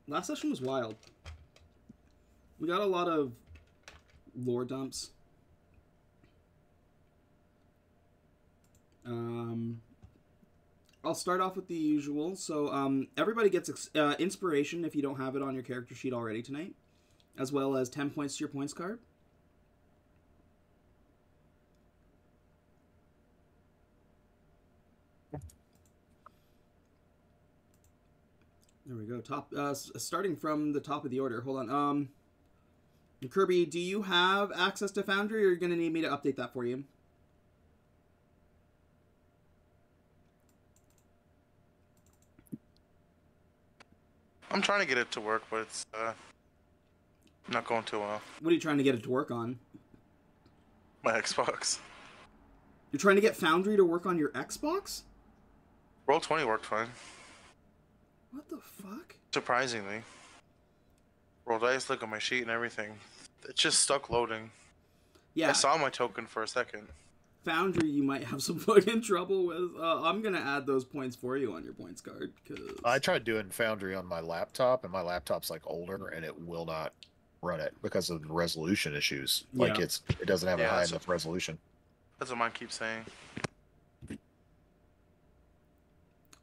Last session was wild. We got a lot of lore dumps. I'll start off with the usual. So, everybody gets inspiration if you don't have it on your character sheet already tonight, as well as 10 points to your points card. There we go. Starting from the top of the order. Hold on. Kirby, do you have access to Foundry, or you're going to need me to update that for you? I'm trying to get it to work, but it's not going too well. What are you trying to get it to work on? My Xbox. You're trying to get Foundry to work on your Xbox? Roll20 worked fine. What the fuck? Surprisingly. Roll dice, look at my sheet and everything. It's just stuck loading. Yeah. I saw my token for a second. Foundry you might have some fucking trouble with. I'm going to add those points for you on your points card. Cause... I tried doing Foundry on my laptop, and my laptop's like older, and it will not run it because of the resolution issues. Like it doesn't have a high enough resolution. That's what mine keeps saying.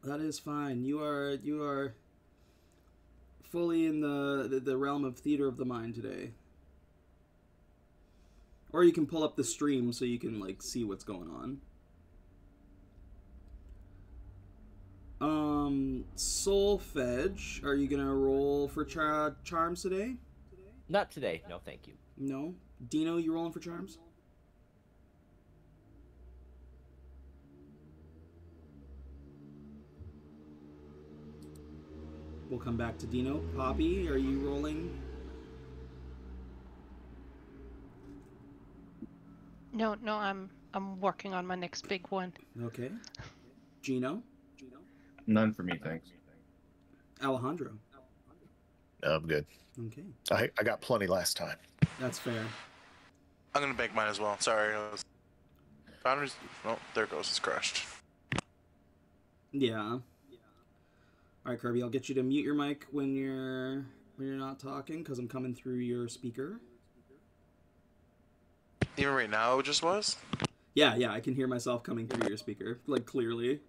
That is fine. You are fully in the realm of theater of the mind today. Or you can pull up the stream so you can like see what's going on. Solfedge, are you gonna roll for charms today? Not today. No, thank you. No. Dino, you rolling for charms? We'll come back to Dino. Poppy, are you rolling? No, I'm working on my next big one. Okay. Gino? None for me, thanks. Alejandro? No, I'm good. Okay. I got plenty last time. That's fair. I'm gonna bank mine as well. Sorry. Foundry's... Oh, there it goes. It's crashed. Yeah. Alright, Kirby, I'll get you to mute your mic when you're not talking, because I'm coming through your speaker. Even right now it just was? Yeah, I can hear myself coming through your speaker, like, clearly.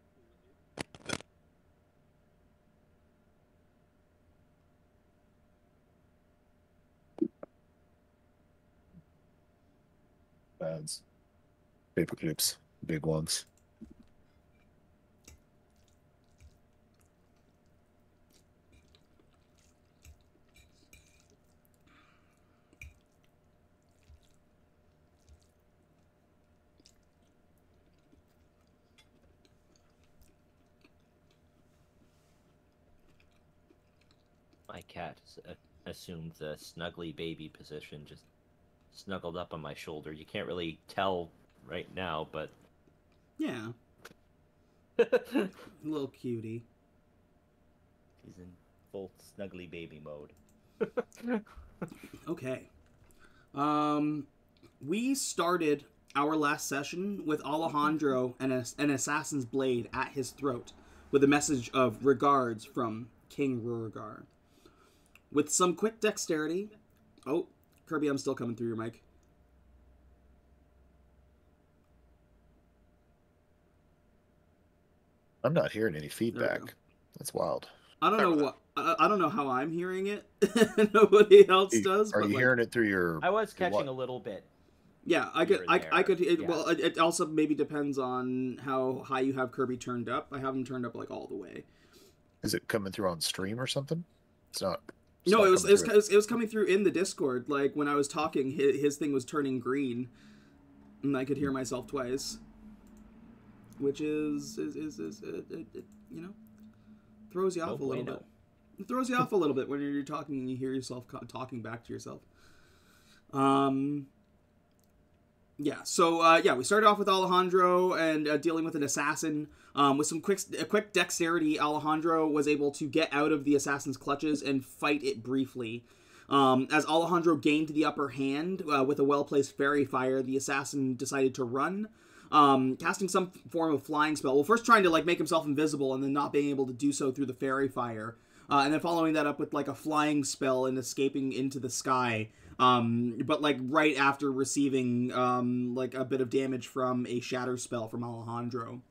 Bards. Paper clips. Big ones. My cat assumed the snuggly baby position, just snuggled up on my shoulder. You can't really tell right now, but... Yeah. Little cutie. He's in full snuggly baby mode. Okay. We started our last session with Alejandro and an assassin's blade at his throat, with a message of regards from King Rurgar. With some quick dexterity... Oh, Kirby, I'm still coming through your mic. I'm not hearing any feedback. That's wild. I don't know what... I don't know how I'm hearing it. Nobody else does. Are you hearing it through your... I was catching a little bit. Yeah, I could. Yeah. Well, it also maybe depends on how high you have Kirby turned up. I have him turned up like all the way. Is it coming through on stream or something? It's not... No, it was coming through in the Discord. Like, when I was talking, his thing was turning green. And I could hear myself twice. Which is you know, throws you off a little bit. It throws you off a little bit when you're talking and you hear yourself talking back to yourself. Yeah, so, we started off with Alejandro and dealing with an assassin. With some quick dexterity, Alejandro was able to get out of the assassin's clutches and fight it briefly. As Alejandro gained the upper hand with a well-placed fairy fire, the assassin decided to run. casting some form of flying spell. Well, first trying to, like, make himself invisible and then not being able to do so through the fairy fire. And then following that up with, like, a flying spell and escaping into the sky. But, like, right after receiving, like, a bit of damage from a shatter spell from Alejandro.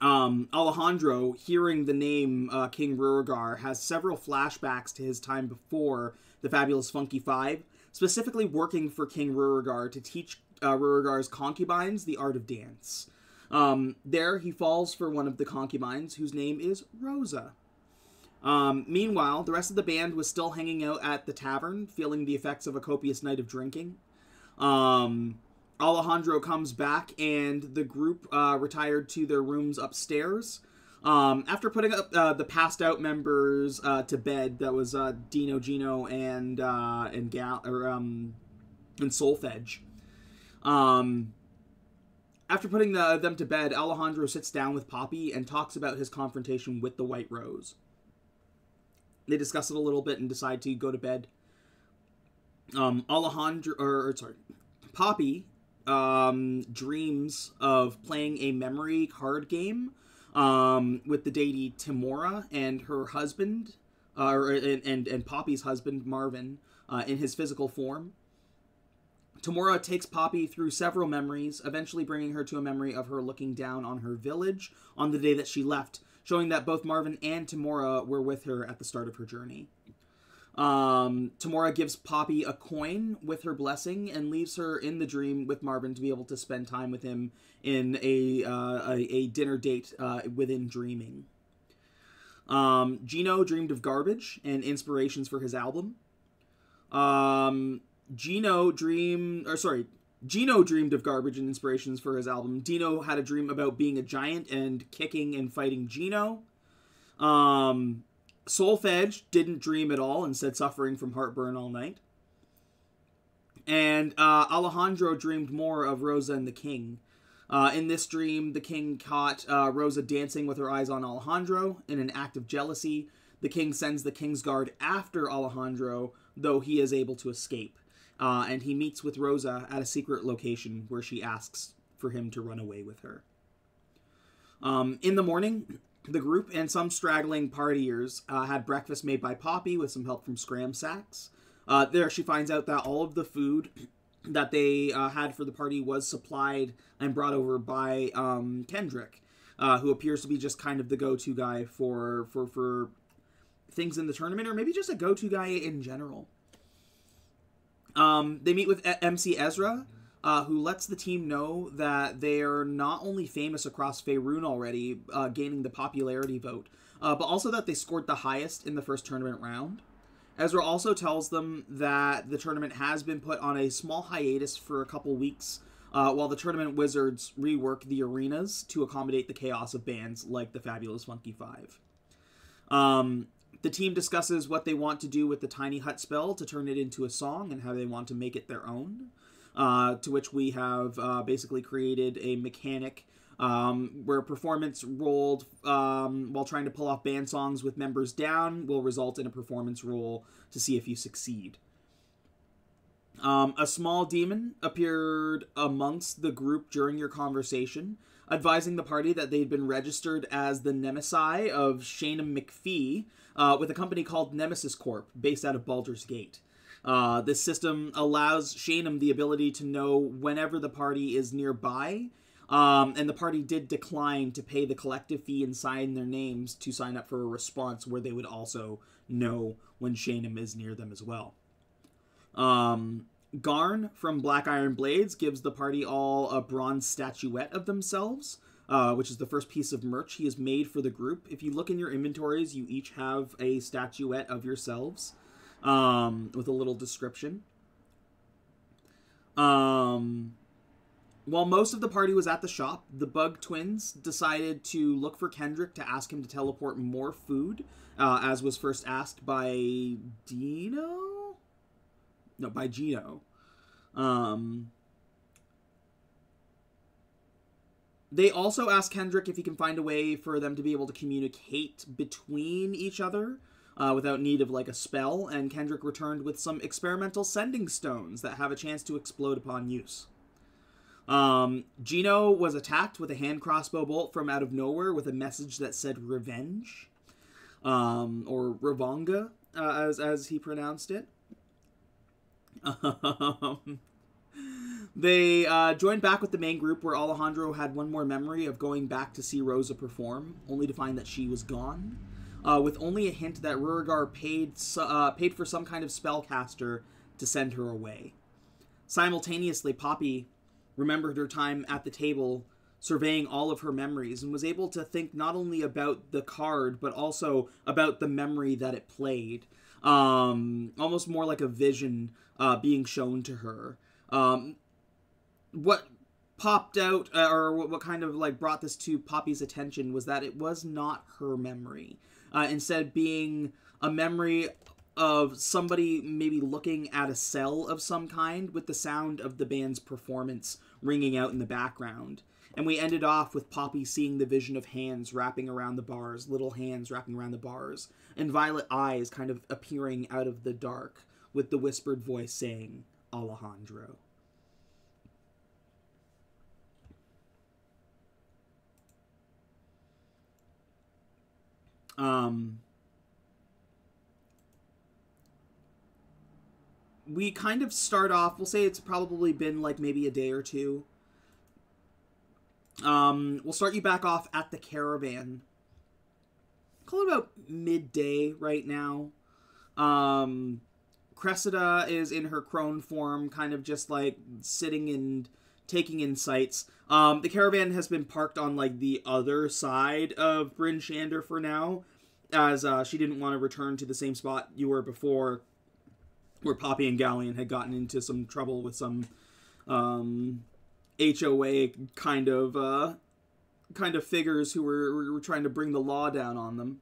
Alejandro, hearing the name King Rurigar, has several flashbacks to his time before the Fabulous Funky Five, specifically working for King Rurigar to teach Rurigar's concubines the art of dance. There, he falls for one of the concubines, whose name is Rosa. Meanwhile, the rest of the band was still hanging out at the tavern, feeling the effects of a copious night of drinking. Alejandro comes back, and the group retired to their rooms upstairs. After putting up the passed out members to bed, that was Dino, Gino, and Solfedge. After putting them to bed, Alejandro sits down with Poppy and talks about his confrontation with the White Rose. They discuss it a little bit and decide to go to bed. Poppy dreams of playing a memory card game with the deity Timora and her husband, and Poppy's husband Marvin, in his physical form. Timora takes Poppy through several memories, eventually bringing her to a memory of her looking down on her village on the day that she left, showing that both Marvin and Timora were with her at the start of her journey. Timora gives Poppy a coin with her blessing and leaves her in the dream with Marvin to be able to spend time with him in a dinner date within dreaming. Gino dreamed of garbage and inspirations for his album. Gino dreamed of garbage and inspirations for his album. Dino had a dream about being a giant and kicking and fighting Gino. Solfedge didn't dream at all, instead suffering from heartburn all night. And Alejandro dreamed more of Rosa and the king. In this dream, the king caught Rosa dancing with her eyes on Alejandro in an act of jealousy. The king sends the King's Guard after Alejandro, though he is able to escape. And he meets with Rosa at a secret location where she asks for him to run away with her. In the morning, the group and some straggling partiers had breakfast made by Poppy with some help from Scram Sacks. There she finds out that all of the food that they had for the party was supplied and brought over by Kendrick, who appears to be just kind of the go-to guy for things in the tournament, or maybe just a go-to guy in general. They meet with MC Ezra, who lets the team know that they are not only famous across Faerun already, gaining the popularity vote, but also that they scored the highest in the first tournament round. Ezra also tells them that the tournament has been put on a small hiatus for a couple weeks, while the tournament wizards rework the arenas to accommodate the chaos of bands like the Fabulous Funky Five. The team discusses what they want to do with the Tiny Hut spell to turn it into a song and how they want to make it their own. To which we have basically created a mechanic where performance rolled while trying to pull off band songs with members down will result in a performance roll to see if you succeed. A small demon appeared amongst the group during your conversation, advising the party that they'd been registered as the Nemesis of Shaynam McPhee with a company called Nemesis Corp, based out of Baldur's Gate. This system allows Shaynam the ability to know whenever the party is nearby, and the party did decline to pay the collective fee and sign their names to sign up for a response where they would also know when Shaynam is near them as well. Garn from Black Iron Blades gives the party all a bronze statuette of themselves, which is the first piece of merch he has made for the group. If you look in your inventories, you each have a statuette of yourselves, with a little description. While most of the party was at the shop, the Bug Twins decided to look for Kendrick to ask him to teleport more food, as was first asked by Gino. They also asked Kendrick if he can find a way for them to be able to communicate between each other without need of like a spell, and Kendrick returned with some experimental sending stones that have a chance to explode upon use. Gino was attacked with a hand crossbow bolt from out of nowhere with a message that said revenge, or Ravanga, as he pronounced it. They joined back with the main group, where Alejandro had one more memory of going back to see Rosa perform, only to find that she was gone, with only a hint that Rurigar paid for some kind of spellcaster to send her away. Simultaneously, Poppy remembered her time at the table, surveying all of her memories, and was able to think not only about the card, but also about the memory that it played. Almost more like a vision being shown to her. What popped out, or what kind of like brought this to Poppy's attention, was that it was not her memory. Instead, being a memory of somebody maybe looking at a cell of some kind, with the sound of the band's performance ringing out in the background. And we ended off with Poppy seeing the vision of hands wrapping around the bars, little hands wrapping around the bars, and violet eyes kind of appearing out of the dark, with the whispered voice saying, Alejandro. We kind of start off, we'll say it's probably been like maybe a day or two. We'll start you back off at the caravan. Call it about midday right now. Cressida is in her crone form, kind of just like sitting and taking in sights. The caravan has been parked on like the other side of Bryn Shander for now, as she didn't want to return to the same spot you were before, where Poppy and Galleon had gotten into some trouble with some HOA kind of figures who were trying to bring the law down on them.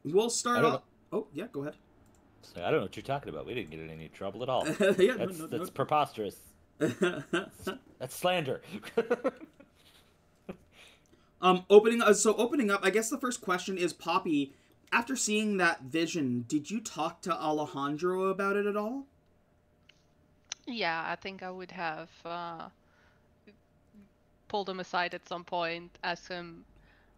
We'll start off. Oh, yeah, go ahead. So I don't know what you're talking about. We didn't get in any trouble at all. Yeah, that's preposterous. That's slander. Opening up, I guess the first question is, Poppy, after seeing that vision, did you talk to Alejandro about it at all? Yeah, I think I would have pulled him aside at some point, asked him,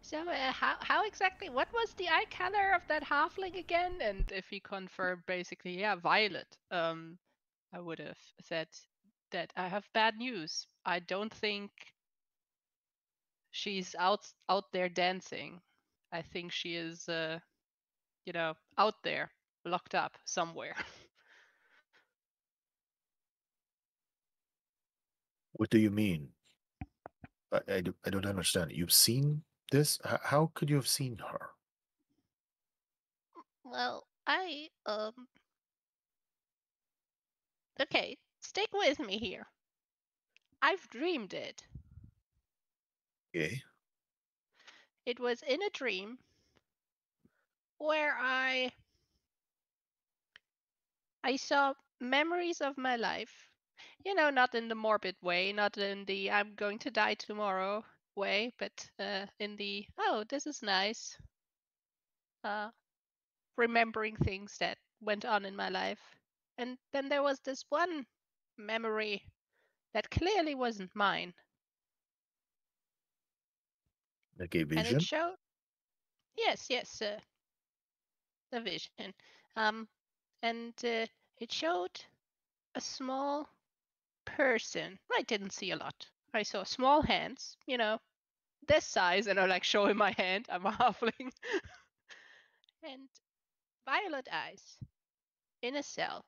so how exactly, what was the eye color of that halfling again? And if he confirmed basically, yeah, violet, I would have said that I have bad news. I don't think she's out there dancing. I think she is, out there, locked up somewhere. What do you mean? I don't understand. You've seen this? How could you have seen her? Well, okay, stick with me here. I've dreamed it. Okay. It was in a dream where I saw memories of my life. Not in the morbid way, not in the I'm going to die tomorrow way, but in the, oh, this is nice. Remembering things that went on in my life. And then there was this one memory that clearly wasn't mine. Like a And it vision? showed, yes, the vision. And it showed a small person. I didn't see a lot. I saw small hands, this size, and I like showing my hand. I'm a halfling. And violet eyes in a cell.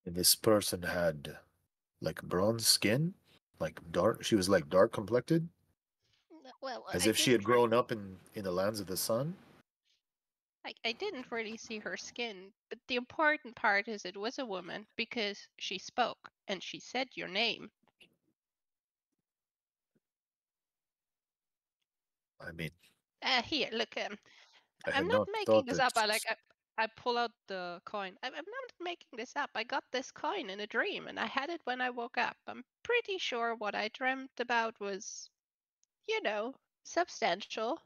And this person had like bronze skin? Like dark, she was like dark complected? Well, As I if she had didn't grown up in the lands of the sun? I didn't really see her skin, but the important part is it was a woman because she spoke and she said your name. I mean, Here, look. I I'm had not not making thought this that. up. I pull out the coin. I'm not making this up. I got this coin in a dream, and I had it when I woke up. I'm pretty sure what I dreamt about was, substantial.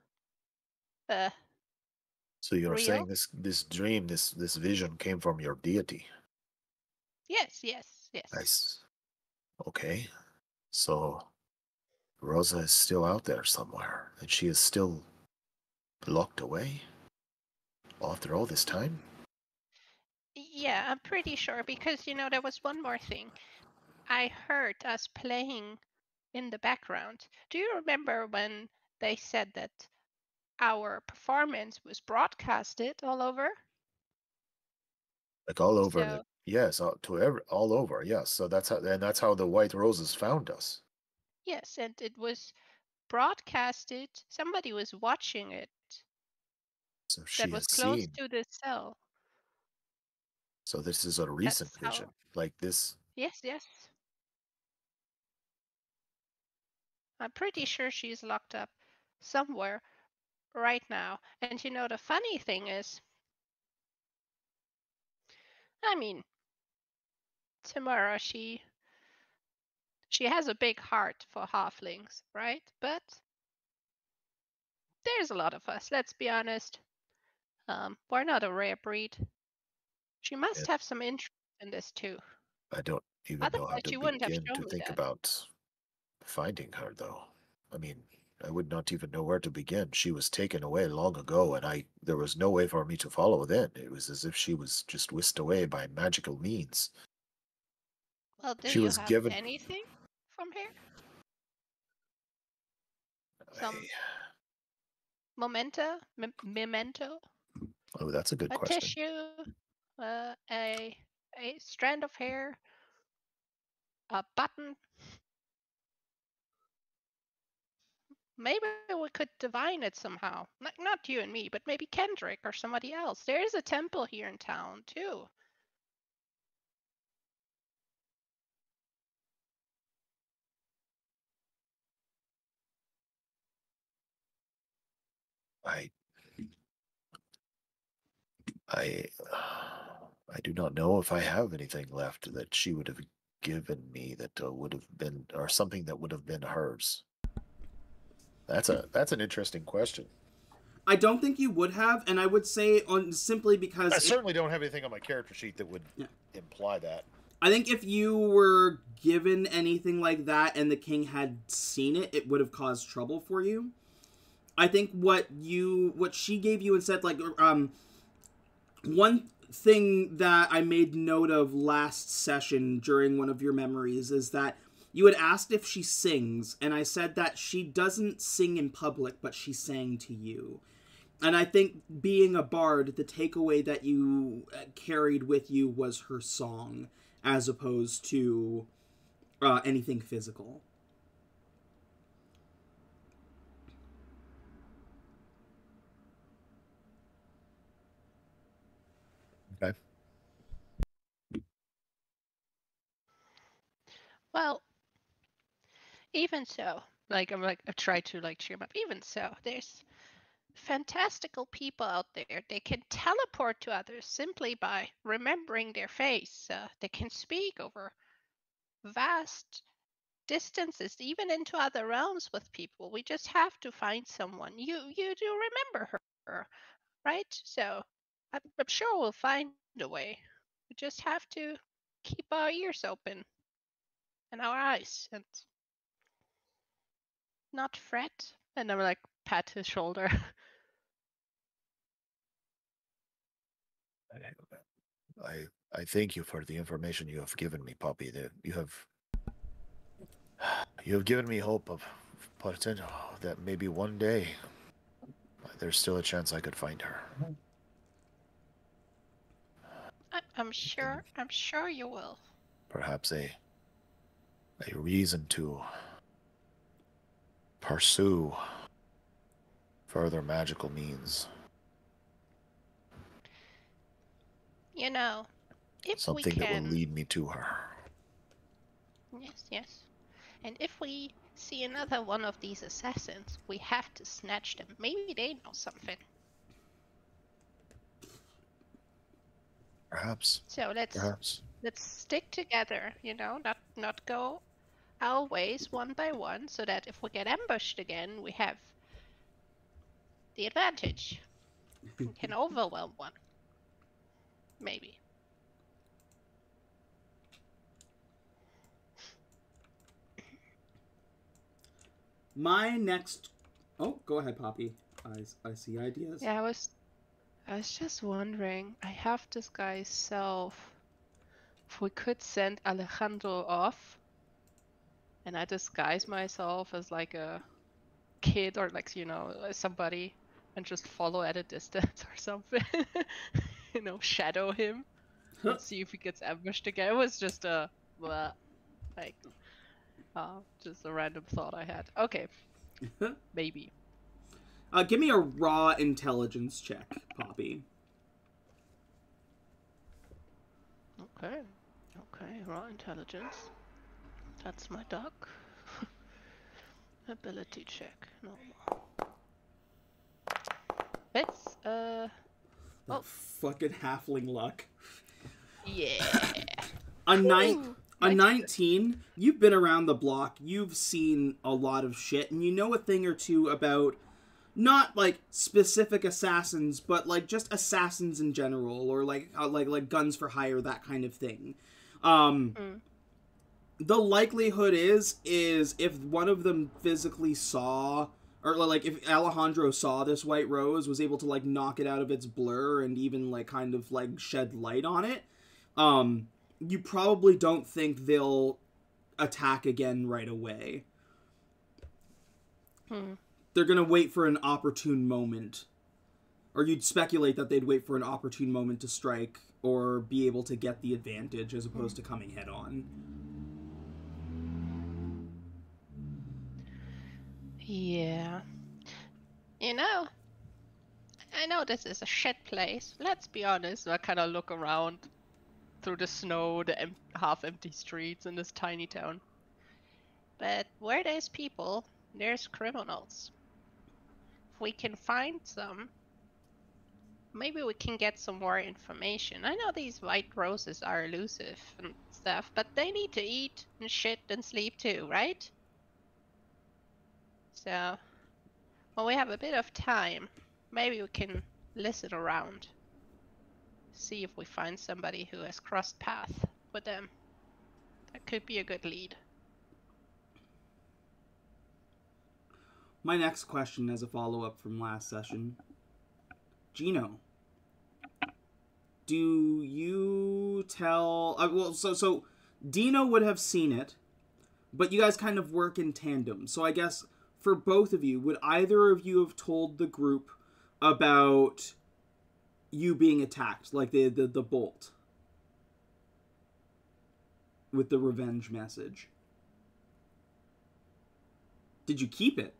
Uh, So you're real. saying this dream, this vision came from your deity? Yes, yes, yes. Nice. Okay. So Rosa is still out there somewhere, and she is still locked away after all this time? Yeah, I'm pretty sure because there was one more thing. I heard us playing in the background. Do you remember when they said that our performance was broadcasted all over? Like all over So yes, all over, yes. So that's how the White Roses found us. yes, and it was broadcasted. Somebody was watching it So she that was has close seen. to the cell. So this is a recent That's vision. how. Like this. Yes, yes. I'm pretty sure she's locked up somewhere right now. And the funny thing is, I mean, tomorrow she has a big heart for halflings, right? But there's a lot of us, let's be honest. We're not a rare breed. She must And have some interest in this too. I don't even know how Otherwise, to she wouldn't have begin shown to me think that. about finding her, though. I mean, I would not even know where to begin. She was taken away long ago, and there was no way for me to follow then. It was as if she was just whisked away by magical means. Well, do She you was have given. anything from here? Some I, memento? oh, that's a good A question. tissue? A strand of hair? A button? Maybe we could divine it somehow. Not you and me, but maybe Kendrick or somebody else. There is a temple here in town, too. I, I, I do not know if I have anything left that she would have given me that would have been, or something that would have been hers. That's an interesting question. I don't think you would have, and I would say simply I because certainly don't have anything on my character sheet that would yeah. imply that. I think if you were given anything like that and the king had seen it, it would have caused trouble for you. I think what she gave you and said, like, one thing that I made note of last session during one of your memories is that you had asked if she sings, and I said that she doesn't sing in public, but she sang to you. And I think being a bard, the takeaway that you carried with you was her song, as opposed to anything physical. Okay. Well, even so, I try to cheer him up. Even so, there's fantastical people out there. They can teleport to others simply by remembering their face. They can speak over vast distances, even into other realms with people. We just have to find someone. You do remember her, right? So I'm sure we'll find a way. We just have to keep our ears open and our eyes and not fret. And I'm pat his shoulder. I thank you for the information you have given me, Poppy. You have given me hope of potential that maybe one day there's still a chance I could find her. I'm sure you will. Perhaps a reason to pursue further magical means. If we Something that will can. lead me to her. Yes, yes. And if we see another one of these assassins, we have to snatch them. Maybe they know something. Perhaps. So Perhaps. let's stick together, not go our ways one by one, so that if we get ambushed again, we have the advantage. Can overwhelm one. Maybe. My next... Oh, go ahead, Poppy. I see ideas. Yeah, I was just wondering, I have this guy's self. If we could send Alejandro off, and I disguise myself as like a kid or like, you know, somebody, and just follow at a distance or something. You know, shadow him and see if he gets ambushed again. It was just a, like, just a random thought I had. Okay, maybe. Give me a raw intelligence check, Poppy. Okay, raw intelligence. That's my duck. Ability check, normal. It's, That fucking halfling luck. yeah. A Woo! 19, you've been around the block, you've seen a lot of shit, and you know a thing or two about, not, like, specific assassins, but, like, just assassins in general, or, like guns for hire, that kind of thing. The likelihood is if one of them physically saw, or, like, if Alejandro saw this white rose, was able to, like, knock it out of its blur, and even, like, kind of, like, shed light on it, you probably don't think they'll attack again right away. They're gonna wait for an opportune moment. Or you'd speculate that they'd wait for an opportune moment to strike, or be able to get the advantage as opposed to coming head on. Yeah. You know, I know this is a shit place. Let's be honest. I kind of look around through the snow, the half-empty streets in this tiny town. But where there's people, there's criminals. If we can find some, maybe we can get some more information. I know these white roses are elusive and stuff, but they need to eat and shit and sleep too, right? So, when we have a bit of time, maybe we can listen around. See if we find somebody who has crossed paths with them. That could be a good lead. My next question as a follow-up from last session. Gino, do you tell... so Dino would have seen it, but you guys kind of work in tandem. So I guess for both of you, would either of you have told the group about you being attacked, like the bolt with the revenge message? Did you keep it?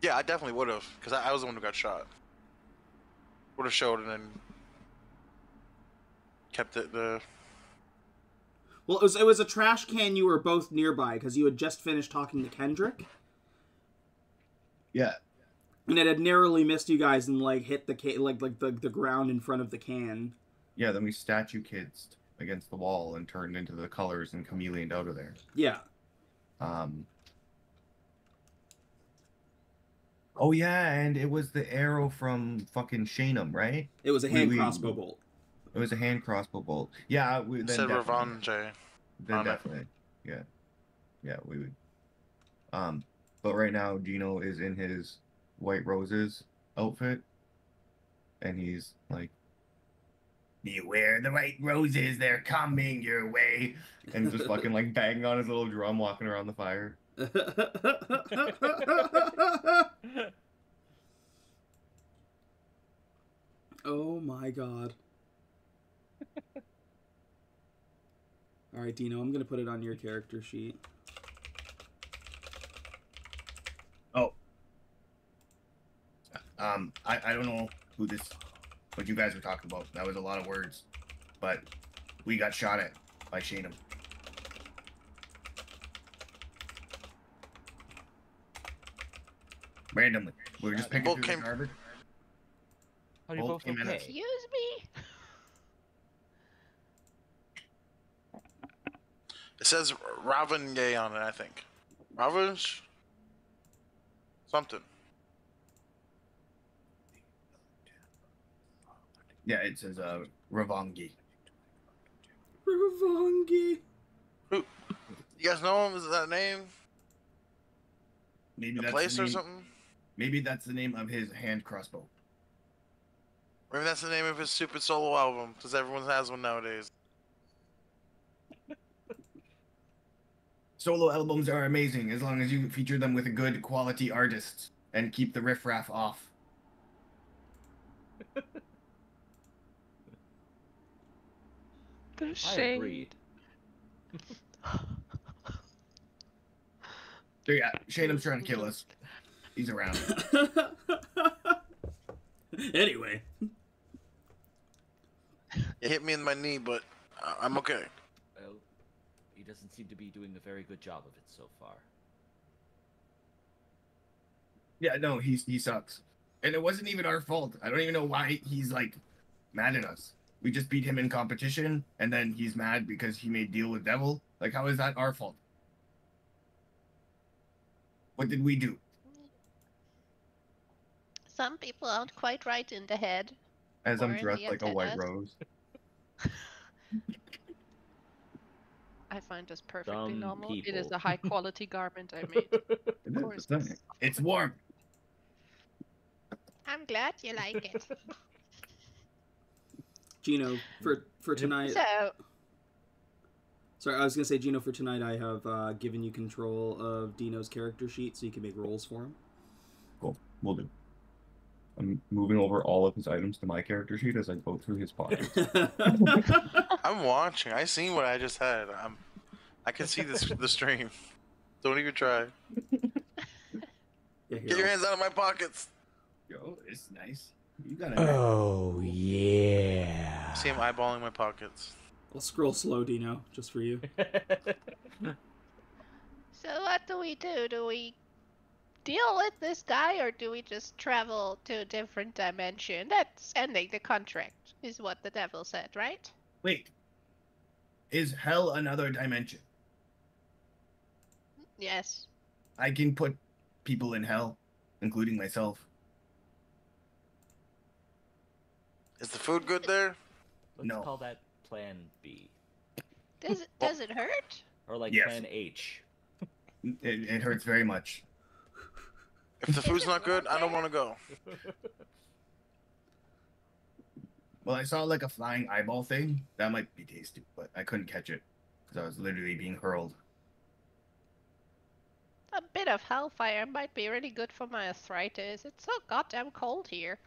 Yeah, I definitely would have, because I was the one who got shot. Would have showed and then kept it the... Well, it was a trash can you were both nearby, because you had just finished talking to Kendrick. Yeah. And it had narrowly missed you guys and, like, hit the the ground in front of the can. Yeah, then we statue kids against the wall and turned into the colors and chameleoned out of there. Yeah. Oh yeah, and it was the arrow from fucking Shanum, right? It was a hand crossbow bolt. It was a hand crossbow bolt. Yeah, we then Said definitely. revenge. Then definitely. Yeah. Yeah, we would. But right now Gino is in his White Roses outfit. And he's like, beware the white roses, they're coming your way. And just fucking like banging on his little drum, walking around the fire. Oh my god. Alright, Dino, I'm gonna put it on your character sheet. Oh. I don't know what you guys were talking about. That was a lot of words. But we got shot at by Shanum. Randomly. We were just picking through the garbage. Are you both okay? Excuse me? It says Ravenge on it, I think. Ravenge? Something. Yeah, it says Ravangi. Ravangi. Who? You guys know him? Is that a name? Maybe A that's place the or name. something? Maybe that's the name of his hand crossbow. Maybe that's the name of his stupid solo album, because everyone has one nowadays. Solo albums are amazing as long as you feature them with a good quality artist and keep the riffraff off. The I shade. agreed. So yeah, Shane's trying to kill us. He's around. Anyway. It hit me in my knee, but I'm okay. Well, he doesn't seem to be doing a very good job of it so far. Yeah, no, he sucks. And it wasn't even our fault. I don't even know why he's like mad at us. We just beat him in competition, and then he's mad because he made deal with Devil. Like, how is that our fault? What did we do? Some people aren't quite right in the head. As Or I'm in dressed the like a white antennas. rose. I find this perfectly Some normal. It is people. a high quality garment I made. It course. is, isn't it? It's warm. I'm glad you like it. Gino, for tonight. So, Sorry, I was gonna say, Gino, for tonight I have given you control of Dino's character sheet so you can make rolls for him. Cool, we'll do. I'm moving over all of his items to my character sheet as I go through his pockets. I'm watching. I seen what I just had. I can see the stream. Don't even try. Yeah, Get your hands out of my pockets. Yo, it's nice. You got it. Oh, yeah. See him eyeballing my pockets. I'll scroll slow, Dino, just for you. so what do we do? Do we deal with this guy or do we just travel to a different dimension? That's ending the contract, is what the devil said, right? Wait. Is hell another dimension? Yes. I can put people in hell, including myself. Is the food good there? Let's No. call that Plan B. Does it hurt? Or like Yes. Plan H. It hurts very much. If the food's not good, I don't want to go. Well, I saw like a flying eyeball thing. That might be tasty, but I couldn't catch it because I was literally being hurled. A bit of hellfire might be really good for my arthritis. It's so goddamn cold here.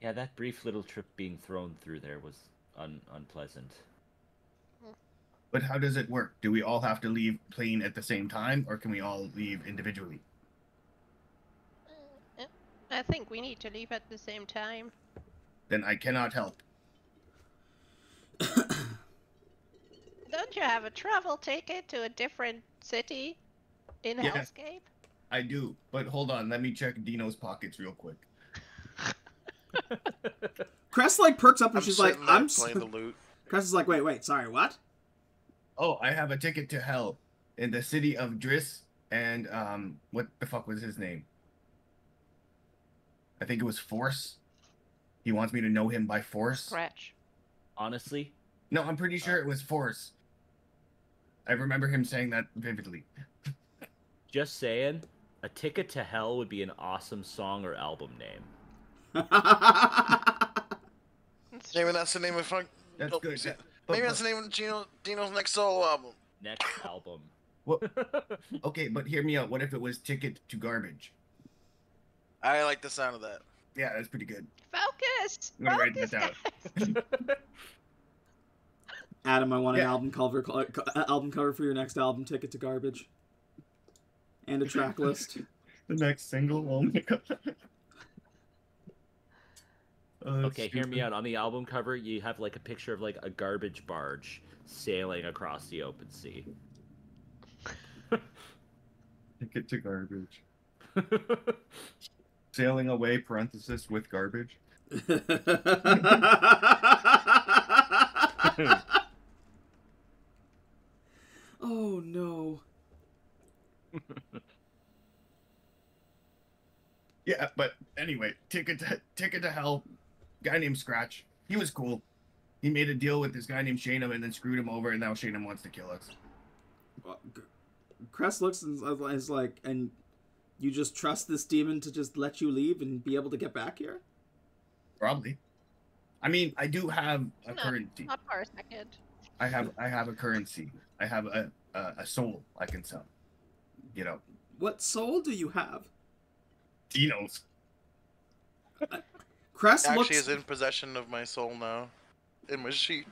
Yeah, that brief little trip being thrown through there was unpleasant. But how does it work? Do we all have to leave plane at the same time, or can we all leave individually? I think we need to leave at the same time. Then I cannot help. Don't you have a travel ticket to a different city in Yeah. Hellscape? I do, but hold on. Let me check Dino's pockets real quick. Crest like perks up and I'm she's like, sitting there I'm. playing the loot. Crest is like, wait, sorry, what? Oh, I have a ticket to hell in the city of Driss, and what the fuck was his name? I think it was Force. He wants me to know him by Force. Scratch. Honestly, No, I'm pretty sure it was Force. I remember him saying that vividly. just saying, A Ticket to Hell would be an awesome song or album name. Maybe that's the name of fun. That's good. see- But- Maybe that's the name of Dino's next solo album. Next album. What? Okay, but hear me out. What if it was Ticket to Garbage? I like the sound of that. Yeah, that's pretty good. Focus! I'm gonna write Focus, that down. guys! Adam, I want an Yeah. album cover for your next album, Ticket to Garbage. And a track list. The next single. Oh my god. Oh, that's Okay, hear me stupid. out. On the album cover, you have like a picture of like a garbage barge sailing across the open sea. Ticket to Garbage. Sailing away, parenthesis, with garbage. Oh no. Yeah, but anyway, Ticket to Hell Guy named Scratch. He was cool. He made a deal with this guy named Shanum and then screwed him over, and now Shanum wants to kill us. Crest looks and is like, and you just trust this demon to just let you leave and be able to get back here? Probably. I mean, I do have a currency. Not for a second. I have a currency. I have a soul I can sell. You know. What soul do you have? Gino's. Crest Actually looks... is in possession of my soul now. In my sheet.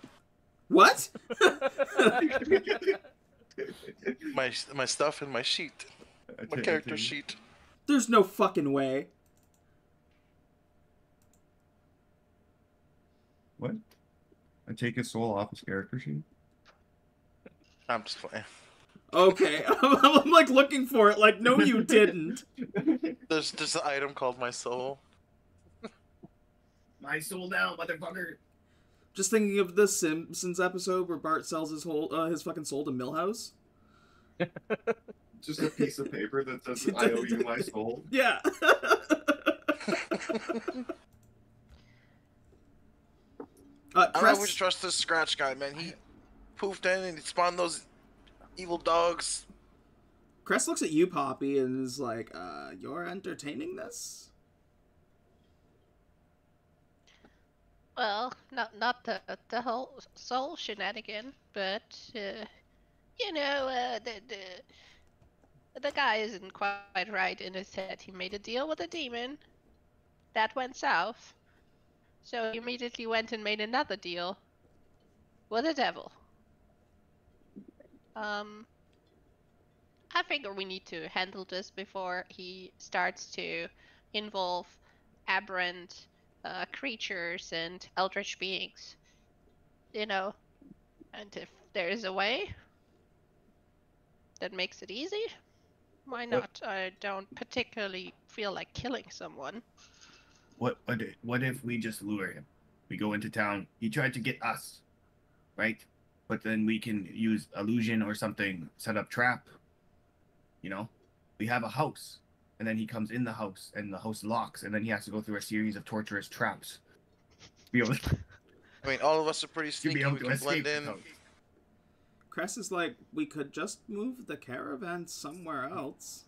What? my stuff in my sheet. My character sheet. There's no fucking way. What? I take his soul off his character sheet? I'm just playing. Okay, I'm like looking for it. Like, no, you didn't. There's just an item called my soul. My soul down, motherfucker. Just thinking of the Simpsons episode where Bart sells his fucking soul to Milhouse. Just a piece of paper that says, I owe you my soul. Yeah. I don't know if we should trust this Scratch guy, man. He poofed in and he spawned those evil dogs. Crest looks at you, Poppy, and is like, you're entertaining this? Well, not the whole soul shenanigan, but you know, the guy isn't quite right in his head. He made a deal with a demon. That went south. So he immediately went and made another deal with the devil. I figure we need to handle this before he starts to involve aberrant creatures and eldritch beings. You know, and if there is a way that makes it easy, why not? I don't particularly feel like killing someone. What if we just lure him? We go into town. He tried to get us, right? But then we can use illusion or something, set up trap. You know, we have a house, and then he comes in the house, and the house locks, and then he has to go through a series of torturous traps. Be able to, I mean, all of us are pretty to sneaky. be able We to can escape blend the in. house. Crest is like, we could just move the caravan somewhere else.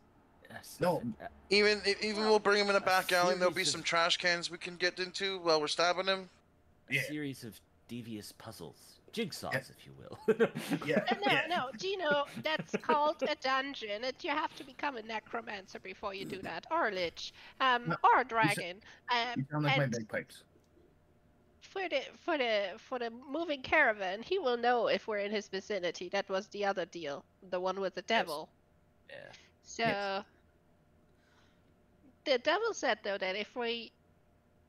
Yes. No. Even we'll bring him in a back alley. And there'll be some trash cans we can get into while we're stabbing him. A Yeah. series of devious puzzles. Jigsaws, Yeah. if you will. Yeah. No, Gino, that's called a dungeon. You have to become a necromancer before you do that, or a lich, or a dragon. You sound like my And bagpipes. for the moving caravan, he will know if we're in his vicinity. That was the other deal, the one with the devil. Yeah. So Yes. the devil said though that if we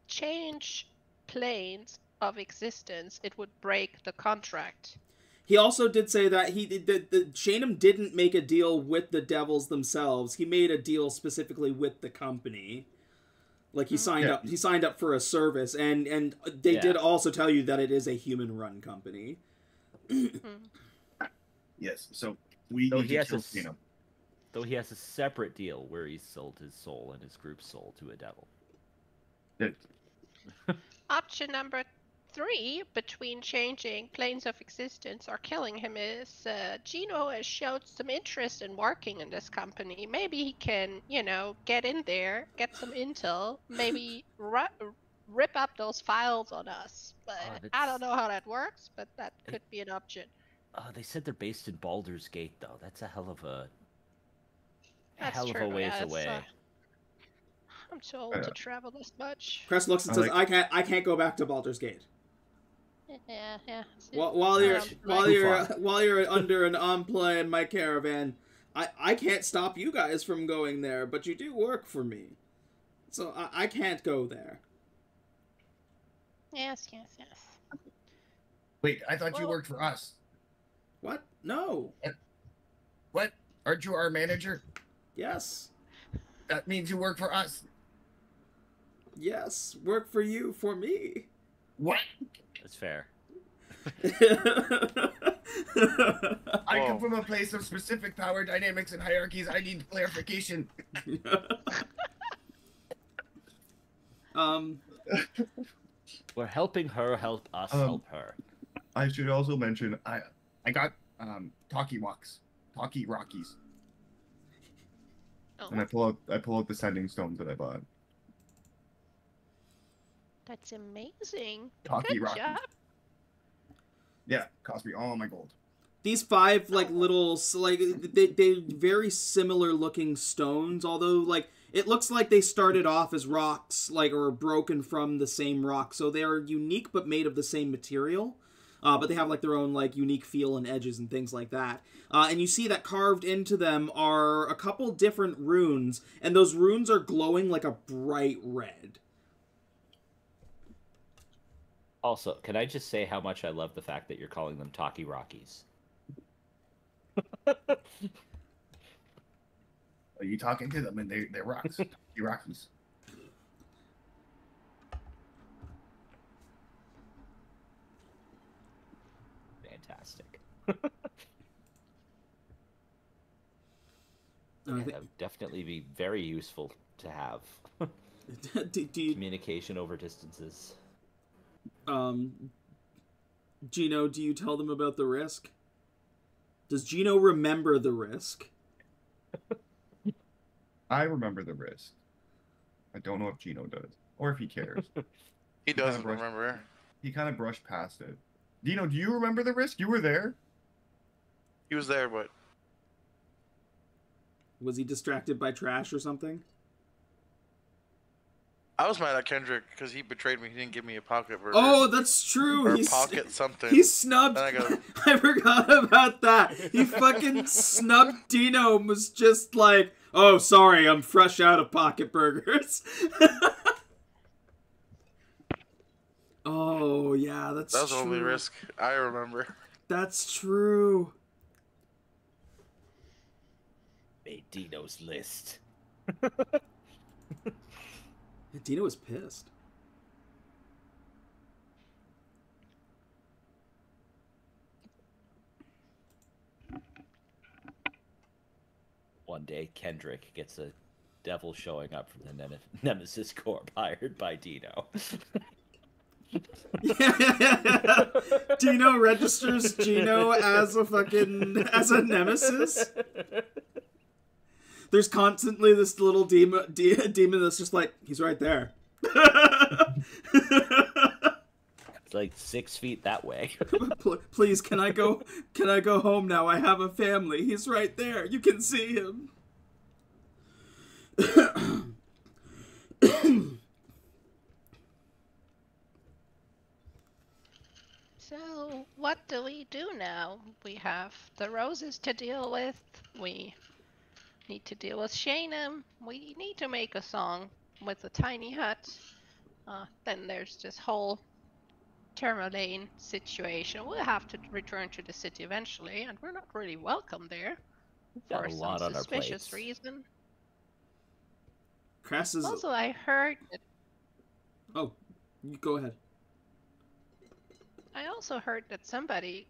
change planes of existence, it would break the contract. He also did say that the Shanum didn't make a deal with the devils themselves. He made a deal specifically with the company. Like he signed Yeah. up. He signed up for a service, and they did also tell you that it is a human-run company. Yes. So we Though need he to has kill a s- Gino. Though he has a separate deal where he sold his soul and his group's soul to a devil. Option number 3 between changing planes of existence or killing him is Gino has showed some interest in working in this company. Maybe he can, you know, get in there, get some intel, maybe rip up those files on us. But I don't know how that works, but that could be an option. They said they're based in Baldur's Gate, though. That's a hell of a That's true, ways yeah, away. I'm too old to travel this much. Crest looks and says, "I can't go back to Baldur's Gate. Yeah. While you're under an emploi in my caravan, I can't stop you guys from going there, but you do work for me, so I can't go there." Yes. Wait, I thought you Well- worked for us. What? No. What? Aren't you our manager? Yes. That means you work for us. Yes. Work for you, for me. What? That's fair. I come Whoa. from a place of specific power dynamics and hierarchies. I need clarification. We're helping her help us help her. I should also mention I got Talkie Rockies. Oh, And I pull out the sending stones that I bought. that's amazing. Talkie Good Rockies. job. Yeah, cost me all my gold. These 5 like little like they very similar looking stones, although like it looks like they started off as rocks, like, or broken from the same rock, so they are unique but made of the same material. But they have like their own like unique feel and edges and things like that. And you see that carved into them are a couple different runes, and those runes are glowing like a bright red. Also, can I just say how much I love the fact that you're calling them Talkie Rockies? Are you talking to them? And they're rocks. Talkie Rockies. Fantastic. I Yeah, think- that would definitely be very useful to have. do you, Communication over distances. Gino, do you tell them about the risk? Does Gino remember the risk? I remember the risk. I don't know if Gino does, or if he cares. He doesn't remember. He kind of brushed past it. Gino, do you remember the risk? You were there. He was there, but Was he distracted by trash or something? I was mad at Kendrick because he betrayed me. He didn't give me a pocket burger. Oh, that's true. Or He's pocket something. He snubbed. Then I go, I forgot about that. He fucking snubbed Dino and was just like, "Oh, sorry, I'm fresh out of pocket burgers." Oh yeah, that's that was the true. only risk I remember. That's true. Made Dino's list. Dino was pissed. One day, Kendrick gets a devil showing up from the Nemesis Corps hired by Dino. Yeah. Dino registers Gino as a nemesis. There's constantly this little demon that's just like, he's right there. It's like 6 feet that way. Please, can I go home now? I have a family. He's right there. You can see him. So, what do we do now? We have the roses to deal with. We need to deal with Shanum. We need to make a song with the tiny hut. Then there's this whole Tourmaline situation. We'll have to return to the city eventually, and we're not really welcome there Got for a lot some on our suspicious plates. reason. Cress is... Also, I heard that Oh, you go ahead. I also heard that somebody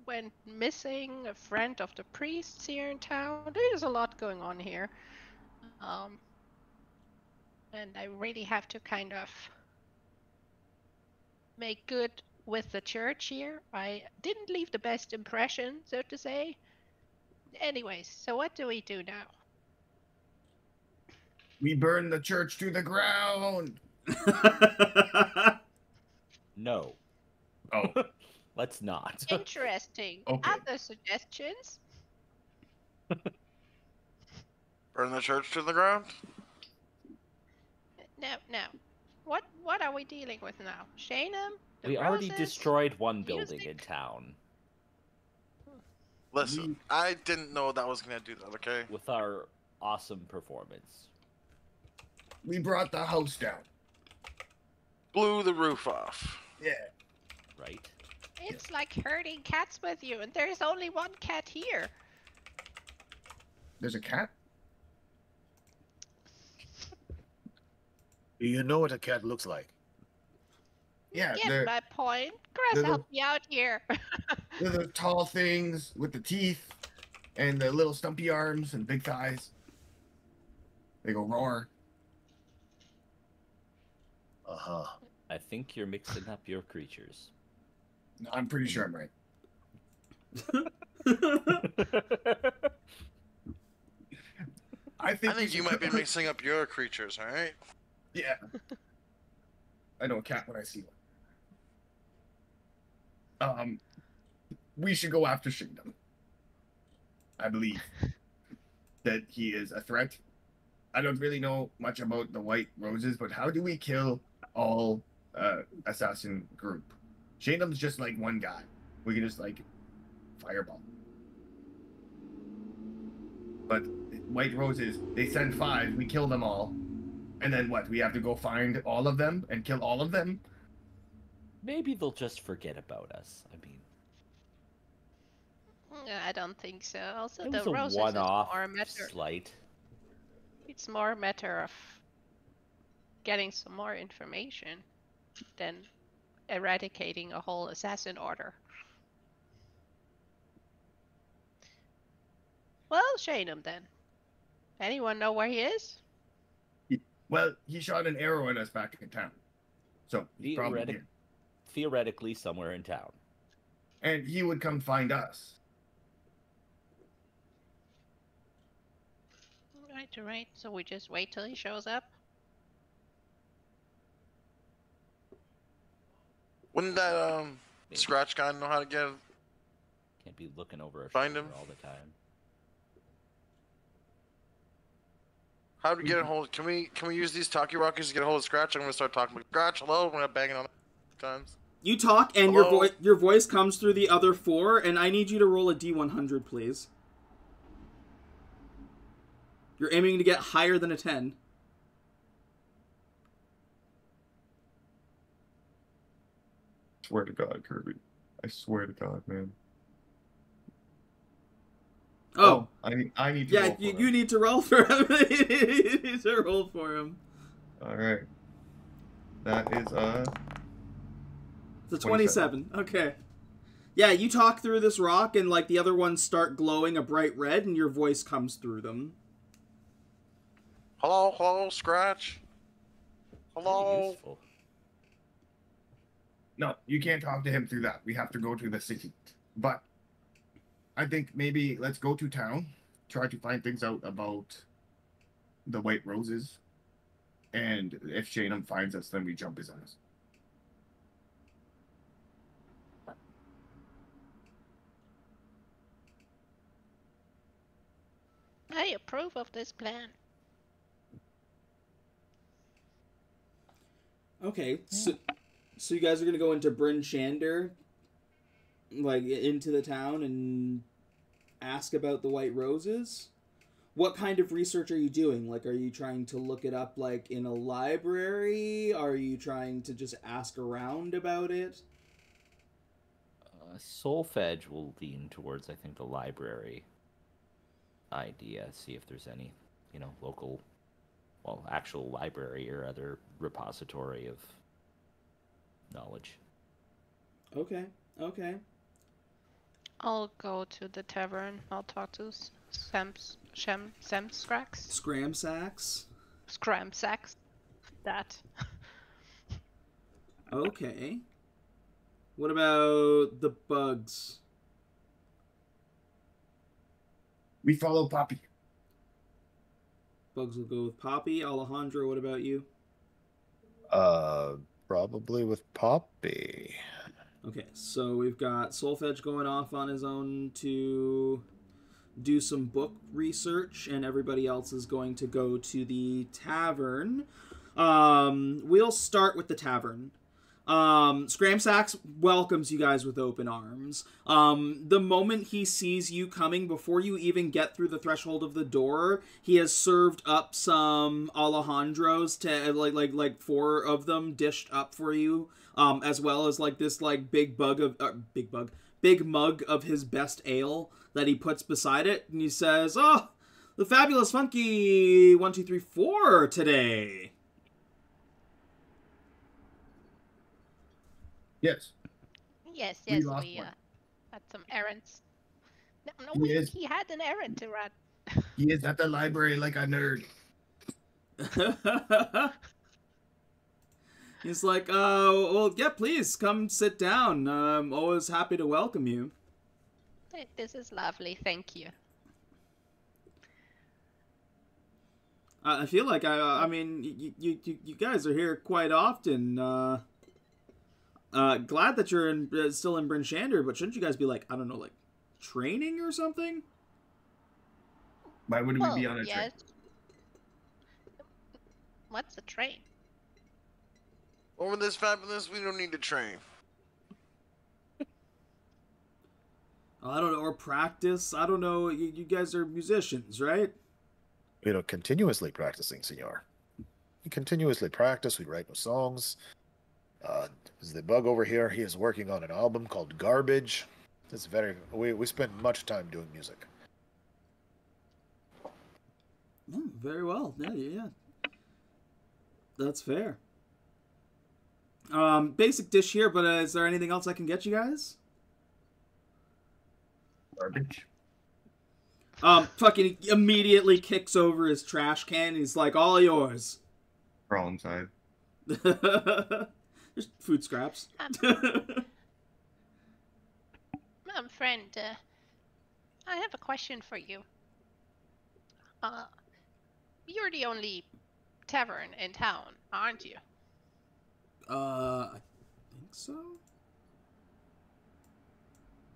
went missing, a friend of the priests here in town. There's a lot going on here. And I really have to kind of make good with the church here. I didn't leave the best impression, so to say. Anyways, so what do we do now? We burn the church to the ground. No. Oh, Let's not. Interesting. Okay. Other suggestions? Burn the church to the ground? Now. What are we dealing with now? Shanum? The We already roses? destroyed one building Music? in town Listen, I didn't know that was going to do that, okay? with our awesome performance. we brought the house down. Blew the roof off. Yeah. Right? It's like herding cats with you, and there's only one cat here. There's a cat? Do you know what a cat looks like? Yeah, Get they're my point. Grass, they're the- help me out here. the tall things with the teeth and the little stumpy arms and big thighs. They go roar. Uh-huh. I think you're mixing up your creatures. No, I'm pretty sure I'm right. I think you might be mixing up your creatures, alright? Yeah. I know a cat when I see one. We should go after Shingdom. I believe that he is a threat. I don't really know much about the White Roses, but how do we kill all assassin group? Shingdom's just like one guy. We can just like fireball. But White Roses, they send 5, we kill them all. And then what? We have to go find all of them and kill all of them? Maybe they'll just forget about us. I mean, I don't think so. Also, it the was a roses is one-off more a matter. slight. It's more a matter of getting some more information than eradicating a whole assassin order. Well, Shanum then. Anyone know where he is? Well, he shot an arrow at us back in town. So he's probably here. Theoretically, somewhere in town. And he would come find us. Right. So we just wait till he shows up? Wouldn't that scratch guy know how to get? Can't be looking over a Find shoulder him all the time. How do we get a hold? Can we use these talkie walkies to get a hold of Scratch? I'm gonna start talking with Scratch. Hello, we're gonna banging on times. You talk, and your voice comes through the other 4, and I need you to roll a D100, please. You're aiming to get higher than a 10. Swear to God, Kirby. I swear to God, man. Oh. I need to roll for you need to roll for him. You need to roll for him. Alright. That is, It's a 27. Okay. Yeah, you talk through this rock, and, like, the other ones start glowing a bright red, and your voice comes through them. Hello, Scratch. Hello. No, you can't talk to him through that. We have to go to the city. But I think maybe let's go to town, try to find things out about the White Roses, and if Shanum finds us, then we jump his ass. I approve of this plan. Okay, so you guys are gonna go into Bryn Shander, like, into the town and ask about the White Roses? What kind of research are you doing? Like, are you trying to look it up, like, in a library? Are you trying to just ask around about it? Solfege will lean towards, I think, the library idea. See if there's any, local, actual library or other repository of knowledge. Okay. I'll go to the tavern. I'll talk to Scramsacks. Scramsacks. That. Okay. What about the bugs? We follow Poppy. Bugs will go with Poppy. Alejandro, what about you? Probably with Poppy. Okay, so we've got Solfege going off on his own to do some book research, and everybody else is going to go to the tavern. We'll start with the tavern. Scramsacks welcomes you guys with open arms. The moment he sees you coming, before you even get through the threshold of the door, he has served up some Alejandros, to like 4 of them dished up for you, as well as like this like big mug of his best ale that he puts beside it, and he says, "Oh, the fabulous funky 1, 2, 3, 4 today." Yes. Yes, We we lost one. had some errands. No, He had an errand to run. He is at the library like a nerd. He's like, well, yeah, please come sit down. I'm always happy to welcome you. This is lovely, thank you. I feel like I mean, you guys are here quite often. Glad that you're still in Bryn Shander, but shouldn't you guys be like, I don't know, like training or something? Why would we be on a train? What's a train? Over this fabulous, we don't need to train. I don't know, or practice. I don't know. You guys are musicians, right? Continuously practicing, senor. We continuously practice. We write new songs. There's the bug over here. He is working on an album called Garbage. It's we spend much time doing music. Very well. Yeah. That's fair. Basic dish here, but is there anything else I can get you guys? Garbage. Fucking immediately kicks over his trash can. He's like, all yours. Crawl inside. Just food scraps. Friend, I have a question for you. You're the only tavern in town, aren't you? I think so.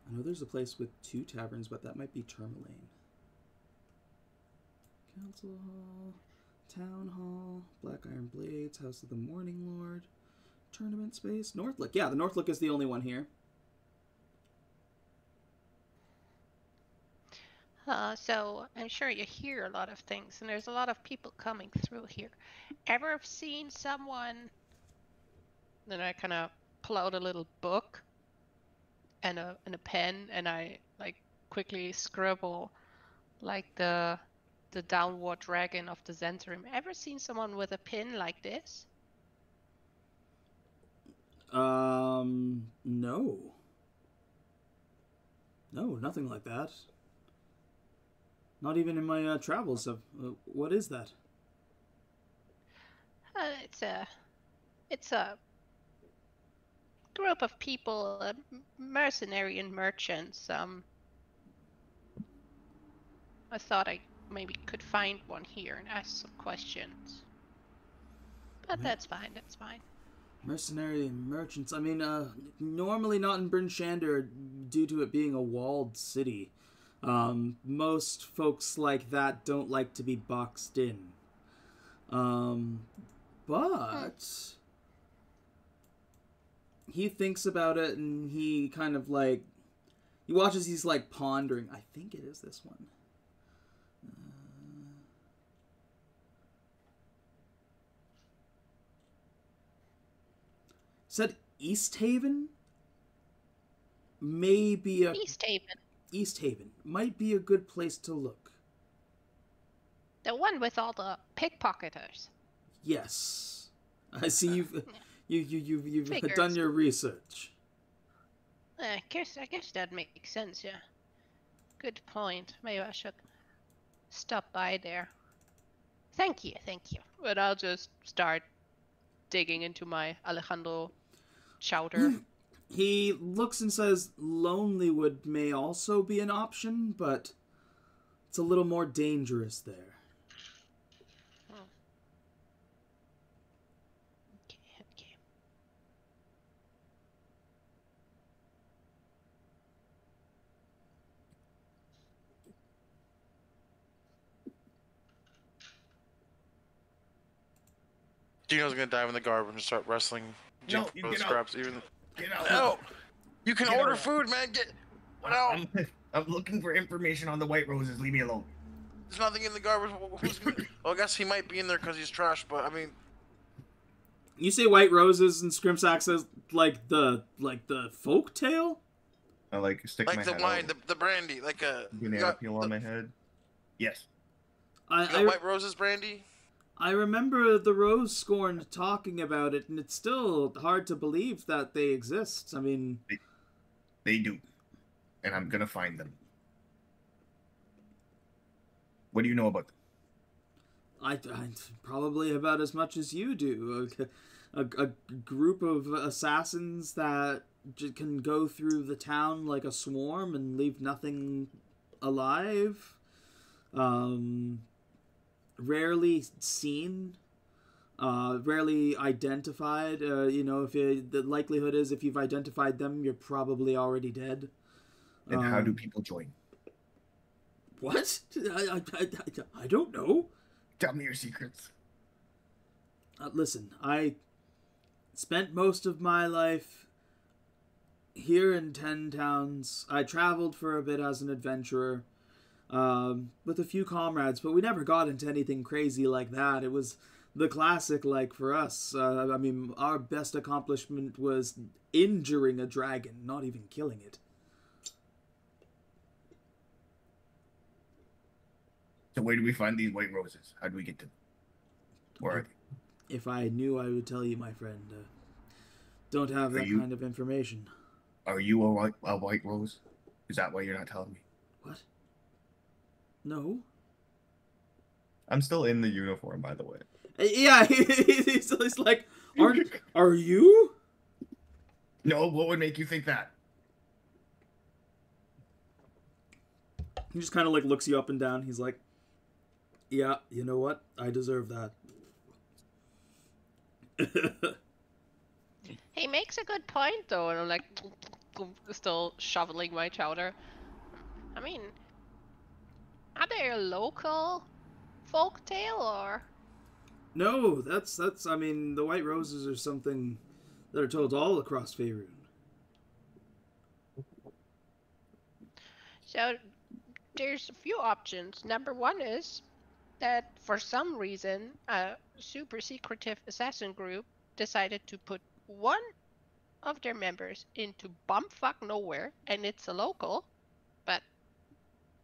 I know there's a place with 2 taverns, but that might be Tourmaline. Council Hall, Town Hall, Black Iron Blades, House of the Morning Lord, Tournament Space, Northlook. Yeah, the Northlook is the only one here. So I'm sure you hear a lot of things, and there's a lot of people coming through here. Ever seen someone? Then I kind of pull out a little book and a pen, and I like quickly scribble like the downward dragon of the Zentrum. Ever seen someone with a pin like this? No. No, nothing like that. Not even in my travels. What is that? It's a group of people, mercenary and merchants. I thought I maybe could find one here and ask some questions. But that's fine, that's fine. Mercenary and merchants. I mean, normally not in Bryn Shander due to it being a walled city. Most folks like that don't like to be boxed in. But he thinks about it and he kind of like, he watches, he's like pondering. I think it is this one. Said East Haven? Maybe a... East Haven might be a good place to look. The one with all the pickpocketers. Yes. I see you've done your research. I guess that makes sense, yeah. Good point. Maybe I should stop by there. Thank you. But I'll just start digging into my Alejandro chowder. He looks and says Lonelywood may also be an option, but it's a little more dangerous there. Okay. Gino's gonna dive in the garbage and start wrestling. No, you get scraps. out. Even Get out. no, you can Get order out. food, man. Get out. I'm looking for information on the White Roses. Leave me alone. There's nothing in the garbage. Who's gonna... Well, I guess he might be in there because he's trash. But I mean, You say White Roses and Scrimsack says like the folk tale? I stick my like the head wine, out. the brandy, like a Banana peel on my head. Yes. you got White Roses brandy. I remember the Rose Scorn talking about it, and it's still hard to believe that they exist. I mean... They do. And I'm gonna find them. What do you know about them? I probably about as much as you do. a group of assassins that can go through the town like a swarm and leave nothing alive. Rarely seen, rarely identified. If the likelihood is if you've identified them, you're probably already dead. And how do people join? What? I don't know. Tell me your secrets. Listen, I spent most of my life here in 10 towns. I traveled for a bit as an adventurer, with a few comrades, but we never got into anything crazy like that. It was the classic, like, for us. Our best accomplishment was injuring a dragon, not even killing it. So where do we find these white roses? How do we get to them? Where are they? If I knew, I would tell you, my friend. Don't have that kind of information. Are you a white rose? Is that why you're not telling me? What? No. I'm still in the uniform, by the way. Yeah, he's like, are you? No, what would make you think that? He just kind of like looks you up and down. He's like, yeah, you know what? I deserve that. He makes a good point, though, and I'm like, still shoveling my chowder. I mean, are they a local folktale, or? No, that's. The white roses are something that are told all across Faerun. So, there's a few options. Number one is that for some reason, a super secretive assassin group decided to put one of their members into bumfuck nowhere, and it's a local, but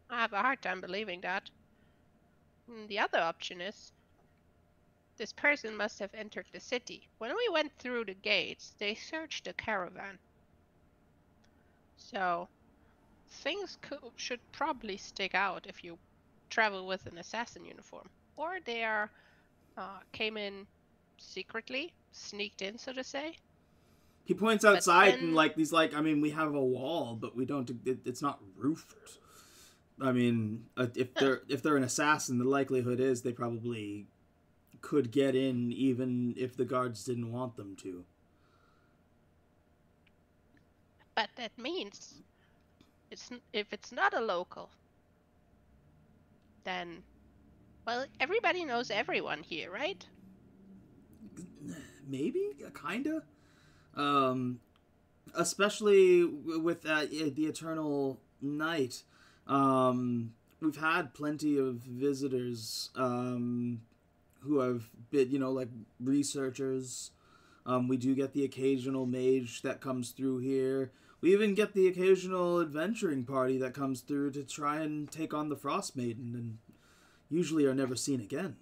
I have a hard time believing that. And the other option is this person must have entered the city. When we went through the gates, they searched the caravan. So things should probably stick out if you travel with an assassin uniform. Or they came in secretly, sneaked in, so to say. He points outside and he's like, we have a wall, but we don't. It's not roofed. If they're an assassin, the likelihood is they probably could get in even if the guards didn't want them to. But that means if it's not a local, then, well, everybody knows everyone here, right? Maybe, kinda. Especially with the Eternal Night. We've had plenty of visitors who have been, like researchers. We do get the occasional mage that comes through here. We even get the occasional adventuring party that comes through to try and take on the Frostmaiden, and usually are never seen again.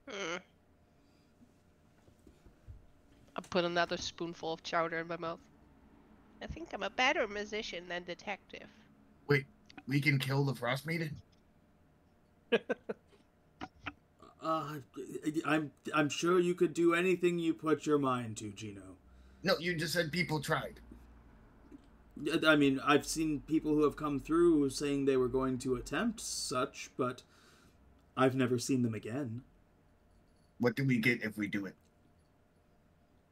I put another spoonful of chowder in my mouth. I think I'm a better musician than detective. Wait, we can kill the Frostmaiden? I'm sure you could do anything you put your mind to, Gino. No, you just said people tried. I've seen people who have come through saying they were going to attempt such, but I've never seen them again. What do we get if we do it?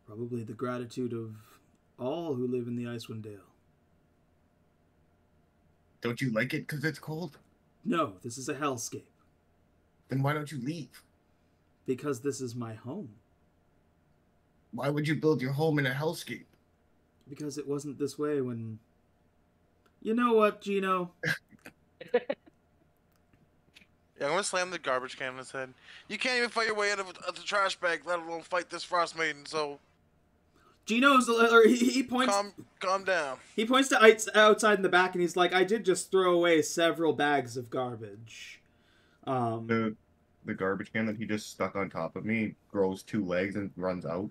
Probably the gratitude of all who live in the Icewind Dale. Don't you like it because it's cold? No, this is a hellscape. Then why don't you leave? Because this is my home. Why would you build your home in a hellscape? Because it wasn't this way when... You know what, Gino? Yeah, I'm gonna slam the garbage can in his head. You can't even fight your way out of the trash bag, let alone fight this Frostmaiden, so... Gino's... Or he points... Calm down. He points to outside in the back, and he's like, I did just throw away several bags of garbage. The garbage can that he just stuck on top of me grows 2 legs and runs out.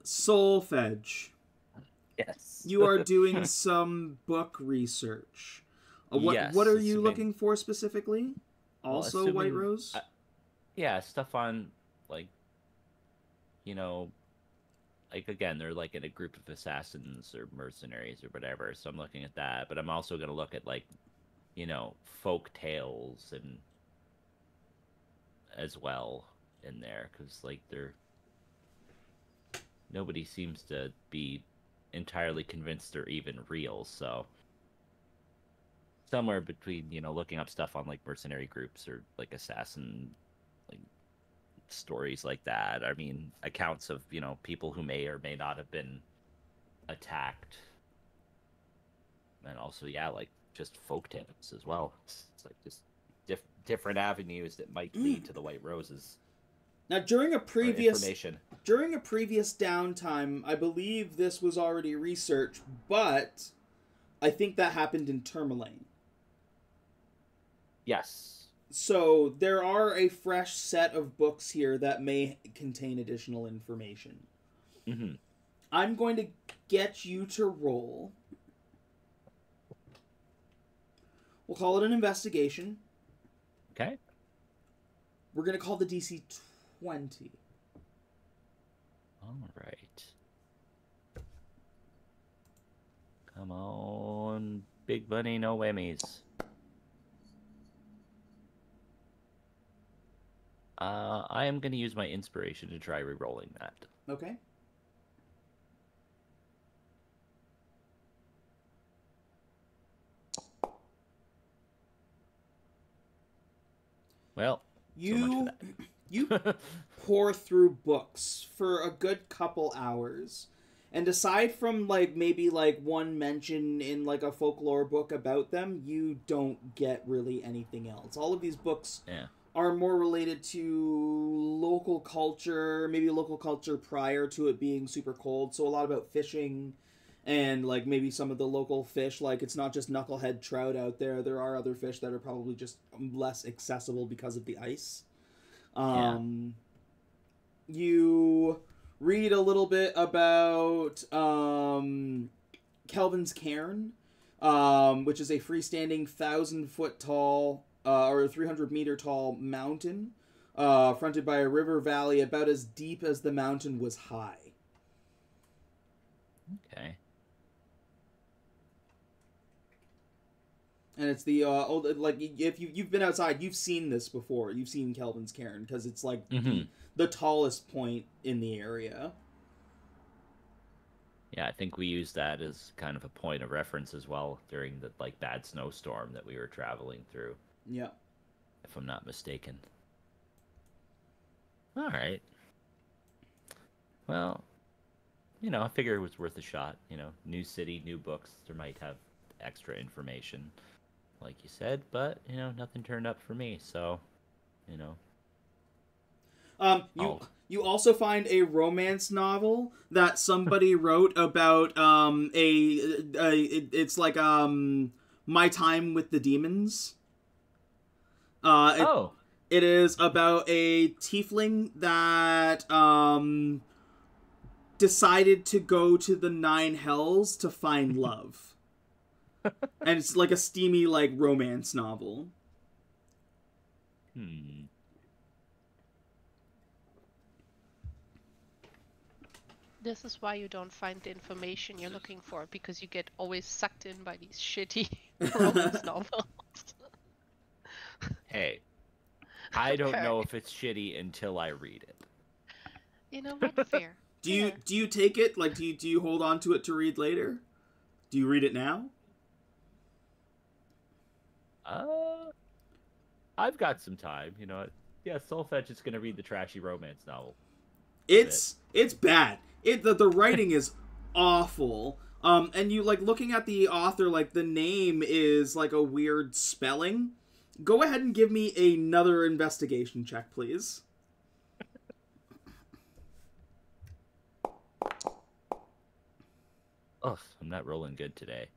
Solfege. Yes. You are doing some book research. What are you looking for specifically? Also assuming, White Rose? Yeah, stuff on, like, you know, like, again, they're, like, in a group of assassins or mercenaries or whatever, so I'm looking at that, but I'm also going to look at, like, you know, folk tales and as well in there, because, like, nobody seems to be entirely convinced they're even real, so somewhere between, you know, looking up stuff on, like, mercenary groups or, like, assassin, like, stories like that. I mean, accounts of, you know, people who may or may not have been attacked. And also, yeah, like, just folk tales as well. It's like just different avenues that might lead to the White Roses. Now, during a previous downtime, I believe this was already researched, but I think that happened in Tourmaline. Yes. So there are a fresh set of books here that may contain additional information. Mm-hmm. I'm going to get you to roll. We'll call it an investigation. Okay. We're going to call the DC 20. All right. Come on, big bunny, no whammies. I am going to use my inspiration to try re-rolling that. Okay. Well, you pour through books for a good couple hours. And aside from, like, maybe, like, one mention in, like, a folklore book about them, you don't get really anything else. All of these books are more related to local culture, maybe local culture prior to it being super cold. So a lot about fishing and, like, maybe some of the local fish. Like, it's not just knucklehead trout out there. There are other fish that are probably just less accessible because of the ice. You read a little bit about Kelvin's Cairn, which is a freestanding 1,000-foot tall or 300-meter tall mountain fronted by a river valley about as deep as the mountain was high. Okay. And it's the old, like, if you've been outside, you've seen this before. You've seen Kelvin's Cairn because it's like the tallest point in the area. Yeah, I think we used that as kind of a point of reference as well during the, like, bad snowstorm that we were traveling through. Yeah. If I'm not mistaken. All right. Well, you know, I figure it was worth a shot. You know, new city, new books. There might have extra information, like you said, but, you know, nothing turned up for me, so, you know. You also find a romance novel that somebody wrote about it's like My Time with the Demons. It is about a tiefling that decided to go to the 9 hells to find love. And it's like a steamy, like, romance novel. This is why you don't find the information you're looking for, because you get always sucked in by these shitty romance novels. Hey, I don't know if it's shitty until I read it. You know what? Fair. Do you take it? Like, do you hold on to it to read later? Do you read it now? I've got some time, you know. Yeah, Soulfetch is gonna read the trashy romance novel. It's bad. The writing is awful. And you, like, looking at the author, like, the name is like a weird spelling. Go ahead and give me another investigation check, please. Ugh, I'm not rolling good today.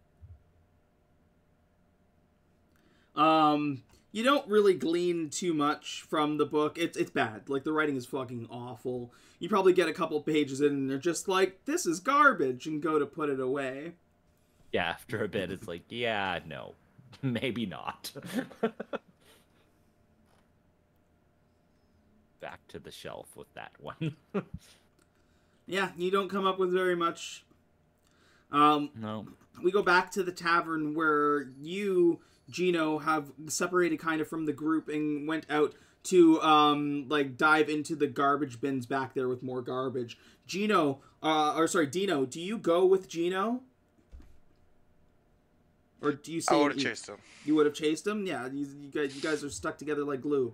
You don't really glean too much from the book. It's bad. Like, the writing is fucking awful. You probably get a couple pages in and they're just like, this is garbage, and go to put it away. Yeah, after a bit, it's like, yeah, no, maybe not. back to the shelf with that one. Yeah, you don't come up with very much. No. We go back to the tavern where you, Gino, have separated kind of from the group and went out to like dive into the garbage bins back there with more garbage. Dino, do you go with Gino? Or do you say I would have chased him? You would have chased him? Yeah, you guys are stuck together like glue.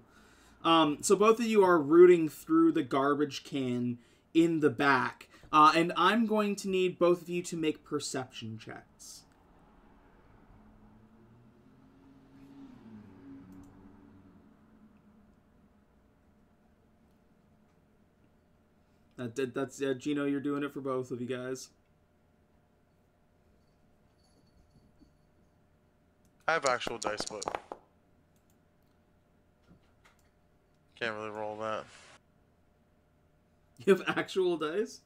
So both of you are rooting through the garbage can in the back. And I'm going to need both of you to make perception checks. That's Gino, you're doing it for both of you guys. I have actual dice, but can't really roll that. You have actual dice?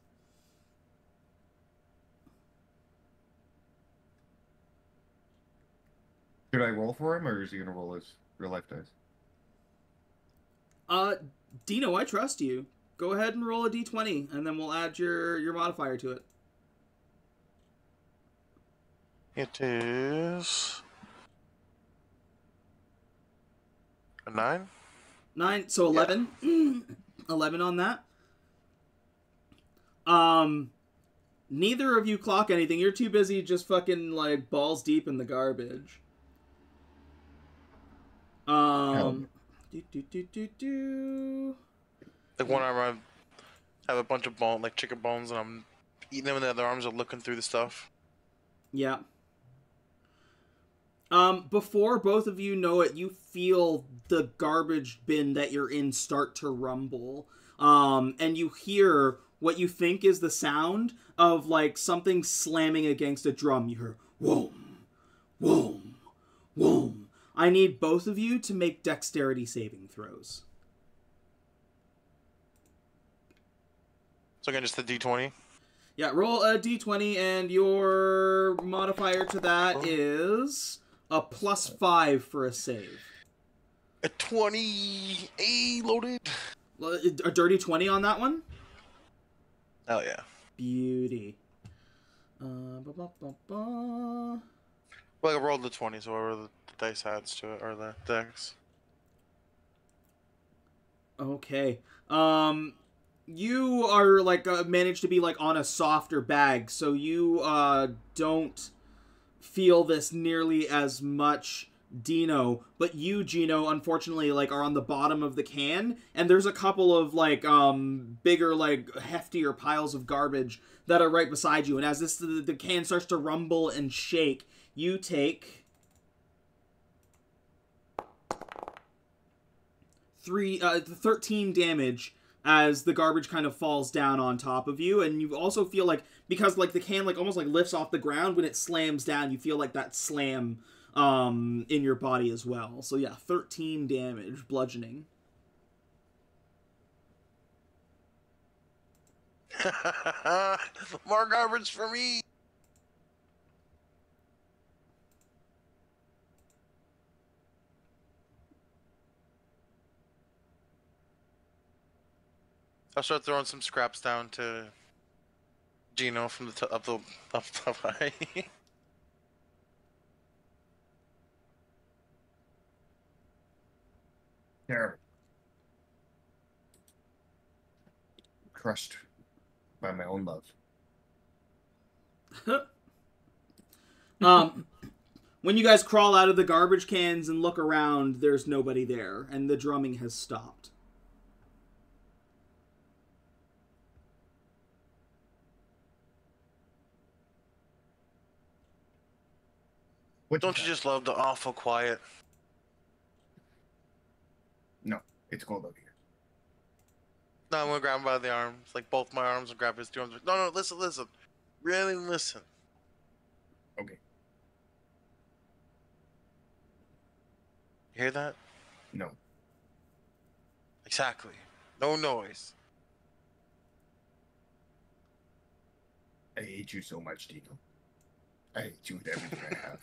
Should I roll for him, or is he gonna roll his real life dice? Dino, I trust you. Go ahead and roll a d20, and then we'll add your modifier to it. It is a 9. 9, so 11. Yeah. 11 on that. Neither of you clock anything. You're too busy just fucking like balls deep in the garbage. Like one arm, I have a bunch of like chicken bones, and I'm eating them, and the other arms are looking through the stuff. Yeah. Before both of you know it, you feel the garbage bin that you're in start to rumble. And you hear what you think is the sound of, like, something slamming against a drum. You hear, whoom, whoom, whoom. I need both of you to make dexterity saving throws. So again, just the d20? Yeah, roll a d20, and your modifier to that is a +5 for a save. A 20, loaded. A dirty 20 on that one? Hell yeah. Beauty. Well, I rolled the 20, so whatever the dice adds to it, or the dex. Okay. You are, like, managed to be, like, on a softer bag, so you, don't feel this nearly as much, Dino, but you, Gino, unfortunately, like, are on the bottom of the can, and there's a couple of, like, bigger, like, heftier piles of garbage that are right beside you, and as the can starts to rumble and shake, you take 13 damage as the garbage kind of falls down on top of you, and you also feel like, because, like, the can, like, almost, like, lifts off the ground, when it slams down, you feel like that slam, in your body as well. So, yeah, 13 damage, bludgeoning. More garbage for me! I'll start throwing some scraps down to Gino from the up high. Terrible. Crushed by my own love. When you guys crawl out of the garbage cans and look around, there's nobody there, and the drumming has stopped. Don't you just love the awful quiet? No, it's cold out here. No, I'm gonna grab him by the arms, like both my arms, and grab his two arms. No, listen. Really listen. Okay. You hear that? No. Exactly. No noise. I hate you so much, Dino. I hate you with everything I have.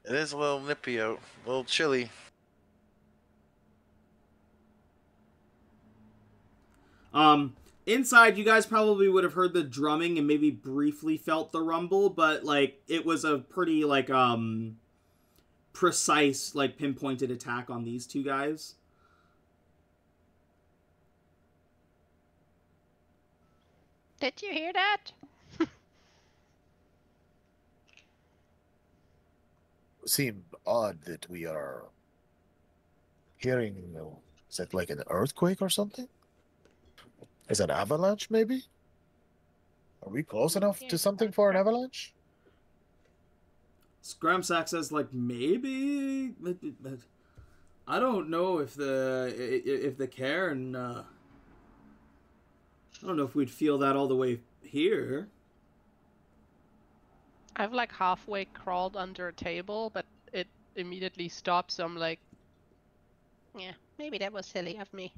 It is a little nippy out, a little chilly. Inside, you guys probably would have heard the drumming and maybe briefly felt the rumble, but, like, it was a pretty, like, precise, like, pinpointed attack on these two guys. Did you hear that? Seem odd that we are hearing, is that like an earthquake or something? Is it an avalanche, maybe? Are we close enough to something for an avalanche? Scramsack says, like, maybe? I don't know if the cairn, I don't know if we'd feel that all the way here. I've like halfway crawled under a table, but it immediately stops. So I'm like, yeah, maybe that was silly of me.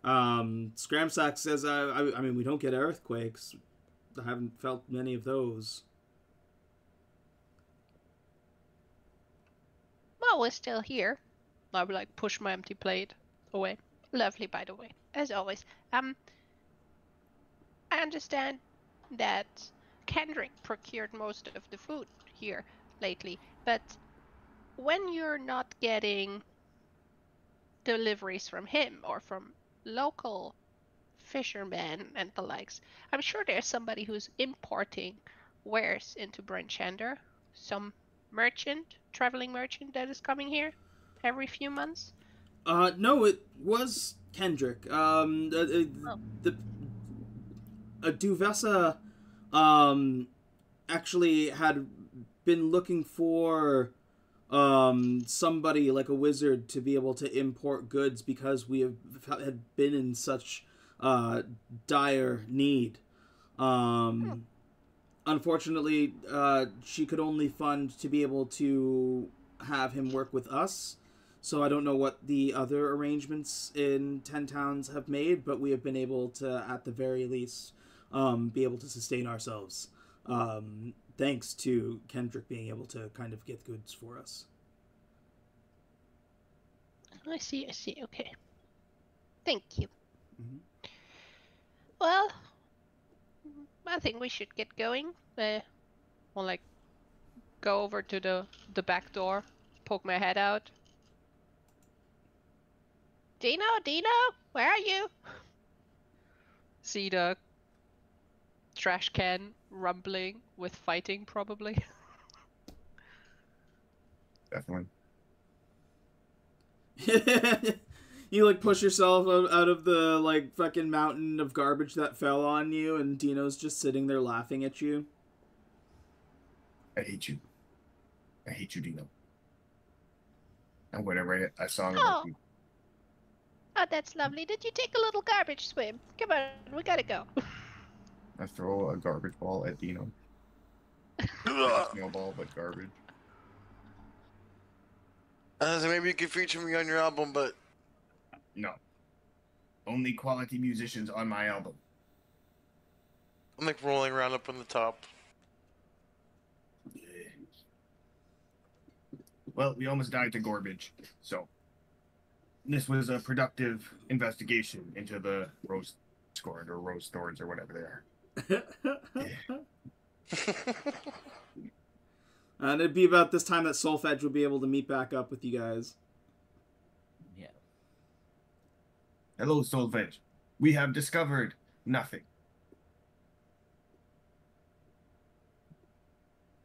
Scramsack says, I mean, we don't get earthquakes. I haven't felt many of those. Well, we're still here. I would like push my empty plate away. Lovely, by the way, as always. I understand that Kendrick procured most of the food here lately, but when you're not getting deliveries from him or from local fishermen and the likes, I'm sure there's somebody who's importing wares into Brenchander. Some merchant, traveling merchant that is coming here every few months. No, it was Kendrick. Duvessa, actually had been looking for, somebody like a wizard to be able to import goods because we had been in such, dire need. Unfortunately, she could only fund to be able to have him work with us. So I don't know what the other arrangements in 10 Towns have made, but we have been able to, at the very least, be able to sustain ourselves. Thanks to Kendrick being able to kind of get goods for us. I see, okay. Thank you. Mm-hmm. Well, I think we should get going. We'll like go over to the back door, poke my head out. Dino, where are you? See the trash can rumbling with fighting, probably. Definitely. You like push yourself out of the like fucking mountain of garbage that fell on you, and Dino's just sitting there laughing at you. I hate you. I hate you, Dino. I'm going to write a song Oh. about you. Oh, that's lovely. Did you take a little garbage swim? Come on, we gotta go. I throw a garbage ball at Dino. Not a snowball, but garbage. So maybe you could feature me on your album, but No. Only quality musicians on my album. I'm like rolling around up on the top. Yeah. Well, we almost died to garbage, so this was a productive investigation into the rose scored or rose thorns or whatever they are. Yeah. And it'd be about this time that Solfedge would be able to meet back up with you guys. Yeah. Hello, Solvej. We have discovered nothing.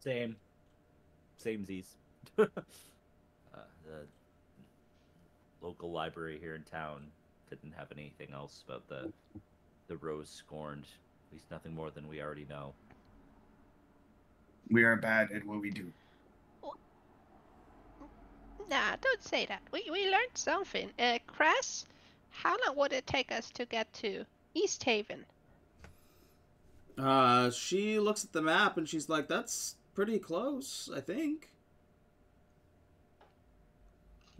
Samesies. The local library here in town didn't have anything else about the rose scorned. At least nothing more than we already know. We are bad at what we do. Nah, don't say that. We learned something. Crass, how long would it take us to get to East Haven? She looks at the map and she's like, that's pretty close, I think.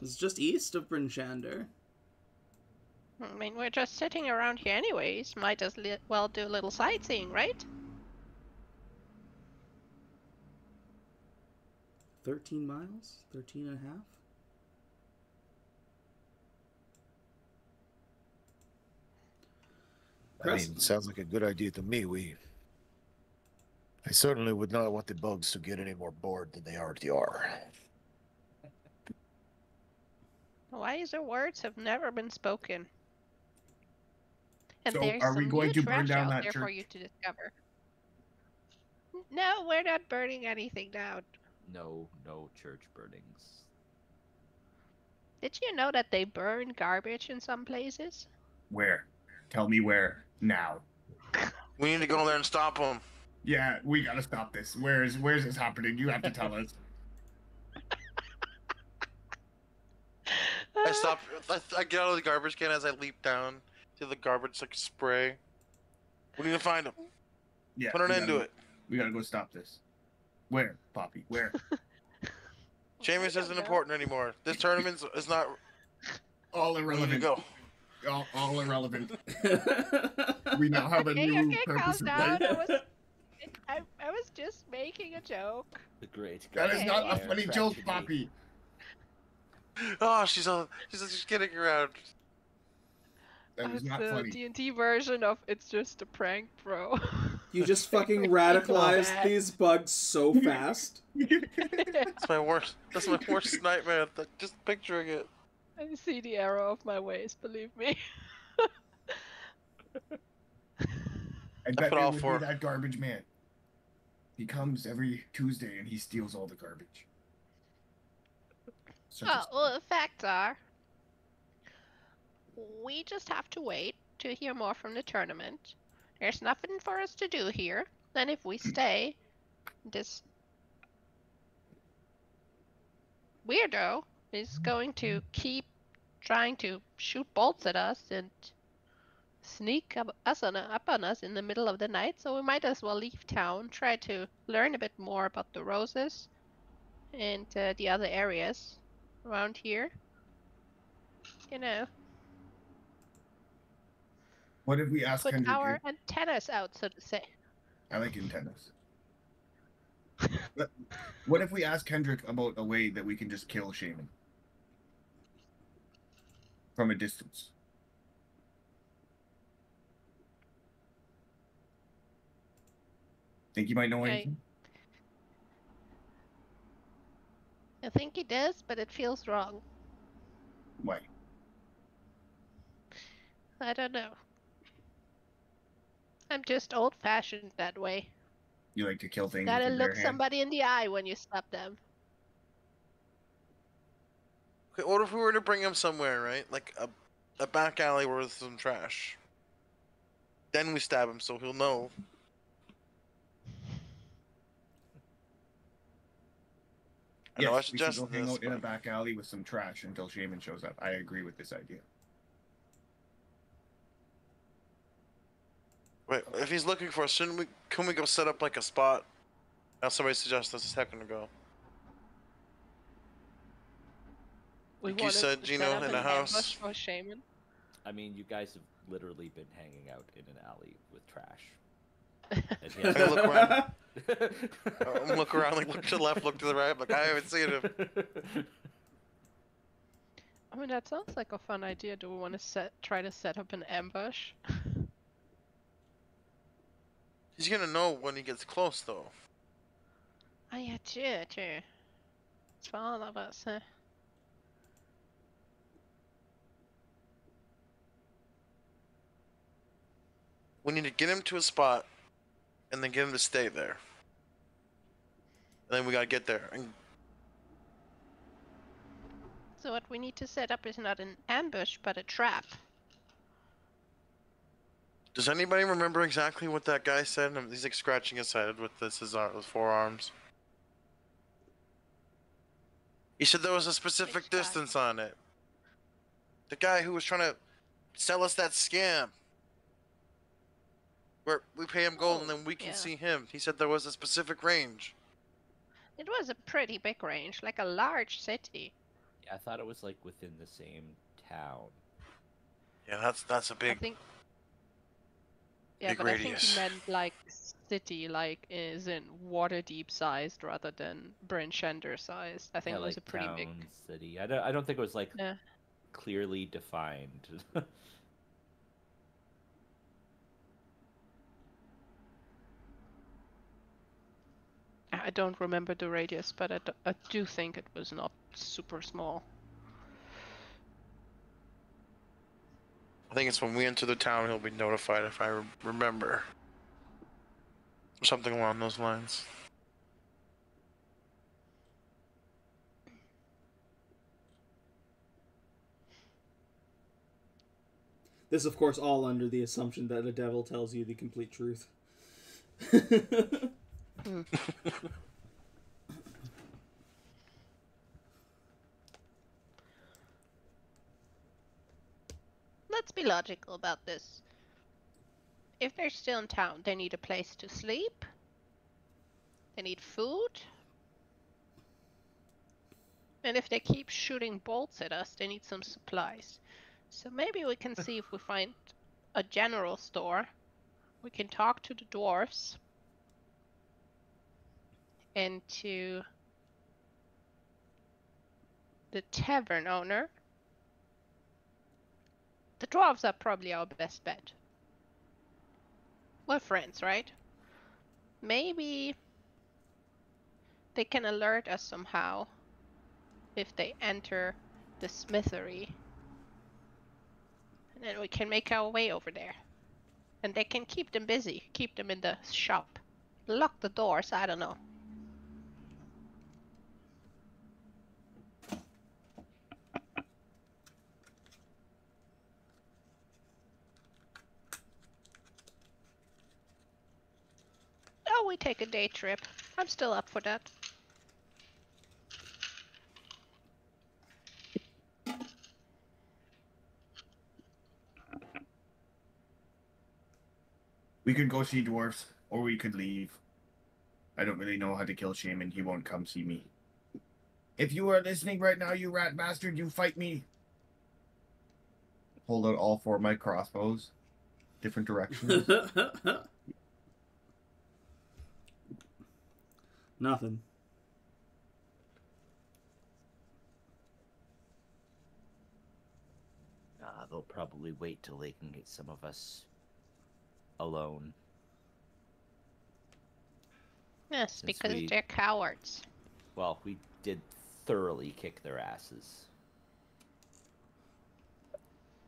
It's just east of Brinchander. I mean, we're just sitting around here anyways. Might as well do a little sightseeing, right? 13 miles? 13 and a half? I mean, sounds like a good idea to me. I certainly would not want the bugs to get any more bored than they already are. Wiser words have never been spoken. And So there's are we some going new to burn trash down out that there for church? you to discover. No, we're not burning anything down. No church burnings. Did you know that they burn garbage in some places? Where? Tell me where now. We need to go there and stop them. Yeah, we gotta stop this. Where's this happening? You have to tell us. I stop. I get out of the garbage can as I leap down to the garbage like spray. We need to find them. Yeah. Put an end to it. We gotta go stop this. Where, Poppy? Where? Seamus isn't important anymore. This tournament is not. All We need to irrelevant. go. All irrelevant. We now have a new purpose in calm life. down. I was just making a joke. The great. That is not a Okay. funny joke, Poppy. Oh, she's just kidding around. That is not the funny. D&D version of it's just a prank, bro. You just fucking radicalized these bugs so fast. That's my worst nightmare. Just picturing it. I see the error of my ways, believe me. I bet put it all would four. be that garbage man. He comes every Tuesday and he steals all the garbage. Well, the facts are, we just have to wait to hear more from the tournament. There's nothing for us to do here. Then if we stay, this weirdo is going to keep trying to shoot bolts at us and sneak up on us in the middle of the night, so we might as well leave town, try to learn a bit more about the roses and the other areas around here. You know, What if we ask put Kendrick? our antennas out, so to say. I like antennas. What if we ask Kendrick about a way that we can just kill Shaman from a distance? Think you might know anything? I think he does, but it feels wrong. Why? I don't know. I'm just old-fashioned that way. You like to kill things Gotta with your look bare hand? somebody in the eye when you stop them. Okay, what if we were to bring him somewhere, right? Like a back alley with some trash. Then we stab him so he'll know. I know I Yes, we should suggested go hang this, out in a but- back alley with some trash until Shaman shows up. I agree with this idea. Wait, if he's looking for us, can we go set up like a spot? Now somebody suggested this a second ago. We Like you wanted said, to Gino, set up in an a house. ambush for Shaman. I mean, you guys have literally been hanging out in an alley with trash. And he I has- look around. I'm look around, like look to the left, look to the right. Like I haven't seen him. I mean, that sounds like a fun idea. Do we want to try to set up an ambush? He's gonna know when he gets close, though. Oh yeah, true. It's for all of us, huh? We need to get him to a spot, and then get him to stay there. And then we gotta get there. And So what we need to set up is not an ambush, but a trap. does anybody remember exactly what that guy said? He's like scratching his head with his forearms. He said there was a specific Which guy? distance on it. The guy who was trying to sell us that scam. Where we pay him gold and then we can yeah. see him. He said there was a specific range. It was a pretty big range, like a large city. Yeah, I thought it was like within the same town. Yeah, that's a I big think. Yeah, big but I think radius. he meant like city, like is in Waterdeep sized rather than Bryn Shander sized. I think Yeah, it was like a pretty big. town, city. I don't think it was like Yeah. clearly defined. I don't remember the radius, but I do think it was not super small. I think it's when we enter the town, he'll be notified if I remember. Or something along those lines. This, of course, all under the assumption that a devil tells you the complete truth. Let's be logical about this. If they're still in town, they need a place to sleep. They need food. And if they keep shooting bolts at us, they need some supplies. So maybe we can see if we find a general store. We can talk to the dwarves. And to the tavern owner. The dwarves are probably our best bet. We're friends, right? Maybe they can alert us somehow if they enter the smithery. And then we can make our way over there. And they can keep them busy, keep them in the shop. Lock the doors, I don't know. Oh, we take a day trip. I'm still up for that. We could go see dwarves, or we could leave. I don't really know how to kill Shaman. He won't come see me. If you are listening right now, you rat bastard, you fight me. Hold out all 4 of my crossbows. Different directions. Nothing. They'll probably wait till they can get some of us alone. Yes, Since because we- they're cowards. Well, we did thoroughly kick their asses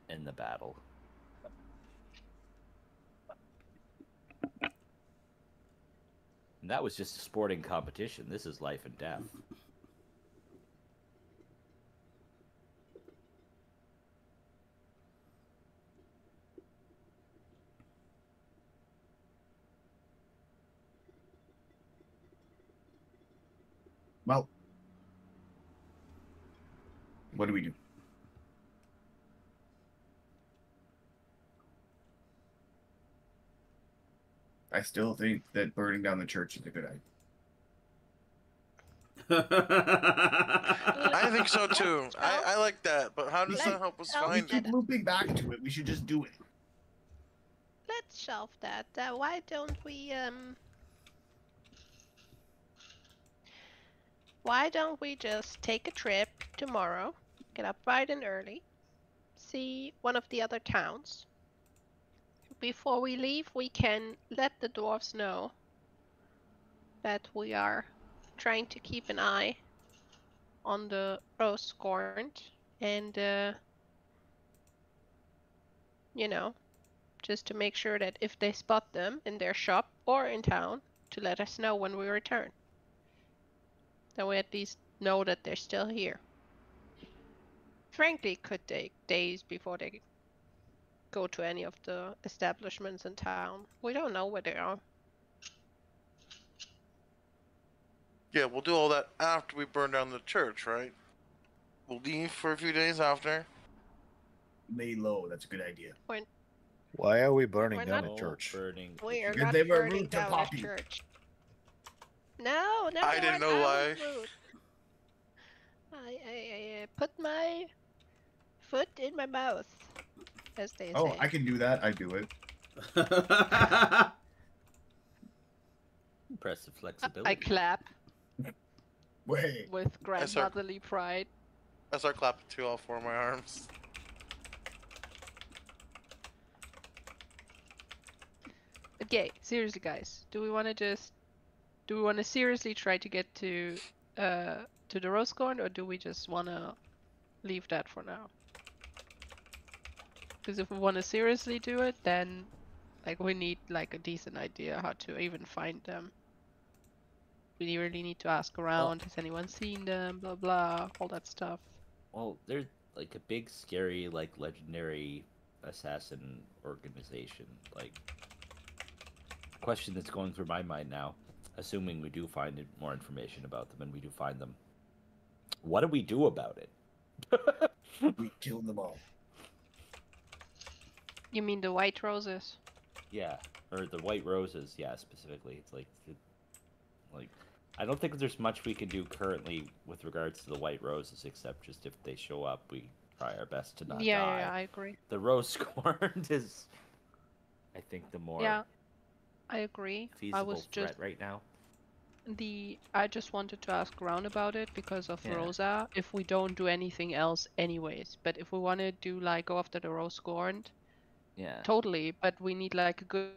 in the battle. And that was just a sporting competition. This is life and death. Well, what do we do? I still think that burning down the church is a good idea. I think so too. I like that, but how does that help us Let's We find keep it? looping back to it. We should just do it. Let's shelve that. Why don't we just take a trip tomorrow, get up bright and early, see one of the other towns. Before we leave, we can let the dwarves know that we are trying to keep an eye on the Rose Scorned and, just to make sure that if they spot them in their shop or in town, to let us know when we return. Then we at least know that they're still here. Frankly, it could take days before they go to any of the establishments in town. We don't know where they are. Yeah, we'll do all that after we burn down the church, right? We'll leave for a few days after. Lay low. That's a good idea. Why are we burning We're down not a church? Burning. We are Because not they were burning rude to down a Poppy. church. No, I didn't know why. was rude. I put my foot in my mouth, as they Oh, say. I can do that. I do it. Impressive I flexibility. clap Wait. with Yes, sir. grandmotherly pride. I start clapping too, all four of my arms. Okay, seriously, guys, do we want to seriously try to get to the rose garden, or do we just want to leave that for now? Because if we want to seriously do it, then like we need like a decent idea how to even find them. We really need to ask around. Has anyone seen them? Blah blah, all that stuff. Well, there's like a big, scary, like legendary assassin organization. Like, question that's going through my mind now, assuming we do find more information about them and we do find them, what do we do about it? We killed them all. You mean the white roses? Yeah, or the white roses. Yeah, specifically, it's like, I don't think there's much we can do currently with regards to the white roses, except just if they show up, we try our best to not die. Yeah, I agree. The rose scorned is, I think, the more Yeah, I agree. feasible threat right now. I just wanted to ask around about it because of Yeah. Rosa. If we don't do anything else, anyways, but if we want to do like go after the rose scorned, Yeah. totally. But we need like a good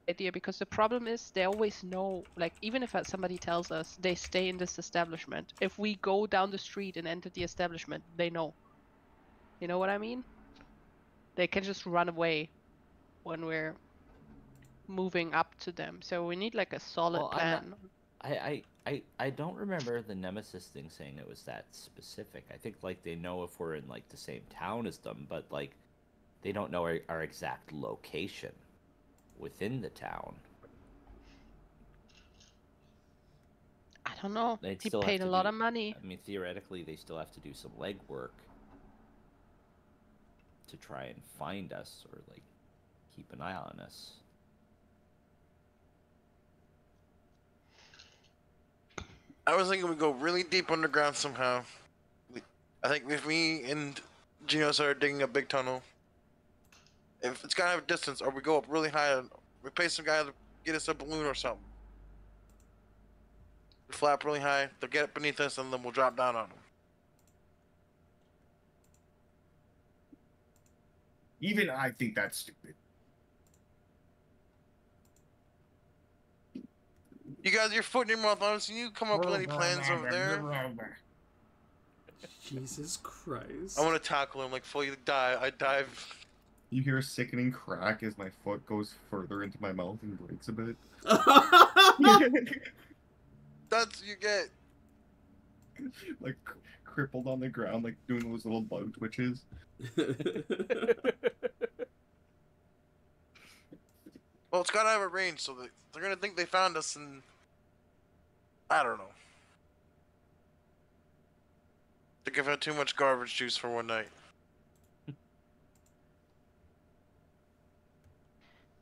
idea because the problem is they always know. Like even if somebody tells us they stay in this establishment, if we go down the street and enter the establishment, they know. You know what I mean? They can just run away when we're moving up to them. So we need like a solid Well, plan. I don't remember the Nemesis thing saying it was that specific. I think like they know if we're in like the same town as them, but like they don't know our exact location within the town. I don't know. They'd He still have paid a to lot do- of money. I mean, theoretically, they still have to do some legwork to try and find us or like keep an eye on us. I was thinking we go really deep underground somehow. I think if me and Gino started digging a big tunnel, if it's gotta have a distance, or we go up really high, and we pay some guy to get us a balloon or something. We flap really high, they'll get it beneath us, and then we'll drop down on them. Even I think that's stupid. You guys, your foot in your mouth, honestly, you come up with any plans over there? Jesus Christ. I want to tackle him, like, fully die. I dive. You hear a sickening crack as my foot goes further into my mouth and breaks a bit. That's what you get. Like crippled on the ground, like doing those little bug twitches. Well, it's gotta have a range, so they're gonna think they found us, and I don't know. They give out too much garbage juice for one night.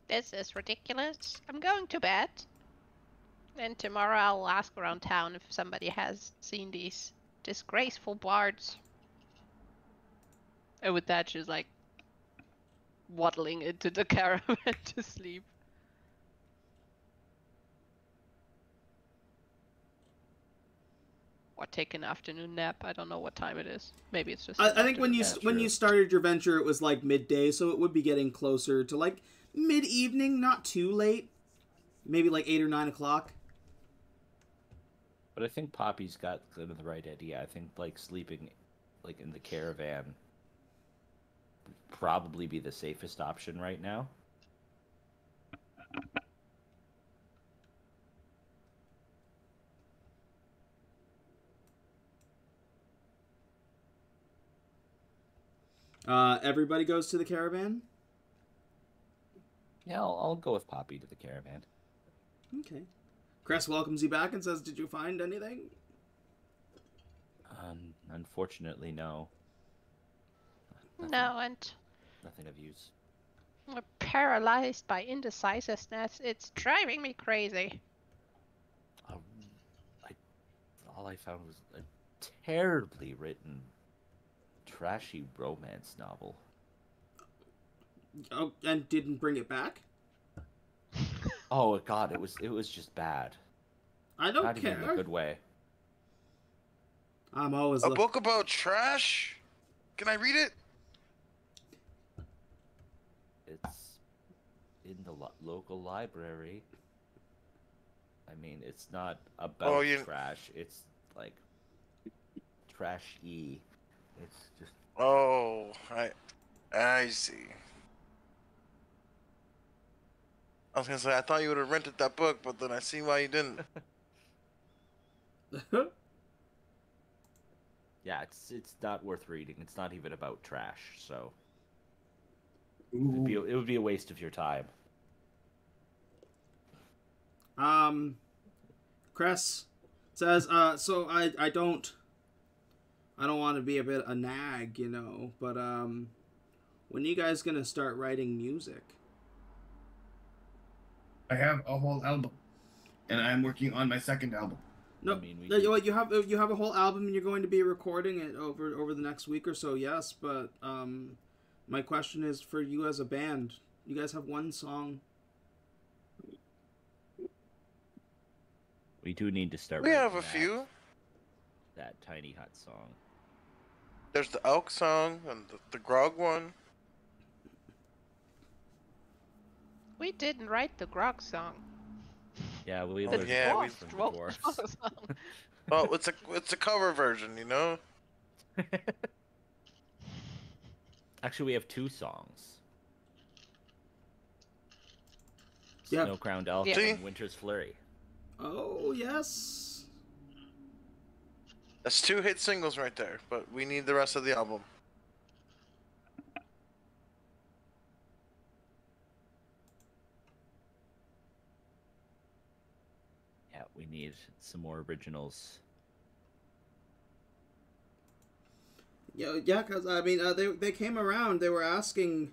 This is ridiculous. I'm going to bed. And tomorrow I'll ask around town if somebody has seen these disgraceful bards. And with that, she's like waddling into the caravan to sleep. Or take an afternoon nap. I don't know what time it is. Maybe it's just. I think when you Yeah, when true. you started your venture, it was like midday, so it would be getting closer to like mid-evening, not too late. Maybe like 8 or 9 o'clock. But I think Poppy's got kind of the right idea. I think like sleeping like in the caravan would probably be the safest option right now. Everybody goes to the caravan? Yeah, I'll go with Poppy to the caravan. Okay. Cress welcomes you back and says, "Did you find anything?" Unfortunately, no. No, and Nothing of use. we're paralyzed by indecisiveness. It's driving me crazy. All I found was terribly written, trashy romance novel. Oh, and didn't bring it back? Oh God, it was just bad. I don't Not care. even in a good way. I'm always A book about trash? Can I read it? It's in the local library. I mean, it's not about trash. It's like trashy. It's just. Oh, I see. I was gonna say I thought you would have rented that book, but then I see why you didn't. Yeah, it's not worth reading. It's not even about trash, so it would be a waste of your time. Cress says, so I don't want to be a nag, you know, but when are you guys gonna start writing music? I have a whole album, and I'm working on my second album. No, I mean, you have a whole album and you're going to be recording it over the next week or so. Yes, but my question is for you as a band. You guys have one song. We do need to start. We have a few. That Tiny Hut song. There's the Elk song and the Grog one. We didn't write the Grog song. Yeah, we Oh, learned yeah, we from the wrote dwarves. the song. Well, it's a cover version, you know. Actually, we have two songs. Yeah. Snow-Crowned Elk Yeah. and Winter's Flurry. Oh yes. That's 2 hit singles right there, but we need the rest of the album. Yeah, we need some more originals. Yeah, because I mean, they came around. They were asking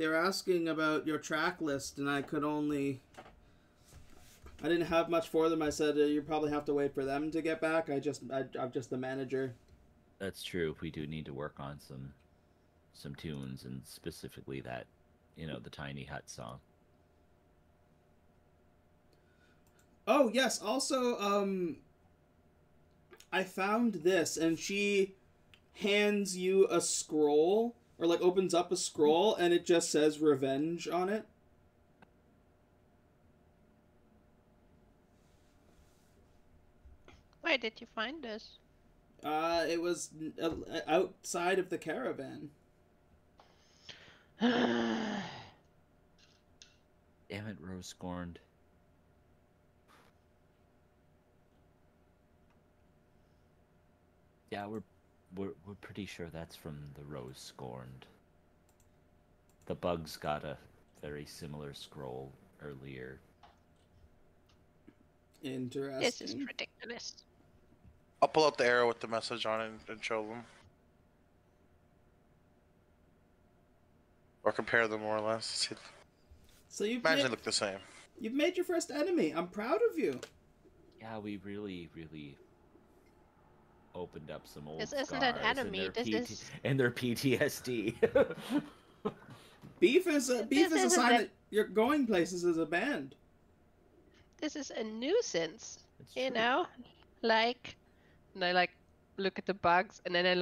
about your track list, and I didn't have much for them. I said you probably have to wait for them to get back. I'm just the manager. That's true. We do need to work on some tunes, and specifically that, the Tiny Hut song. Oh yes. Also, I found this, and she hands you a scroll, or like opens up a scroll, and it just says "Revenge" on it. Where did you find this? It was outside of the caravan. Damn it, Rose Scorned. Yeah, we're pretty sure that's from the Rose Scorned. The Bugs got a very similar scroll earlier. Interesting. This is ridiculous. I'll pull out the arrow with the message on it and show them. Or compare them more or less. So Imagine they look the same. You've made your first enemy. I'm proud of you. Yeah, we really opened up some old This isn't scars an enemy. and their PTSD. Beef is a isn't sign a- that you're going places as a band. This is a nuisance. It's You true. know, and I look at the bugs, and then I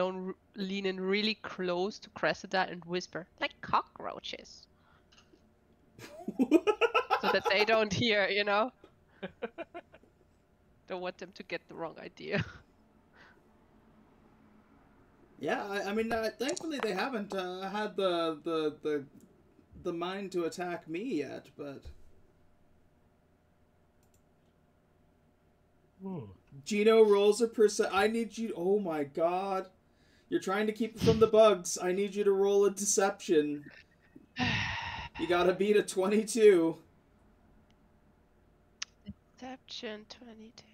lean in really close to Cressida and whisper, like cockroaches, so that they don't hear. Don't want them to get the wrong idea. Yeah, I mean, thankfully they haven't had the mind to attack me yet, but. Gino rolls a I need you. Oh my god. You're trying to keep it from the bugs. I need you to roll a deception. You gotta beat a 22. Deception 22.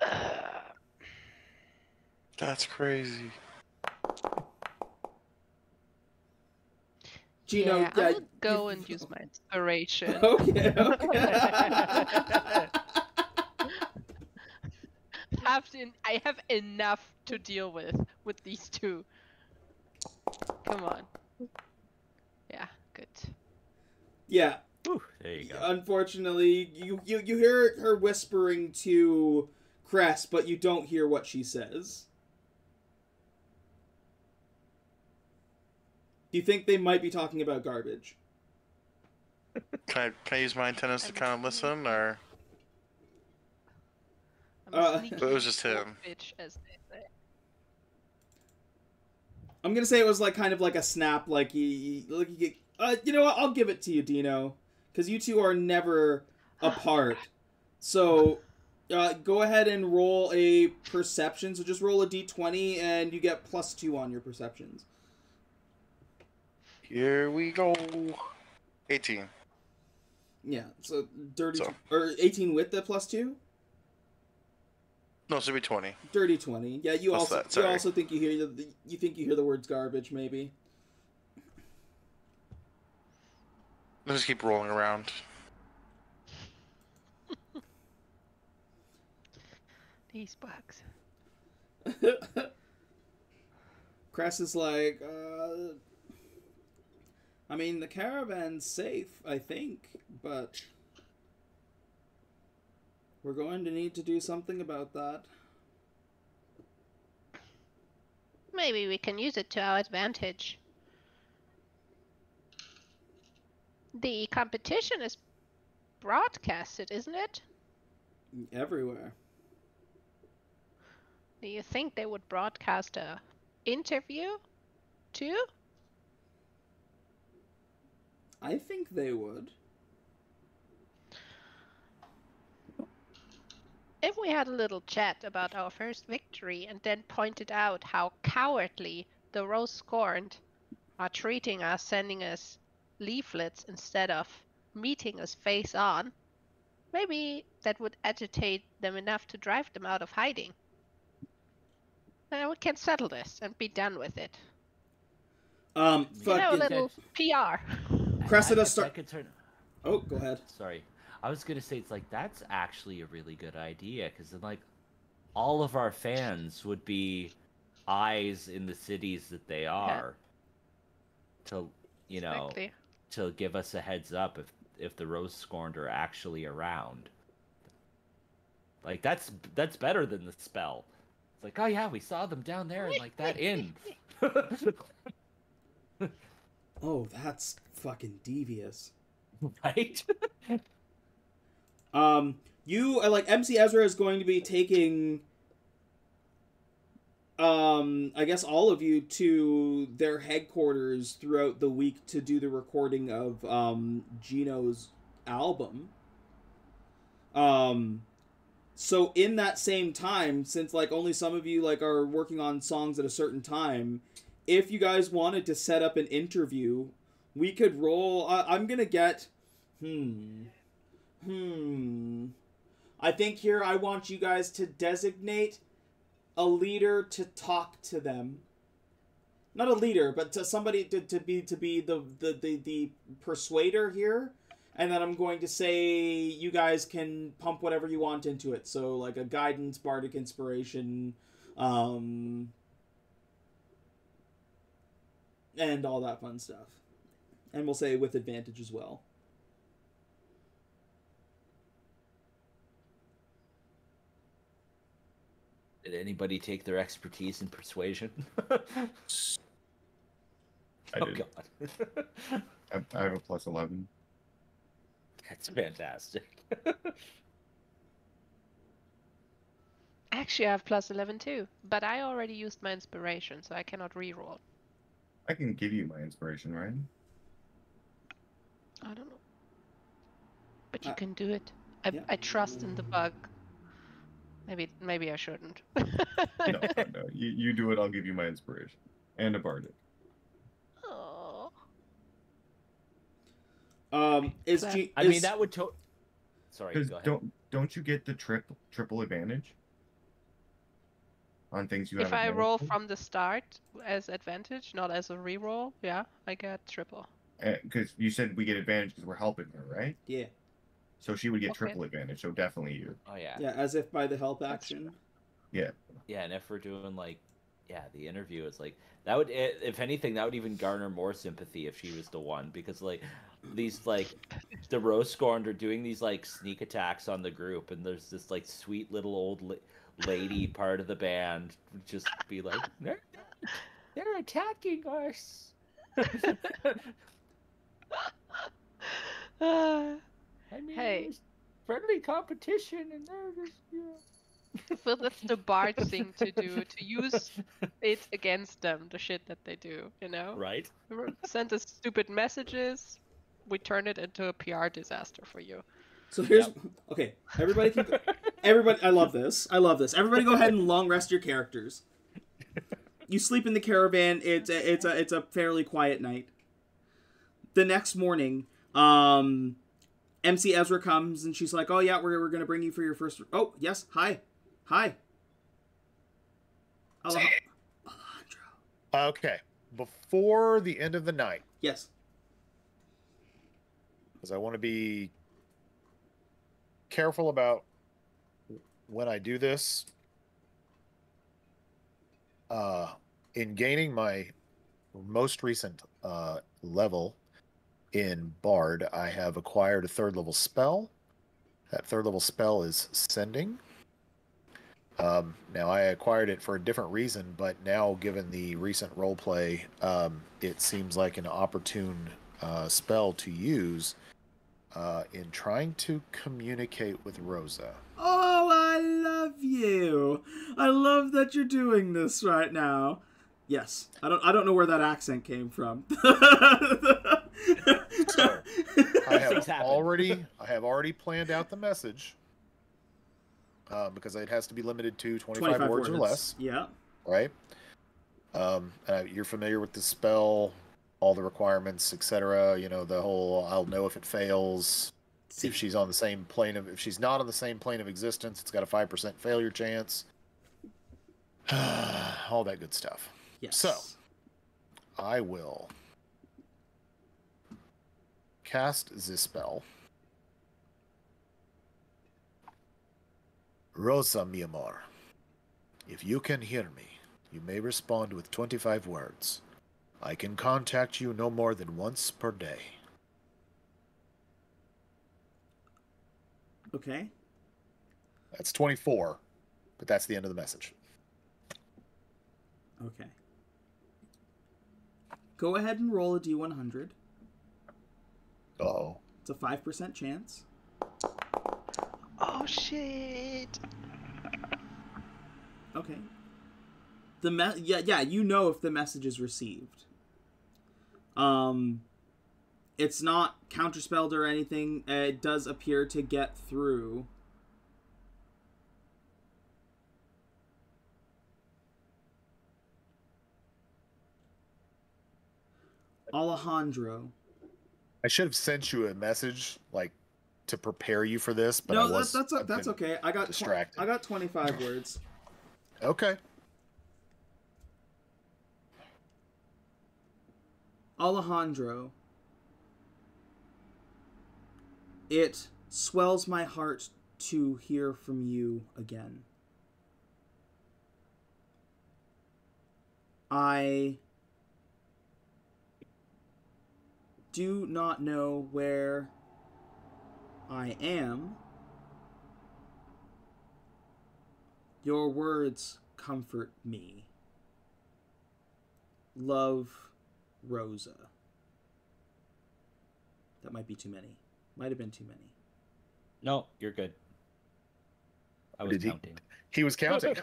Okay. That's crazy. Gino, yeah, I will go and use my inspiration. Okay. I have enough to deal with these two. Come on. Yeah, good. Yeah. Whew, there you go. Unfortunately, you hear her whispering to Cress, but you don't hear what she says. Do you think they might be talking about garbage? Can I use my antennas to kind of listen, or I'm a sneaky it was just him? bitch, as they say. I'm gonna say it was like kind of like a snap, like you know what? I'll give it to you, Dino, because you two are never apart. So, go ahead and roll a perception. So just roll a d20, and you get +2 on your perceptions. Here we go. 18. Yeah. So dirty So. or 18 with the +2. No, it should be 20. Dirty 20. Yeah, you What's also that? Sorry. you also think you hear the words garbage, maybe. Let's just keep rolling around. These bugs. Cress is like, I mean, the caravan's safe, I think, but we're going to need to do something about that. Maybe we can use it to our advantage. The competition is broadcasted, isn't it? Everywhere. Do you think they would broadcast a interview too? I think they would. If we had a little chat about our first victory and then pointed out how cowardly the Rose Scorned are treating us, sending us leaflets instead of meeting us face on, maybe that would agitate them enough to drive them out of hiding. And we can settle this and be done with it. Fuck a little PR. Cressida start. Oh, go ahead. Sorry. I was going to say, it's like, that's actually a really good idea, because then, like, all of our fans would be eyes in the cities that they are to, you know, Exactly. to give us a heads up if the Rose Scorned are actually around. Like, that's better than the spell. It's like, oh yeah, we saw them down there in, like, that inn. Oh, that's fucking devious. Right? You like MC Ezra is going to be taking I guess all of you to their headquarters throughout the week to do the recording of Gino's album. So in that same time, since like only some of you like are working on songs at a certain time, if you guys wanted to set up an interview, we could roll. I'm gonna get. I think here I want you guys to designate a leader to talk to them. Not a leader, but to somebody to be the persuader here. And then I'm going to say you guys can pump whatever you want into it. So like a guidance, bardic inspiration, and all that fun stuff. And we'll say with advantage as well. Did anybody take their expertise in persuasion? I Oh did. god. I have a +11. That's fantastic. Actually, I have +11 too, but I already used my inspiration, so I cannot reroll. I can give you my inspiration, right? I don't know. But you Uh, can do it. yeah. I trust in the bug. Maybe I shouldn't. No. You do it. I'll give you my inspiration and a bardic. Oh. I mean, that would Sorry, Because go ahead. don't you get the triple advantage on things you have? If I roll from the start as advantage, not as a reroll, yeah, I get triple. Because you said we get advantage because we're helping her, right? Yeah. So she would get Okay. triple advantage. So definitely you. Oh yeah. Yeah, as if by the help That's action. Yeah. Yeah, and if we're doing like, yeah, the interview is like that would, if anything, that would even garner more sympathy if she was the one, because like these like the Rose Scorned are doing these like sneak attacks on the group, and there's this like sweet little old lady part of the band just be like, they're attacking us. Uh, I mean, Hey. it was friendly competition, and they're just, you know. well, that's the Bards thing to do, to use it against them, the shit that they do, you know? Right? Send us stupid messages, we turn it into a PR disaster for you. So here's okay. Everybody can. Everybody, I love this. I love this. Everybody, go ahead and long rest your characters. You sleep in the caravan. It's a fairly quiet night. The next morning, MC Ezra comes and she's like, "Oh yeah, we're gonna bring you for your first." Oh yes, hi. Alejandro. Okay. Before the end of the night, Yes. because I want to be careful about when I do this. In gaining my most recent level in Bard, I have acquired a 3rd level spell. That 3rd level spell is Sending. Now, I acquired it for a different reason, but now, given the recent roleplay, it seems like an opportune spell to use in trying to communicate with Rosa. Oh, I love you. I love that you're doing this right now. Yes. I don't know where that accent came from. So, I Things have happen. already planned out the message, because it has to be limited to 25 words or less, Yeah. right? You're familiar with the spell, all the requirements, etc. You know, the whole I'll know if it fails. See. If she's on the same plane of, if she's not on the same plane of existence, it's got a 5% failure chance. All that good stuff. Yes. So, I will cast this spell. Rosa, mi amor, if you can hear me, you may respond with 25 words. I can contact you no more than once per day. Okay. That's 24, but that's the end of the message. Okay. Go ahead and roll a D100. Uh-oh. It's a 5% chance. Oh shit! Okay. Yeah, you know if the message is received. It's not counterspelled or anything. It does appear to get through. Alejandro. I should have sent you a message, like, to prepare you for this, but No, I was... that's okay. I got distracted. I got 25 words. Okay. Alejandro. It swells my heart to hear from you again. I do not know where I am. Your words comfort me. Love, Rosa. That might be too many. Might have been too many. No, you're good. I was counting. He was counting.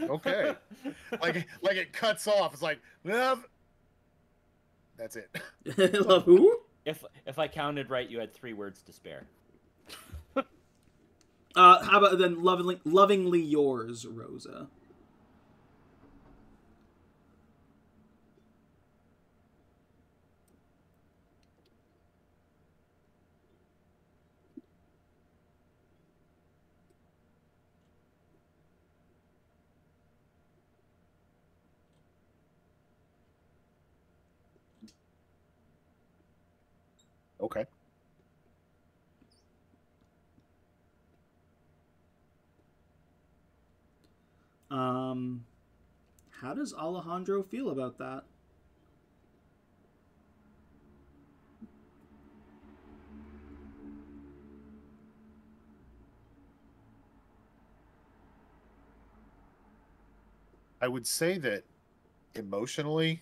Okay. Like it cuts off. It's like, love. That's it. Love who? If I counted right, you had 3 words to spare. How about then lovingly yours, Rosa? Okay. How does Alejandro feel about that? I would say that emotionally,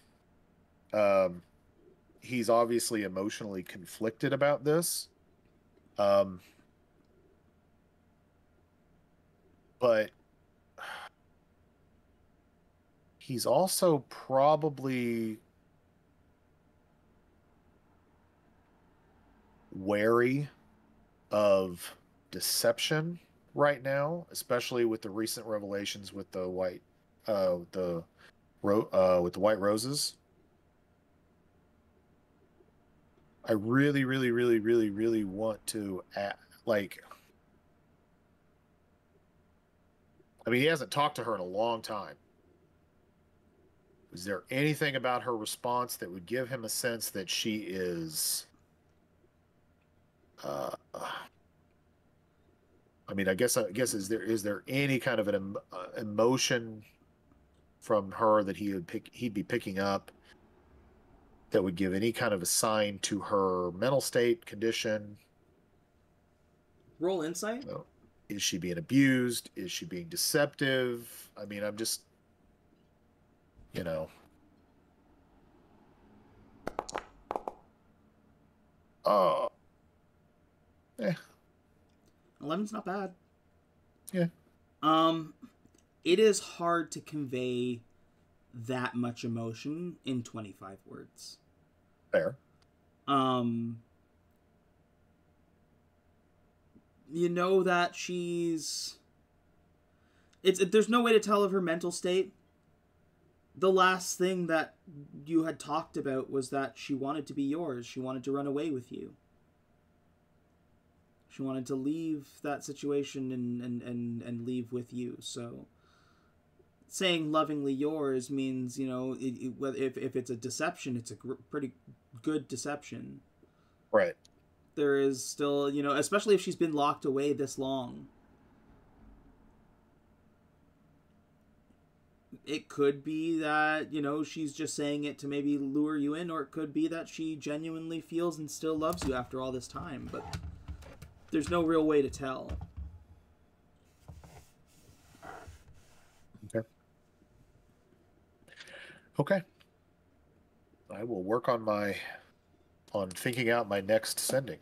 he's obviously emotionally conflicted about this. But he's also probably wary of deception right now, especially with the recent revelations with the white with the white roses. I really, really, really, really, really want to like. I mean, he hasn't talked to her in a long time. Is there anything about her response that would give him a sense that she is? I mean, I guess is there any kind of an emotion from her that he'd be picking up that would give any kind of a sign to her mental state condition? Roll insight. You know, is she being abused? Is she being deceptive? I mean, I'm just, you know. Oh. 11's not bad. Yeah. It is hard to convey that much emotion in 25 words. Fair. You know that she's... There's no way to tell of her mental state. The last thing that you had talked about was that she wanted to be yours. She wanted to run away with you. She wanted to leave that situation and leave with you. So saying lovingly yours means, you know, if it's a deception, it's a pretty good deception. Right. There is still, you know, especially if she's been locked away this long. It could be that, you know, she's just saying it to maybe lure you in, or it could be that she genuinely feels and still loves you after all this time, but there's no real way to tell. Okay. I will work on thinking out my next sending.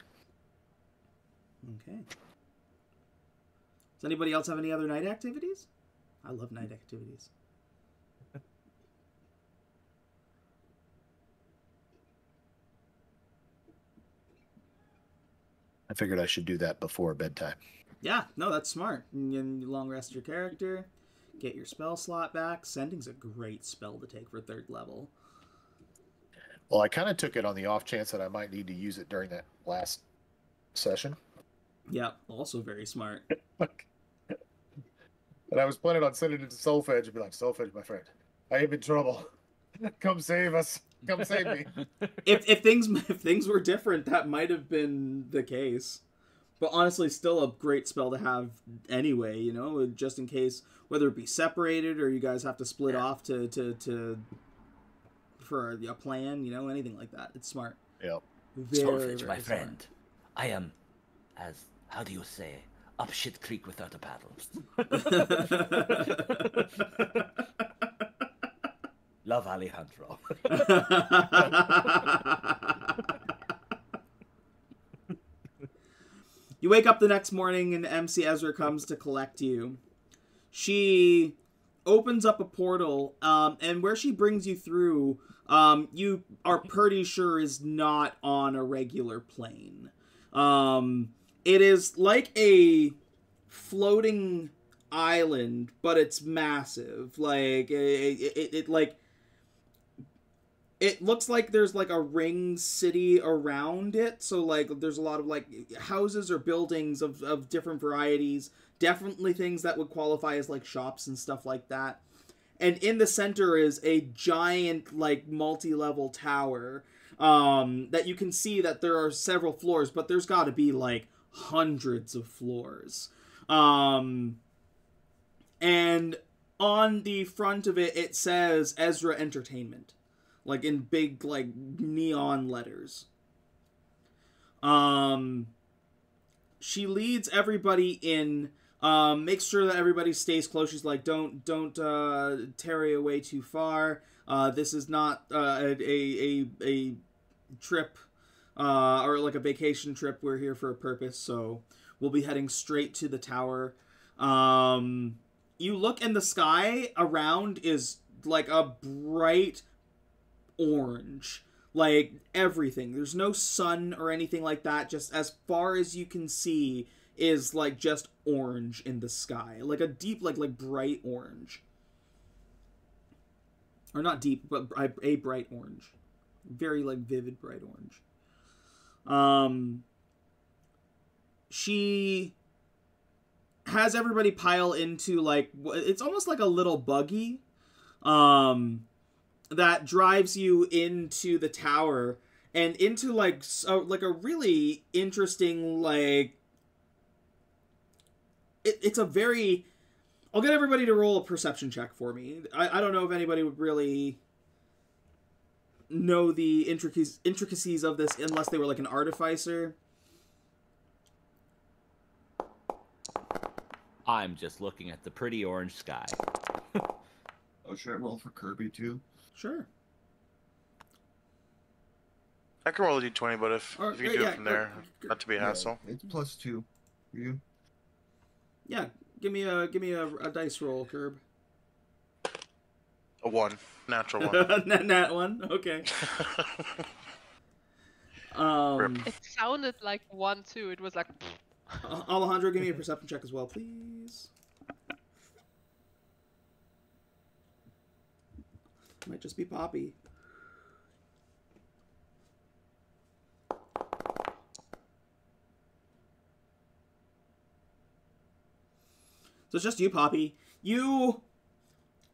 Okay. Does anybody else have any other night activities? I love night activities. I figured I should do that before bedtime. Yeah, no, that's smart. You long rest your character, get your spell slot back. Sending's a great spell to take for 3rd level. Well, I kind of took it on the off chance that I might need to use it during that last session. Yeah, also very smart. And I was planning on sending it to Solfedge and be like, Solfedge, my friend, I am in trouble. Come save us. Come save me. If things were different, that might have been the case. But honestly, still a great spell to have anyway, you know, just in case, whether it be separated or you guys have to split off for a plan, you know, anything like that. It's smart. Yep. Solfedge, my friend. I am, how do you say, up shit creek without a paddle. Love, Alejandro. You wake up the next morning and MC Ezra comes to collect you. She opens up a portal, and where she brings you through, you are pretty sure is not on a regular plane. It is like a floating island, but it's massive. Like it looks like there's like a ring city around it. So like there's a lot of like houses or buildings of different varieties. Definitely things that would qualify as like shops and stuff like that. And in the center is a giant like multi-level tower that you can see that there are several floors, but there's got to be like hundreds of floors. And on the front of it, it says Ezra Entertainment. Like, in big, like, neon letters. She leads everybody in, makes sure that everybody stays close. She's like, don't tarry away too far. This is not a trip, or like a vacation trip. We're here for a purpose, so we'll be heading straight to the tower. You look in the sky around is like a bright orange. Like, everything. There's no sun or anything like that. Just as far as you can see is, like, just orange in the sky. Like a deep, like bright orange. Or not deep, but a bright orange. Very, like, vivid bright orange. She has everybody pile into, like, it's almost like a little buggy. That drives you into the tower and into like a really interesting, like, it's a very, I'll get everybody to roll a perception check for me. I don't know if anybody would really know the intricacies of this unless they were like an artificer. I'm just looking at the pretty orange sky. Oh, should I roll for Kirby too? Sure. I can roll a d20, but if you do it from there, not to be a hassle. It's +2 for you. Yeah, give me a dice roll, Curb. A 1. Natural 1. Nat 1? Okay. It sounded like 1 too. It was like... Alejandro, give me a perception check as well, please. Might just be Poppy. So it's just you, Poppy. You,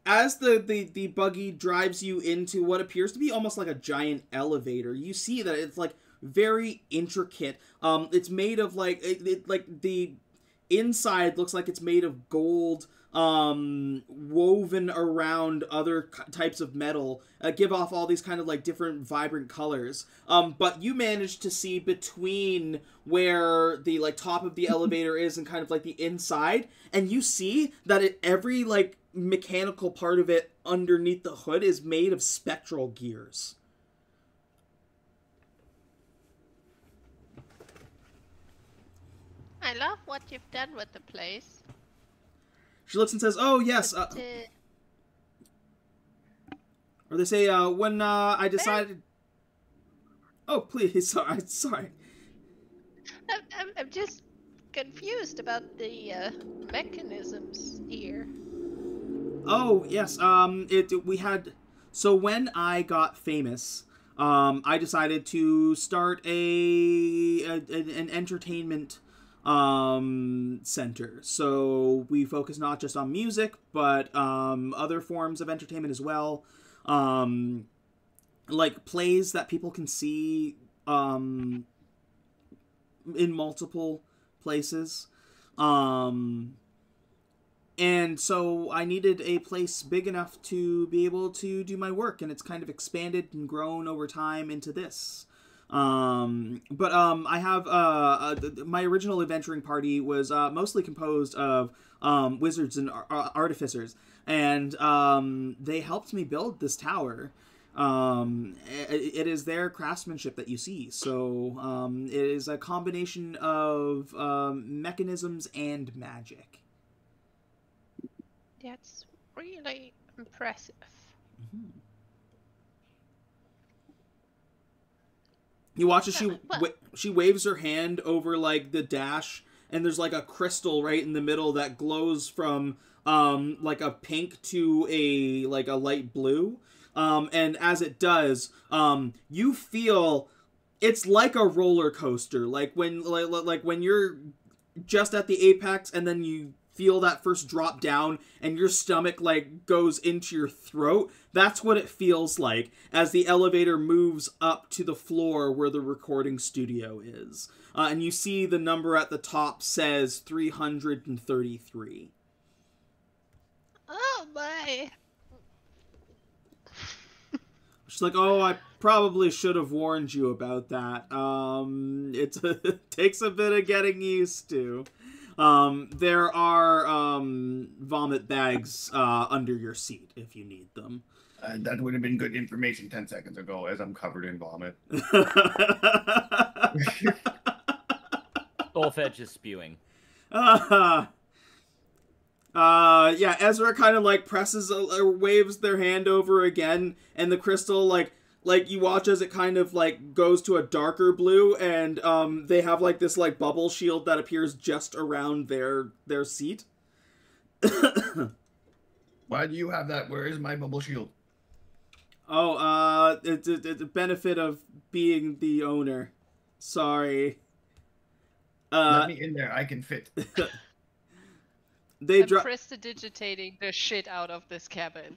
as the buggy drives you into what appears to be almost like a giant elevator, you see that it's like very intricate. It's made of like like the inside looks like it's made of gold, woven around other types of metal, give off all these kind of like different vibrant colors. But you manage to see between where the like top of the elevator is and kind of like the inside, and you see that every like mechanical part of it underneath the hood is made of spectral gears. I love what you've done with the place. She looks and says, "Oh yes." Or they say, "When I decided." Oh please, sorry. I'm just confused about the mechanisms here. Oh yes, we had. So when I got famous, I decided to start an entertainment center. So we focus not just on music, but other forms of entertainment as well. Like plays that people can see in multiple places. And so I needed a place big enough to be able to do my work, and it's kind of expanded and grown over time into this. I have my original adventuring party was mostly composed of wizards and artificers, and they helped me build this tower. It is their craftsmanship that you see, so it is a combination of mechanisms and magic. That's really impressive. Mm-hmm. You watch as she waves her hand over like the dash, and there's like a crystal right in the middle that glows from like a pink to a light blue, and as it does, you feel it's like a roller coaster, like when you're just at the apex and then you feel that first drop down and your stomach like goes into your throat. That's what it feels like as the elevator moves up to the floor where the recording studio is. And you see the number at the top says 333. Oh my. She's like, oh, I probably should have warned you about that. It takes a bit of getting used to. There are vomit bags under your seat if you need them. That would have been good information 10 seconds ago, as I'm covered in vomit. Golfedge is spewing. Yeah, Ezra kind of like presses or waves their hand over again, and the crystal like you watch as it kind of like goes to a darker blue, and they have like this like bubble shield that appears just around their seat. Why do you have that? Where is my bubble shield? Oh, it's a benefit of being the owner. Sorry. Let me in there. I can fit. They I'm prestidigitating the shit out of this cabin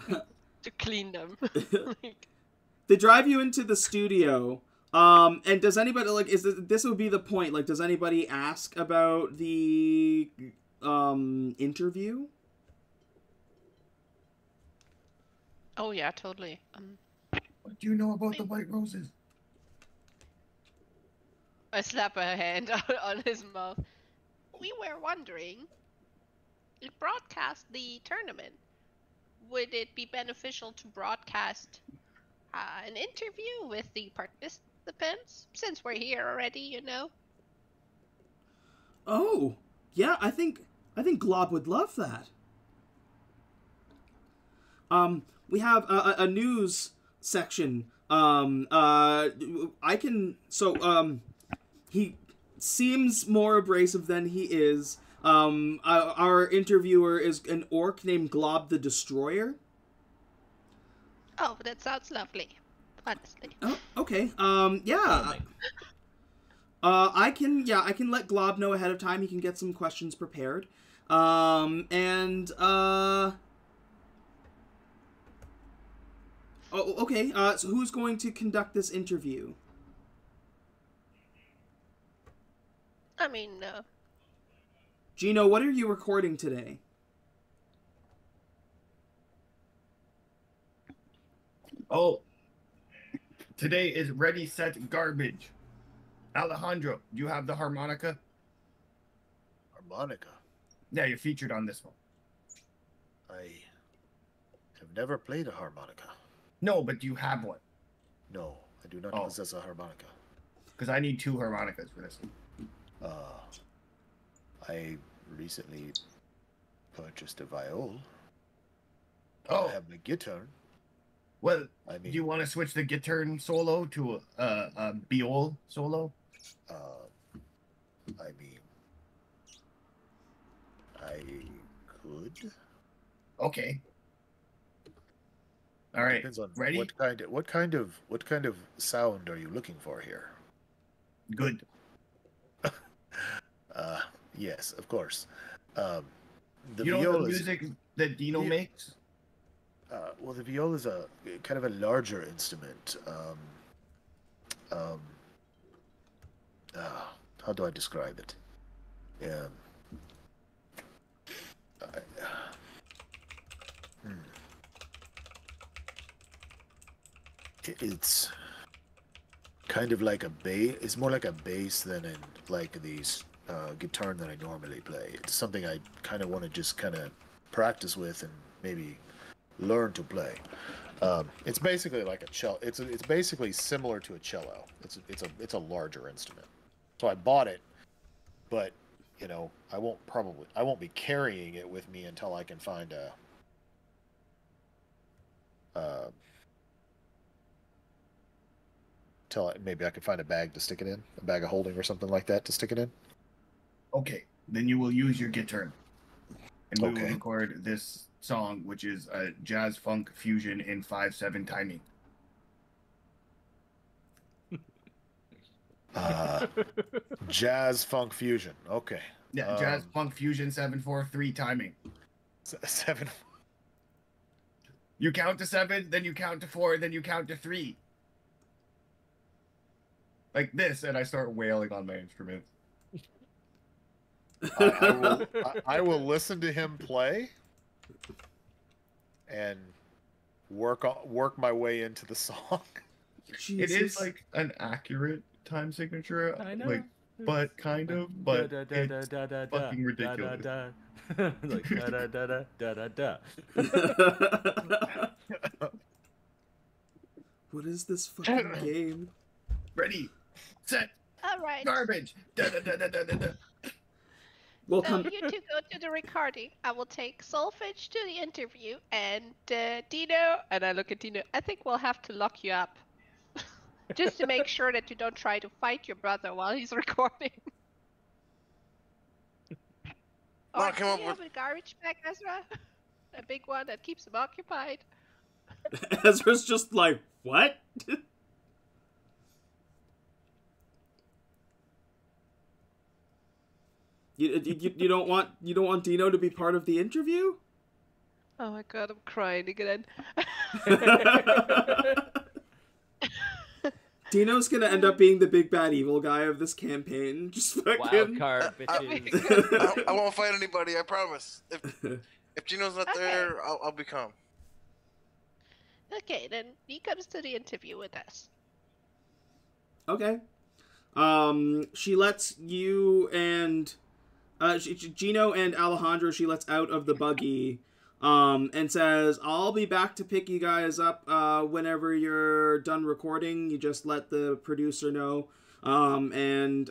to clean them. Like, They drive you into the studio. And does anybody like this would be the point? Like, does anybody ask about the interview? oh yeah, totally. What do you know about the white roses? I slap a hand out on his mouth. We were wondering, to broadcast the tournament, would it be beneficial to broadcast an interview with the participants, since we're here already, you know? Oh, yeah, I think Glob would love that. We have a news section. He seems more abrasive than he is. Our interviewer is an orc named Glob the Destroyer. Oh, that sounds lovely. Honestly. Oh, okay. Yeah. I can let Glob know ahead of time. He can get some questions prepared. Oh, okay. So who's going to conduct this interview? I mean, Gino, what are you recording today? Oh, today is ready, set, garbage. Alejandro, do you have the harmonica? Harmonica? Yeah, you're featured on this one. I have never played a harmonica. No, but do you have one? No, I do not Oh. possess a harmonica. Because I need 2 harmonicas for this. I recently purchased a viol. Oh. I have my guitar. Well, I mean, do you want to switch the guitar solo to a viol solo? I mean, I could. Okay. All right. Depends on Ready? what kind of sound are you looking for here? Good. Yes, of course. The You know viol the is music that Gino Yeah. makes? well, the viol is a kind of a larger instrument. How do I describe it? Yeah. It's kind of like a bass. It's more like a bass than in like these guitar that I normally play. It's something I kind of want to just kind of practice with and maybe learn to play. It's basically like a cello. It's basically similar to a cello. It's a larger instrument. So I bought it, but you know I won't be carrying it with me until I can find maybe I can find a bag to stick it in, a bag of holding or something like that to stick it in. Okay. Then you will use your guitar. And we will Okay. record this song, which is a jazz funk fusion in 5/7 timing. Jazz funk fusion. Okay. Yeah, jazz funk fusion 7/4/3 timing. 7. You count to 7, then you count to 4, then you count to 3. Like this, and I start wailing on my instrument. I will listen to him play and work my way into the song. Jesus. It is like an accurate time signature, I know. like, but kind of, but it's fucking ridiculous. Like da da da da da da. What is this fucking game? Ready, set, All right. garbage. Da, da, da, da, da, da, da. We'll So come. you two go to the recording. I will take Solfege to the interview, and Dino. And I look at Dino. I think we'll have to lock you up, just to make sure that you don't try to fight your brother while he's recording. Lock him do up you have a garbage bag, Ezra? A big one that keeps him occupied. Ezra's just like, what? You don't want Dino to be part of the interview? Oh my god, I'm crying again. Dino's gonna end up being the big bad evil guy of this campaign. Just fucking Wild card, bitches. I won't fight anybody. I promise. If Gino's not there, I'll become. Okay, then he comes to the interview with us. Okay. She lets you and Gino and Alejandro, she lets out of the buggy, and says, I'll be back to pick you guys up whenever you're done recording. You just let the producer know, and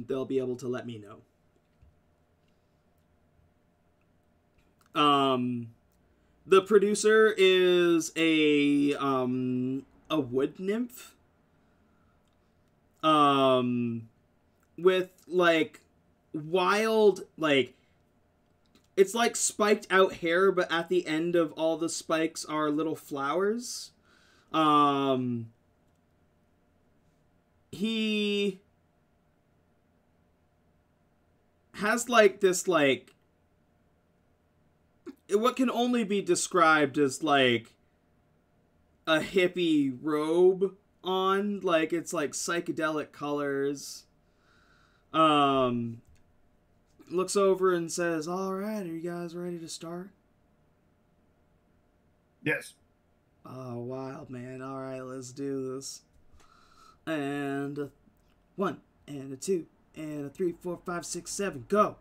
they'll be able to let me know. The producer is a wood nymph, with, like, wild, like, it's like spiked out hair, but at the end of all the spikes are little flowers. He has, like, this, like, what can only be described as, like, a hippie robe on. Like, it's, like, psychedelic colors. Looks over and says, alright, are you guys ready to start? Yes. Oh, wild, man. Alright, let's do this. And a 1, and a 2, and a 3, 4, 5, 6, 7, go!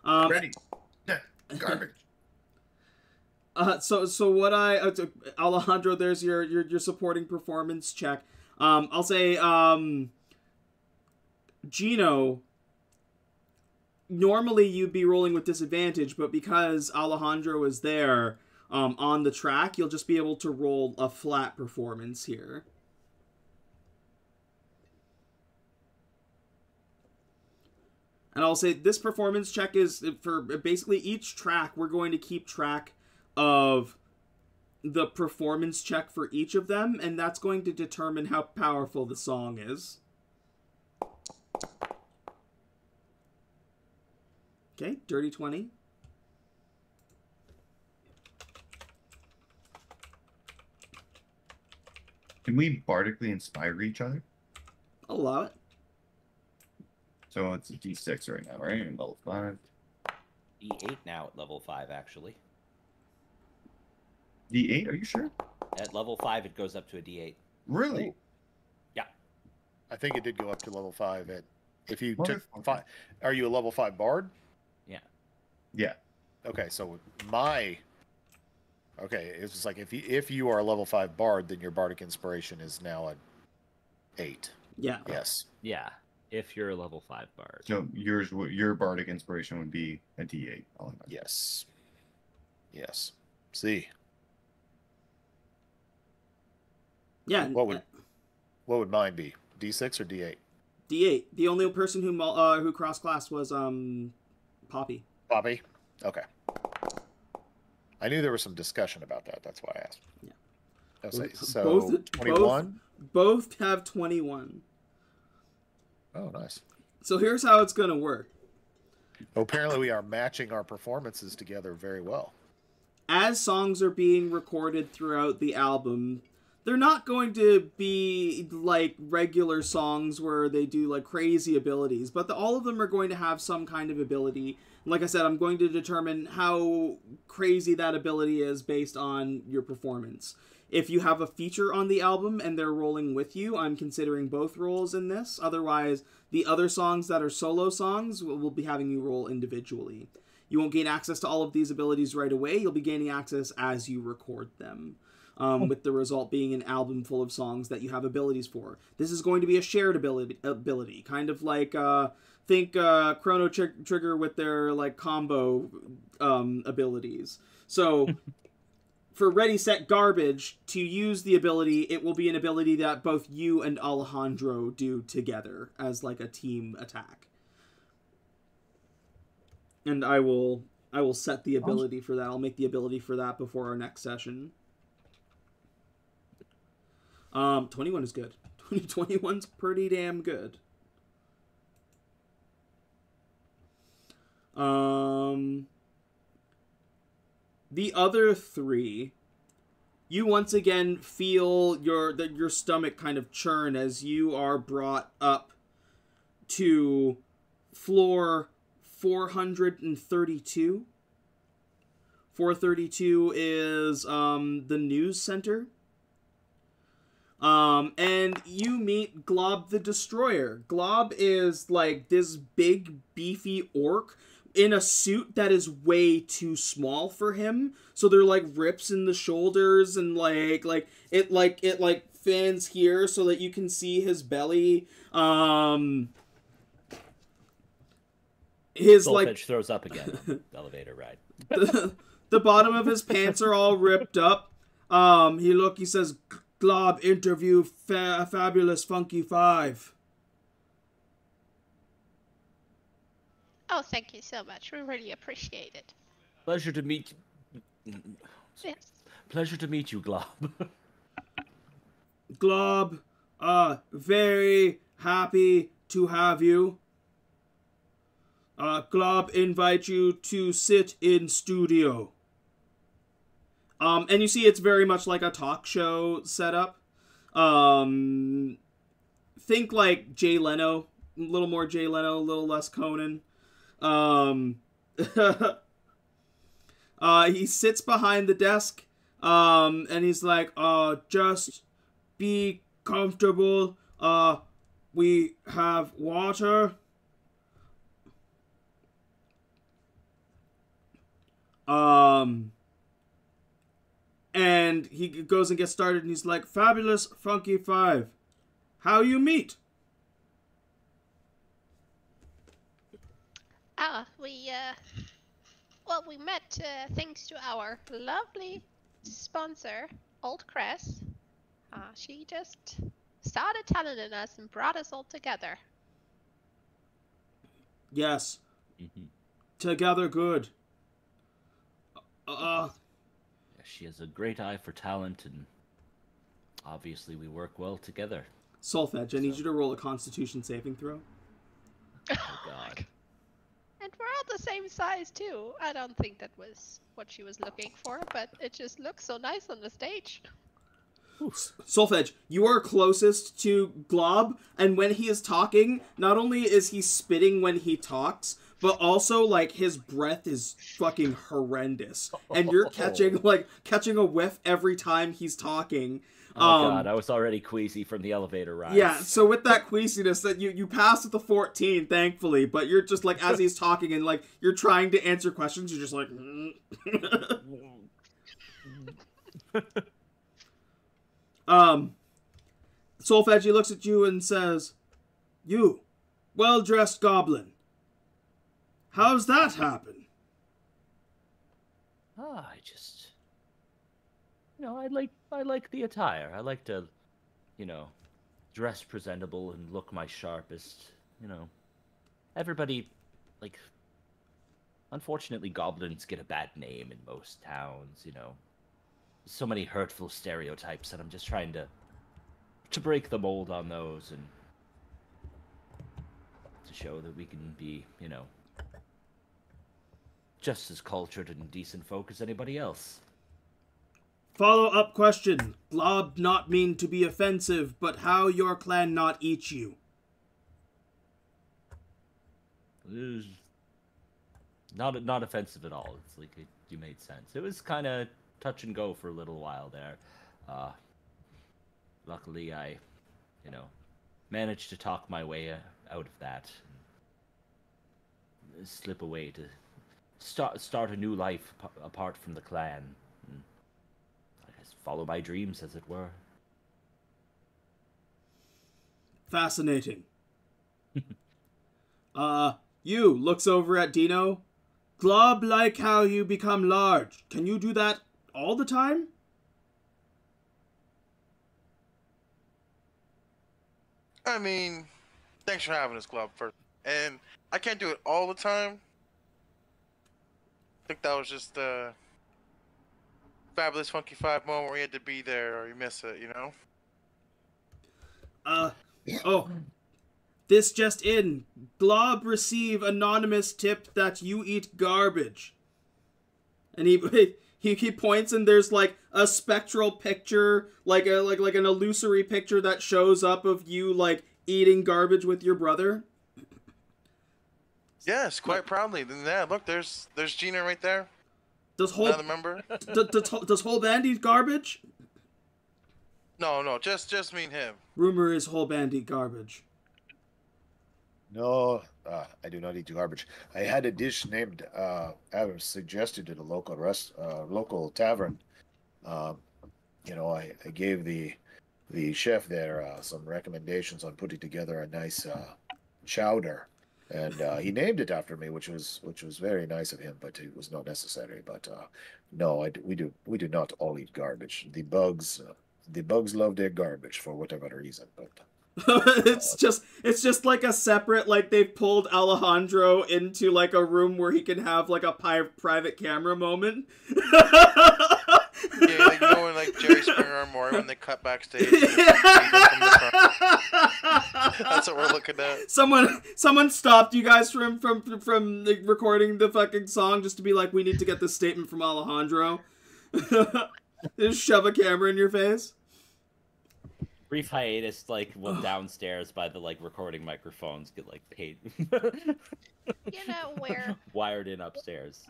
Ready. Yeah, garbage. So what Alejandro, there's your supporting performance check. I'll say, Gino, normally you'd be rolling with disadvantage, but because Alejandro is there, on the track, you'll just be able to roll a flat performance here. And I'll say this performance check is for basically each track. We're going to keep track of the performance check for each of them, and that's going to determine how powerful the song is. Okay, dirty 20. Can we bardically inspire each other? I'll allow it. So it's a D6 right now, right? And level 5. D8 now at level 5, actually. D8, are you sure? At level 5, it goes up to a D8. Really? Yeah. I think it did go up to level 5. If you took Motherfucker. 5, are you a level 5 bard? Yeah. Yeah. Okay, so it's just like if you are a level 5 bard, then your bardic inspiration is now an 8. Yeah. Yes. Yeah. If you're a level 5 bard. So your bardic inspiration would be a D8. I'll imagine. Yes. Yes. See. Yeah. What would mine be? D6 or D8? D8. The only person who cross-classed was Poppy. Poppy? Okay. I knew there was some discussion about that. That's why I asked. Yeah. Okay, so Both 21? Both have 21. Oh, nice. So here's how it's going to work. Apparently we are matching our performances together very well. As songs are being recorded throughout the album, they're not going to be like regular songs where they do like crazy abilities, but all of them are going to have some kind of ability. Like I said, I'm going to determine how crazy that ability is based on your performance. If you have a feature on the album and they're rolling with you, I'm considering both roles in this. Otherwise, the other songs that are solo songs will be having you roll individually. You won't gain access to all of these abilities right away. You'll be gaining access as you record them. With the result being an album full of songs that you have abilities for. This is going to be a shared ability, kind of like think Chrono Trigger with their like combo abilities. So for Ready Set Garbage to use the ability, it will be an ability that both you and Alejandro do together as like a team attack. And I will set the ability for that. I'll make the ability for that before our next session. 21 is good. 21's pretty damn good. The other three, you once again feel your stomach kind of churn as you are brought up to floor 432. 432 is the news center. And you meet Glob the Destroyer. Glob is like this big, beefy orc in a suit that is way too small for him. So there are like rips in the shoulders and like it fans here so that you can see his belly. His Solfege throws up again on the elevator ride. The bottom of his pants are all ripped up. He says, Glob, interview Fabulous Funky 5. Oh, thank you so much. We really appreciate it. Pleasure to meet. Yes. Pleasure to meet you, Glob. Glob, very happy to have you. Glob invite you to sit in studio. And you see it's very much like a talk show setup. Think like Jay Leno, a little more Jay Leno, a little less Conan. He sits behind the desk, and he's like, just be comfortable. We have water. And he goes and gets started, and he's like, Fabulous Funky 5, how you meet? We met thanks to our lovely sponsor, Old Cress. She just started talenting us and brought us all together. Yes. Together good. She has a great eye for talent, and obviously we work well together. Solfege, I need you to roll a Constitution saving throw. Oh God. And we're all the same size too. I don't think that was what she was looking for, but it just looks so nice on the stage. Solfege, you are closest to Glob, and when he is talking, not only is he spitting when he talks, but also, like, his breath is fucking horrendous. And you're catching a whiff every time he's talking. Oh God, I was already queasy from the elevator ride. Yeah, so with that queasiness, that you pass with the 14, thankfully, but you're just, like, as he's talking and, like, you're trying to answer questions, you're just like... Solfege, he looks at you and says, You, well-dressed goblin. How's that happen? I just... I like the attire. I like to, dress presentable and look my sharpest. Everybody, unfortunately, goblins get a bad name in most towns, So many hurtful stereotypes, and I'm just trying to break the mold on those and to show that we can be, just as cultured and decent folk as anybody else. Follow-up question. Glob not mean to be offensive, but how your clan not eat you? Not offensive at all. It's like you made sense. It was kind of touch and go for a little while there. Luckily, I, managed to talk my way out of that. And slip away to start a new life apart from the clan. And I guess follow my dreams, as it were. Fascinating. You looks over at Dino. Glob like how you become large. Can you do that all the time? I mean, thanks for having us, Club, first. And I can't do it all the time. I think that was just a fabulous Funky Five moment where you had to be there or you miss it, Oh. This just in. Glob receive anonymous tip that you eat garbage. And he points and there's like a spectral picture, like an illusory picture that shows up of you like eating garbage with your brother. Yes, quite proudly. Yeah, look, there's Gino right there. Does Another member? Does whole band eat garbage? No, just me and him. Rumor is whole band eat garbage. No, I do not eat garbage. I had a dish named, I was suggested at a local tavern. I gave the chef there some recommendations on putting together a nice chowder, and he named it after me, which was very nice of him, but it was not necessary. But no, we do not all eat garbage. The bugs love their garbage for whatever reason, but. it's just like a separate, like they've pulled Alejandro into like a room where he can have like a private camera moment. Yeah, like when like Jerry Springer or Maury when they cut backstage. That's what we're looking at. Someone stopped you guys from like, recording the fucking song just to be like, we need to get this statement from Alejandro. Just shove a camera in your face. Brief hiatus, like went downstairs by the like recording microphones, get like paid. Where wired in upstairs.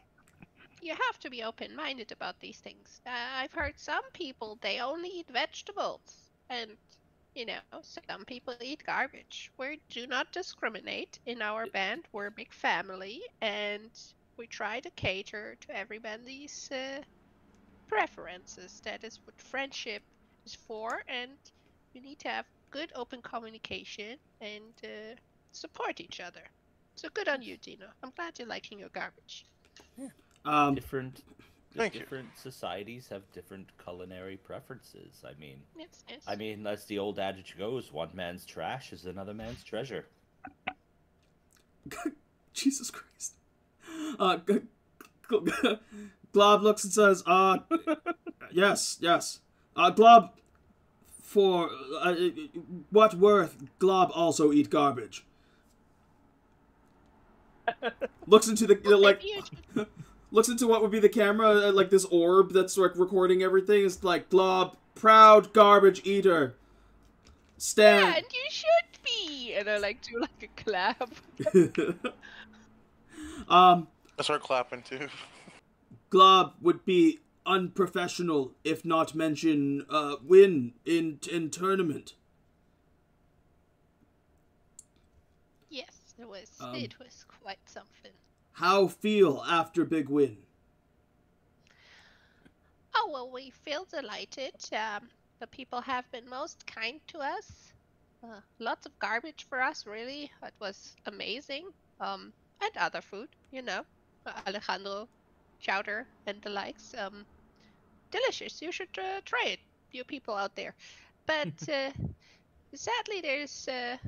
you have to be open-minded about these things. I've heard some people, they only eat vegetables, and some people eat garbage. We do not discriminate in our band. We're a big family, and we try to cater to everybody's preferences. That is what friendship is for, and you need to have good open communication and support each other. So good on you, Gino. I'm glad you're liking your garbage. Yeah. Different Thank you. societies have different culinary preferences. I mean, yes. I mean, as the old adage goes, one man's trash is another man's treasure. Jesus Christ. Glob looks and says, yes. Glob, for what worth, Glob also eat garbage. Looks into the looks into what would be the camera, like this orb that's like recording everything. It's like, Glob, proud garbage eater. Stand. Yeah, and you should be. And I like do like a clap. I start clapping too. Glob would be unprofessional if not mention win in tournament. Yes, it was quite something. How feel after big win? Oh, well, we feel delighted. The people have been most kind to us. Lots of garbage for us, really. It was amazing. And other food, Alejandro, chowder, and the likes. Delicious. You should try it, you people out there. But sadly, there's a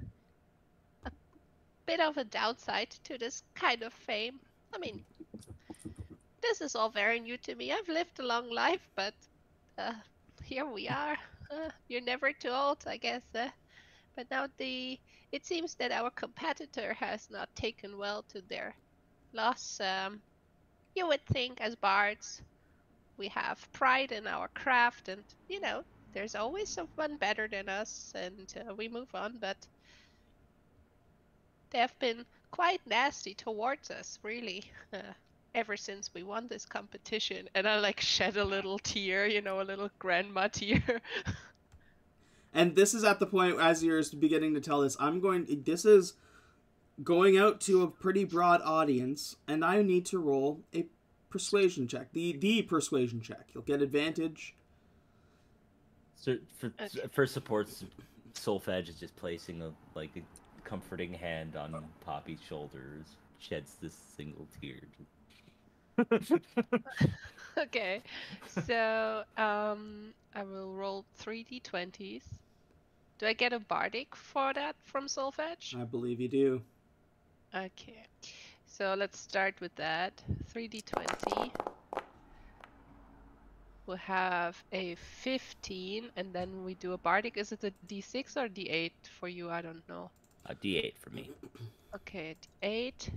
bit of a downside to this kind of fame. I mean, this is all very new to me. I've lived a long life, but here we are. You're never too old, I guess. But now it seems that our competitor has not taken well to their loss. You would think, as bards, we have pride in our craft, and you know, there's always someone better than us, and we move on. But they have been quite nasty towards us, really, ever since we won this competition. And I like shed a little tear, you know, a little grandma tear. And this is at the point, as you're beginning to tell this, this is going out to a pretty broad audience, and I need to roll a persuasion check. The persuasion check. You'll get advantage. So for supports, Solfege is just placing a comforting hand on Poppy's shoulders, sheds this single tear. Okay, so I will roll 3d20s. Do I get a bardic for that from Solfege? I believe you do. Okay, so let's start with that. 3d20. We'll have a 15, and then we do a bardic. Is it a d6 or d8 for you? I don't know. A d8 for me. Okay, d8.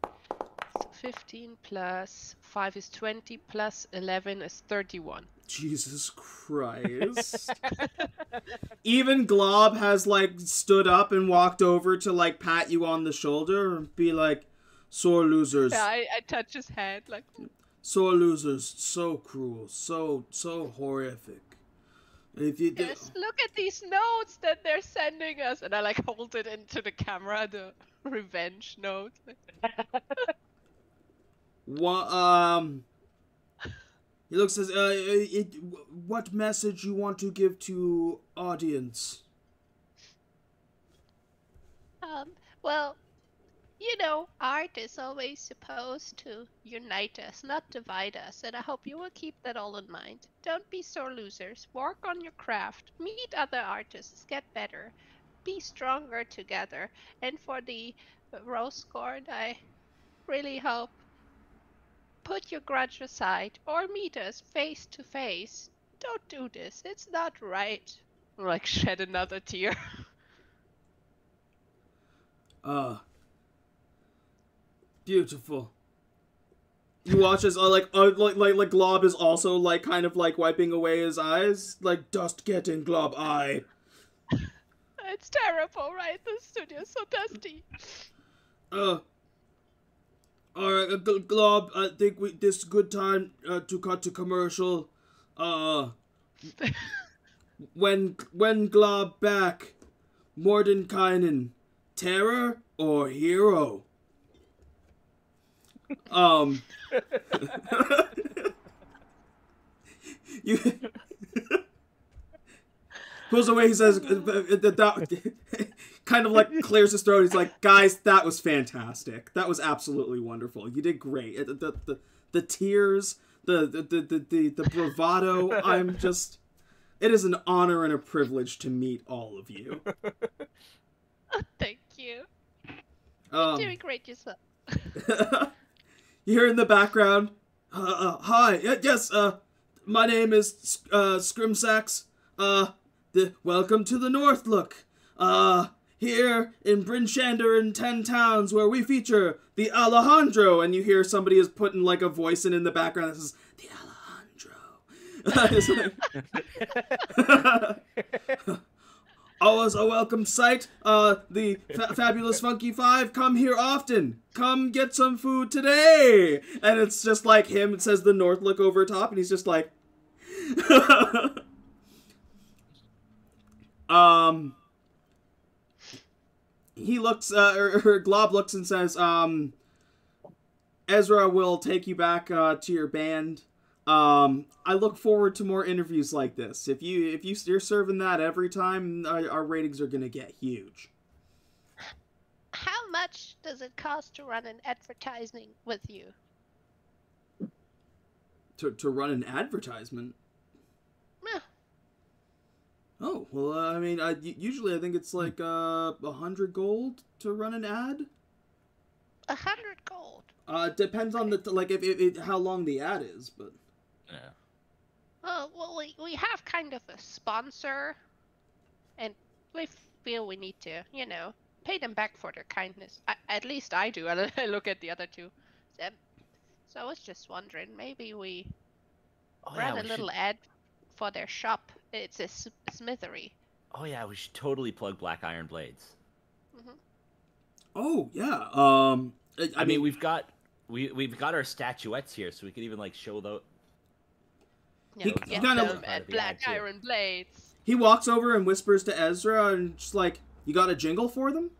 So 15 plus 5 is 20, plus 11 is 31. Jesus Christ. Even Glob has, stood up and walked over to, pat you on the shoulder and be like, sore losers. Yeah, I touch his head, like... Sore losers, so cruel, so horrific. If you Yes, look at these notes that they're sending us. And I, hold it into the camera, the revenge note. What, he looks as, what message you want to give to audience? Well, you know, art is always supposed to unite us, not divide us, and I hope you will keep that all in mind. Don't be sore losers. Work on your craft. Meet other artists. Get better. Be stronger together. And for the rose gourd, I really hope put your grudge aside or meet us face to face. Don't do this. It's not right. Shed another tear. Beautiful. You watch as Glob is also kind of wiping away his eyes, dust getting Glob eye. It's terrible, right? The studio's so dusty. Alright, Glob, I think this is a good time to cut to commercial. When Glob back, Mordenkainen, terror or hero? You pulls away. He says, kind of clears his throat. He's like, guys, that was fantastic. That was absolutely wonderful. You did great. The tears, the bravado. It is an honor and a privilege to meet all of you. Thank you. You're doing great yourself. You hear in the background, hi, yes, my name is Scrimsax. Welcome to the North Look. Here in Brinchander and 10 Towns, where we feature the Alejandro. And you hear somebody is putting a voice in the background that says, the Alejandro. Always a welcome sight. The fabulous Funky Five come here often. Come get some food today. And it's just like him. It says the North Look over top, and he's just like, he looks, or Glob looks and says, Ezra will take you back to your band. I look forward to more interviews like this. If you're serving that every time, our ratings are gonna get huge. How much does it cost to run an advertising with you? To run an advertisement? Yeah. Oh, well, I mean, usually I think it's 100 gold to run an ad. 100 gold? Depends on the, how long the ad is, but... Yeah. Well, we have kind of a sponsor, and we feel we need to, pay them back for their kindness. At least I do. I look at the other two. So I was just wondering, maybe we Oh ran yeah, a we little should. ad for their shop. It's a smithery. Oh yeah, we should totally plug Black Iron Blades. Oh yeah. I I mean, mean, we've got our statuettes here, so we could even like show the. Yeah, he get kind of them part at of the Black ad, too. Iron Blades. he walks over and whispers to Ezra and just like, "You got a jingle for them?"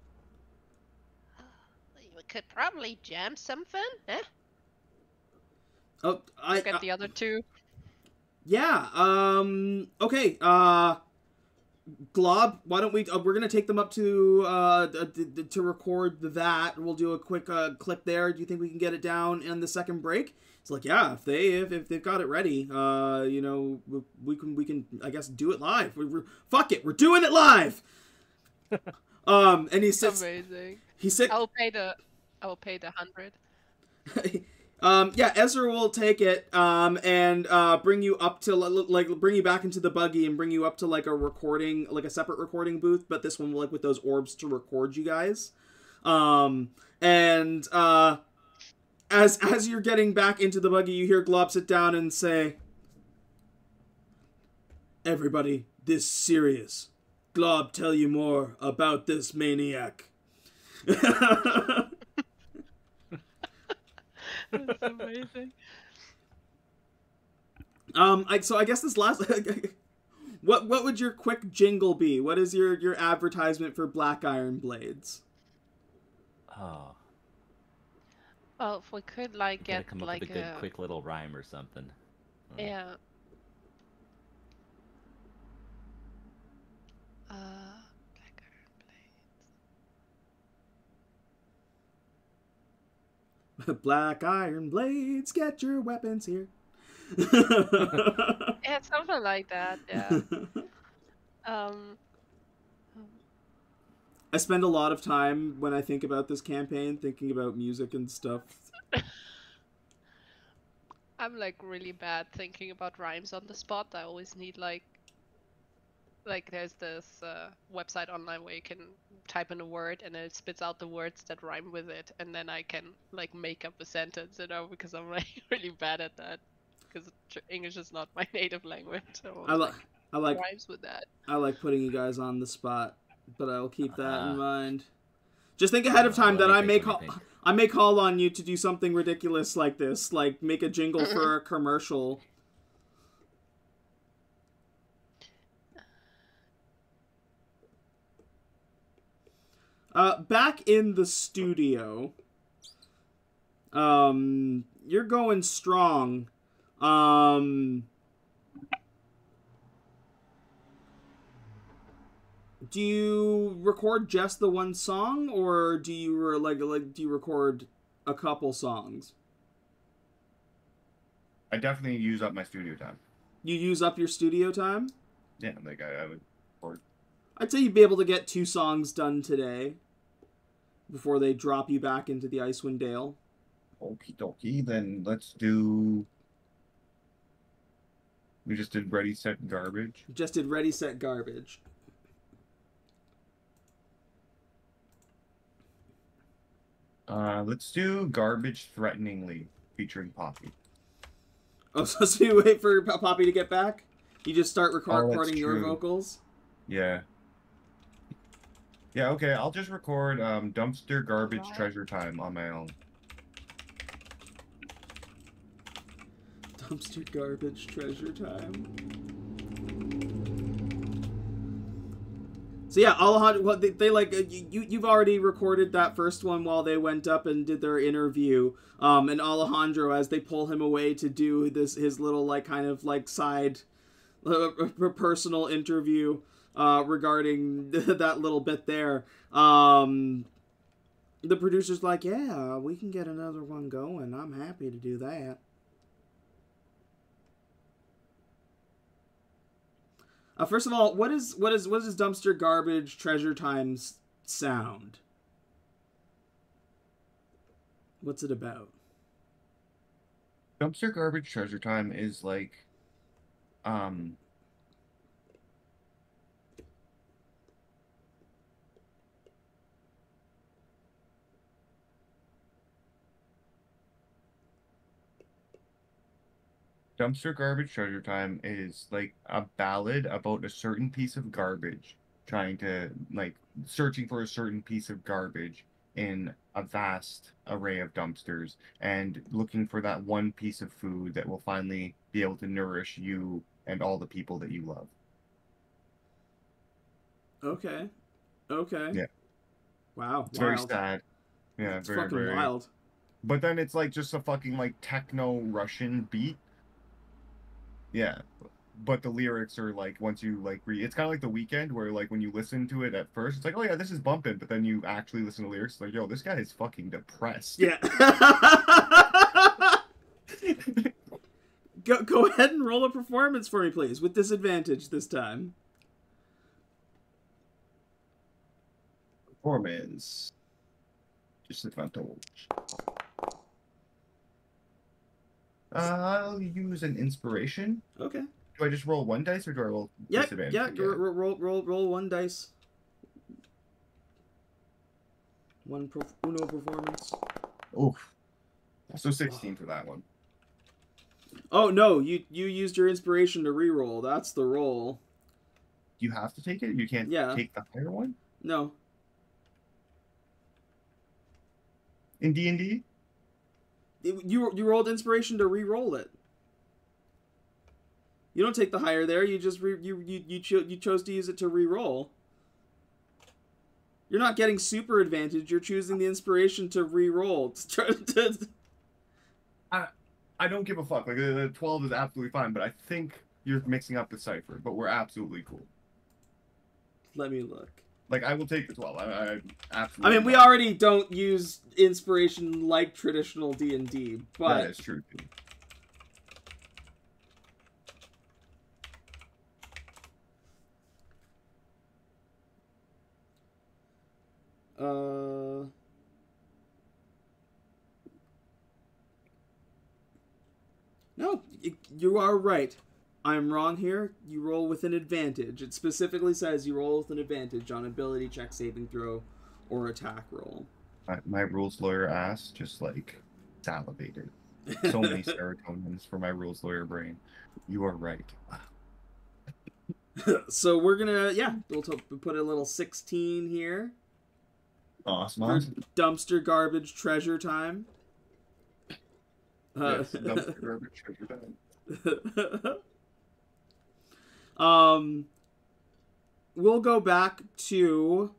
We could probably jam something, huh? Oh, Look at the other two. yeah. Okay. Glob, why don't we? We're gonna take them up to record that. We'll do a quick clip there. Do you think we can get it down in the second break? It's like, yeah, if they've got it ready, you know, we can I guess do it live. Fuck it, we're doing it live. And he sits. Amazing. He sit. I will pay the 100. Yeah, Ezra will take it, and bring you up to bring you back into the buggy and bring you up to like a separate recording booth, but this one like with those orbs to record you guys. And as you're getting back into the buggy, you hear Glob sit down and say, "Everybody, this serious. Glob, tell you more about this maniac." That's amazing. So I guess this last, what would your quick jingle be? What is your advertisement for Black Iron Blades? Oh, Well, if we could like gotta get come up like with a good, quick little rhyme or something. yeah. Black Iron Blades. Black Iron Blades, get your weapons here. Yeah, something like that. Yeah. I spend a lot of time when I think about this campaign thinking about music and stuff. I'm like really bad thinking about rhymes on the spot. I always need like there's this website online where you can type in a word and it spits out the words that rhyme with it, and then I can like make up a sentence, you know, because I'm like really bad at that. Because English is not my native language. So I like rhymes with that. I like putting you guys on the spot, but I'll keep that in mind. Just think ahead of time that I may call on you to do something ridiculous like this, like make a jingle for a commercial. Back in the studio, you're going strong. Do you record just the one song, or do you do you record a couple songs? I definitely use up my studio time. You use up your studio time? Yeah, like I would. Or I'd say you'd be able to get 2 songs done today before they drop you back into the Icewind Dale. okie dokie, then let's do. We just did ready, set, garbage. Just did Ready, Set, Garbage. Let's do garbage threateningly featuring Poppy. Oh, so you wait for Poppy to get back? You just start recording your true. vocals? Yeah. Yeah, okay, I'll just record dumpster garbage treasure time on my own. Dumpster garbage treasure time. So yeah, Alejandro, well, they like you've already recorded that first one while they went up and did their interview. And Alejandro, as they pull him away to do his little like kind of like side personal interview regarding that little bit there. The producer's like, yeah, we can get another one going. I'm happy to do that. First of all, what is dumpster garbage treasure times sound? What's it about? Dumpster garbage treasure time is like, Dumpster Garbage Treasure Time is like a ballad about a certain piece of garbage, trying to, like, searching for a certain piece of garbage in a vast array of dumpsters and looking for that one piece of food that will finally be able to nourish you and all the people that you love. Okay. Okay. Yeah. Wow. It's very Wild. sad. Yeah, It's very, fucking very. wild. But then it's like just a fucking like techno Russian beat. Yeah. But the lyrics are like, once you like it's kind of like The Weeknd, where like when you listen to it at first, it's like, oh yeah, this is bumping, but then you actually listen to lyrics, it's like, yo, this guy is fucking depressed. Yeah. Go ahead and roll a performance for me, please, with disadvantage this time. Performance. Disadvantage. I'll use an inspiration. Okay. Do I just roll one dice or do I roll disadvantage? Yeah. again? Roll one dice. Uno performance. Oof. So 16 for that one. Oh no, you used your inspiration to re-roll. That's the roll. You have to take it? You can't take the higher one? No. In D&D? You rolled inspiration to re-roll it. You don't take the higher there. You just you chose to use it to re-roll. You're not getting super advantage. You're choosing the inspiration to re-roll. I don't give a fuck. Like the 12 is absolutely fine, but I think you're mixing up the cipher. But we're absolutely cool. Let me look. Like I will take the 12. I absolutely. I mean, we already don't use inspiration like traditional D&D, but that is true too. No, you are right. I'm wrong here. You roll with an advantage. It specifically says you roll with an advantage on ability check, saving throw, or attack roll. My rules lawyer ass just like salivated. So many serotonins for my rules lawyer brain. You are right. So we're gonna, we'll put a little 16 here. Awesome. For dumpster garbage treasure time. Yes, dumpster garbage treasure time. We'll go back to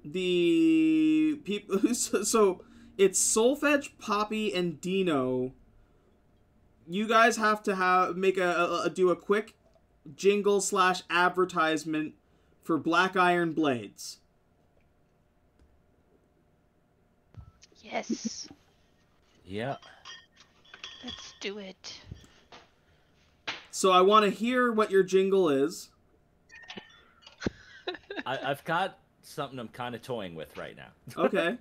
the people. So it's Solfege, Poppy, and Dino. You guys have to do a quick jingle / advertisement for Black Iron Blades. Yes. Yeah. Let's do it. So I want to hear what your jingle is. I've got something I'm kind of toying with right now. Okay.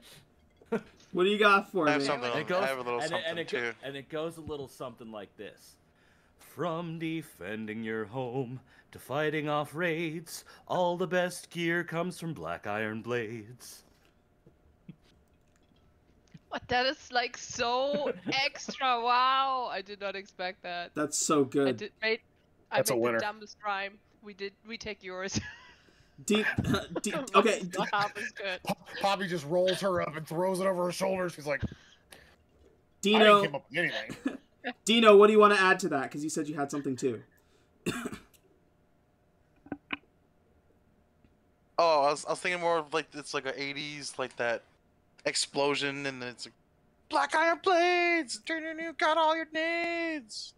What do you got for me? I have something. I have a little something too. And it goes a little something like this. From defending your home to fighting off raids, all the best gear comes from Black Iron Blades. What? That is like so extra. Wow, I did not expect that. That's so good. I That's a made winner. the dumbest rhyme. We take yours. Okay. That was good. Poppy just rolls her up and throws it over her shoulders. She's like, I Dino, didn't come up with anything. Dino, what do you want to add to that? Because you said you had something too. Oh, I was thinking more of like it's like a 80s like that explosion and it's like Black Iron Blades, you got all your needs.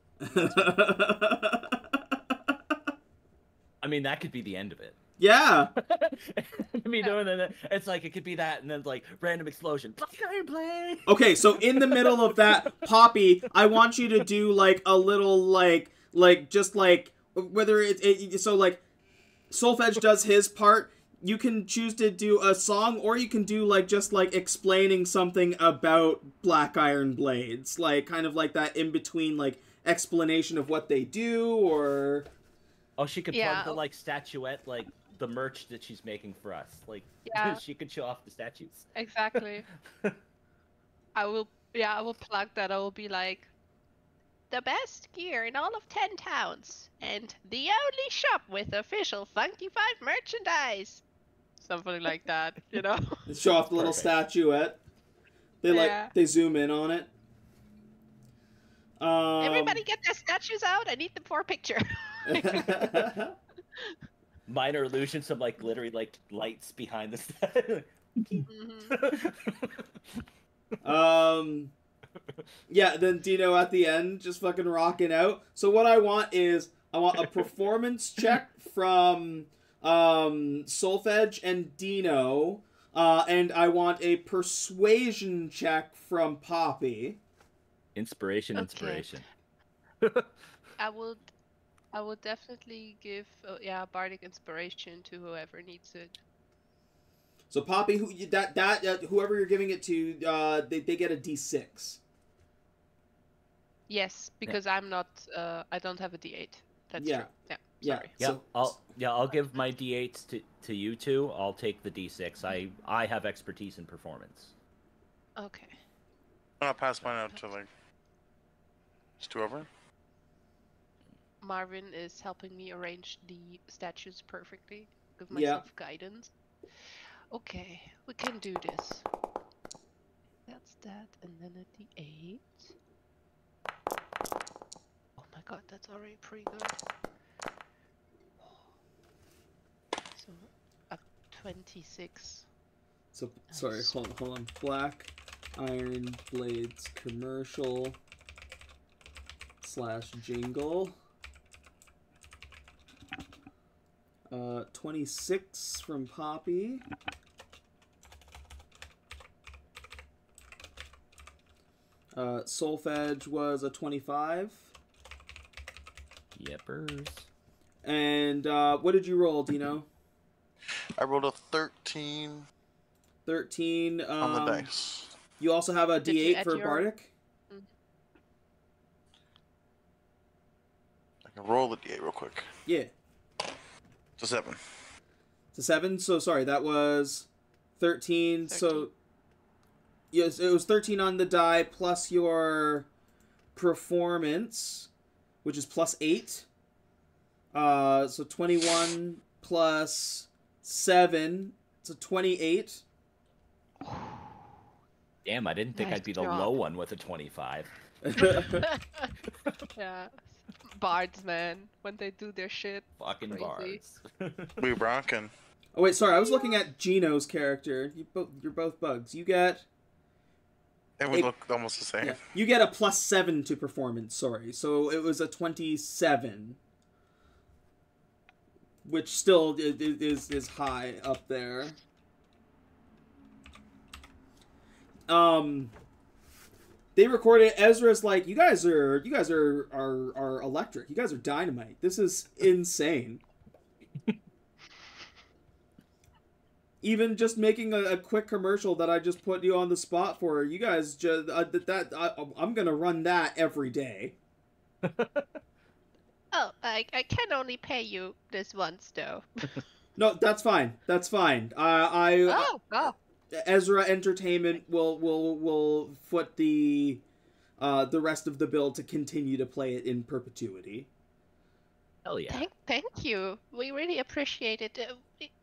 I mean, that could be the end of it. Yeah. I mean, it's like it could be that, and then like random explosion. Black Iron Blade. Okay, so in the middle of that, Poppy, I want you to do like a little like just like whether so like Solfege does his part. You can choose to do a song, or you can do like just like explaining something about Black Iron Blades, like kind of like that in between like explanation of what they do, or oh, she could plug the like statuette, like the merch that she's making for us. Like she could show off the statues. Exactly. I will Yeah, I will plug that. I will be like, the best gear in all of 10 towns, and the only shop with official Funky Five merchandise. Something like that, you know? They show off the little Perfect. statuette. Yeah. They zoom in on it. Everybody get their statues out. I need them for a picture. Minor illusion, some like glittery like lights behind the statue. Yeah, then Dino at the end just fucking rocking out. So what I want is a performance check from Solfege and Dino, and I want a persuasion check from Poppy. Inspiration. I would definitely give bardic inspiration to whoever needs it. So Poppy, whoever you're giving it to, they get a D6. Yes, because I'm not. I don't have a D8. That's Yeah. true. Yeah. Yeah. Sorry. Yeah, I'll give my D8s to you two. I'll take the D6. I have expertise in performance. Okay. I'll pass mine out to like just whoever. Marvin is helping me arrange the statues perfectly. Give myself guidance. Okay, we can do this. That's that, and then a D8. Oh my god, that's already pretty good. So, a 26. So sorry, hold on. Black Iron Blades commercial / jingle. 26 from Poppy. Solfege was a 25. Yepers. And what did you roll, Dino? I rolled a 13. 13 on the dice. You also have a Did you D8 add for your- Bardic? I can roll the D8 real quick. Yeah. It's a 7. It's a 7. So sorry, that was 13. So yes, it was 13 on the die plus your performance, which is plus 8. So 21 plus 7, so 28. Damn, I didn't think Nice I'd be the job. low one with a 25. Yeah. Bards, man. When they do their shit. Fucking Crazy. Bards. We rockin'. Oh wait, sorry, I was looking at Gino's character. You're both bugs. You get And we look almost the same. you get a plus 7 to performance. Sorry, so it was a 27, which still is high up there. They recorded Ezra's like, you guys are electric. You guys are dynamite. This is insane. Even just making a quick commercial that I just put you on the spot for, you guys just I'm gonna run that every day. Oh, I can only pay you this once, though. No, that's fine. That's fine. Oh. Ezra Entertainment will foot the rest of the bill to continue to play it in perpetuity. Hell yeah. Thank you. We really appreciate it.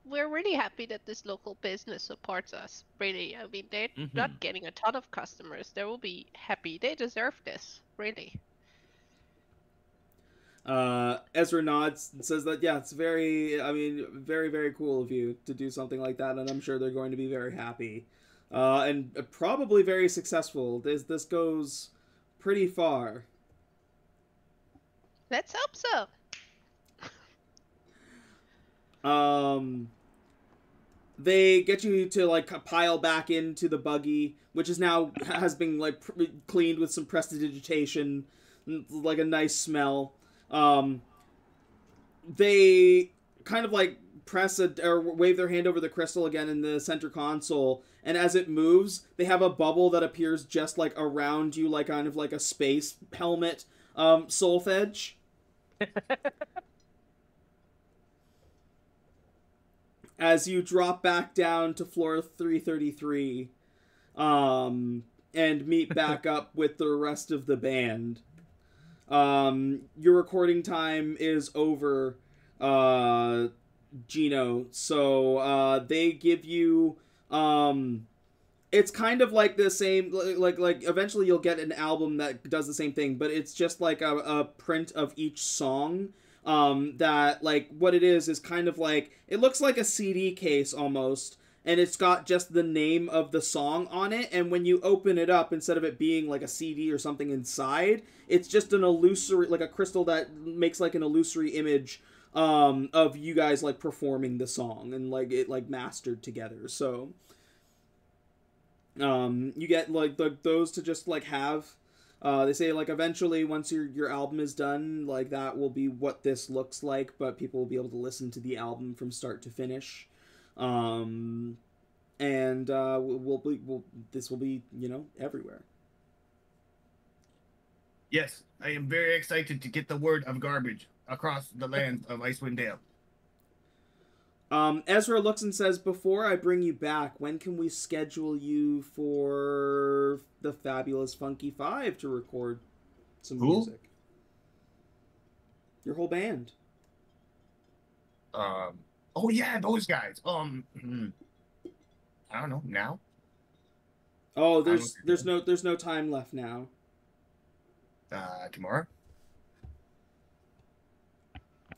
We're really happy that this local business supports us. Really, I mean, they're not getting a ton of customers. They will be happy. They deserve this. Really. Ezra nods and says that, yeah, it's very, very cool of you to do something like that, and I'm sure they're going to be very happy. And probably very successful. This goes pretty far. Let's hope so. They get you to like pile back into the buggy, which has been like cleaned with some prestidigitation, like a nice smell. They kind of like press or wave their hand over the crystal again in the center console, and as it moves, they have a bubble that appears just like around you, like kind of like a space helmet. Solfege. As you drop back down to floor 333, and meet back up with the rest of the band. Your recording time is over, Gino. So they give you it's kind of like the same, like eventually you'll get an album that does the same thing, but it's just like a print of each song. That, like, what it is kind of like, it looks like a CD case almost, and it's got just the name of the song on it, and when you open it up, instead of it being like a CD or something inside, it's just an illusory, like a crystal that makes like an illusory image of you guys like performing the song and like it like mastered together. So you get like those to just like have. They say like eventually once your album is done, like that will be what this looks like, but people will be able to listen to the album from start to finish. And this will be, you know, everywhere. Yes, I am very excited to get the word of garbage across the land of Icewind Dale. Ezra looks and says, before I bring you back, when can we schedule you for the Fabulous Funky Five to record some music? Your whole band. Oh yeah, those guys. I don't know, now? Oh, there's no time left now. Tomorrow?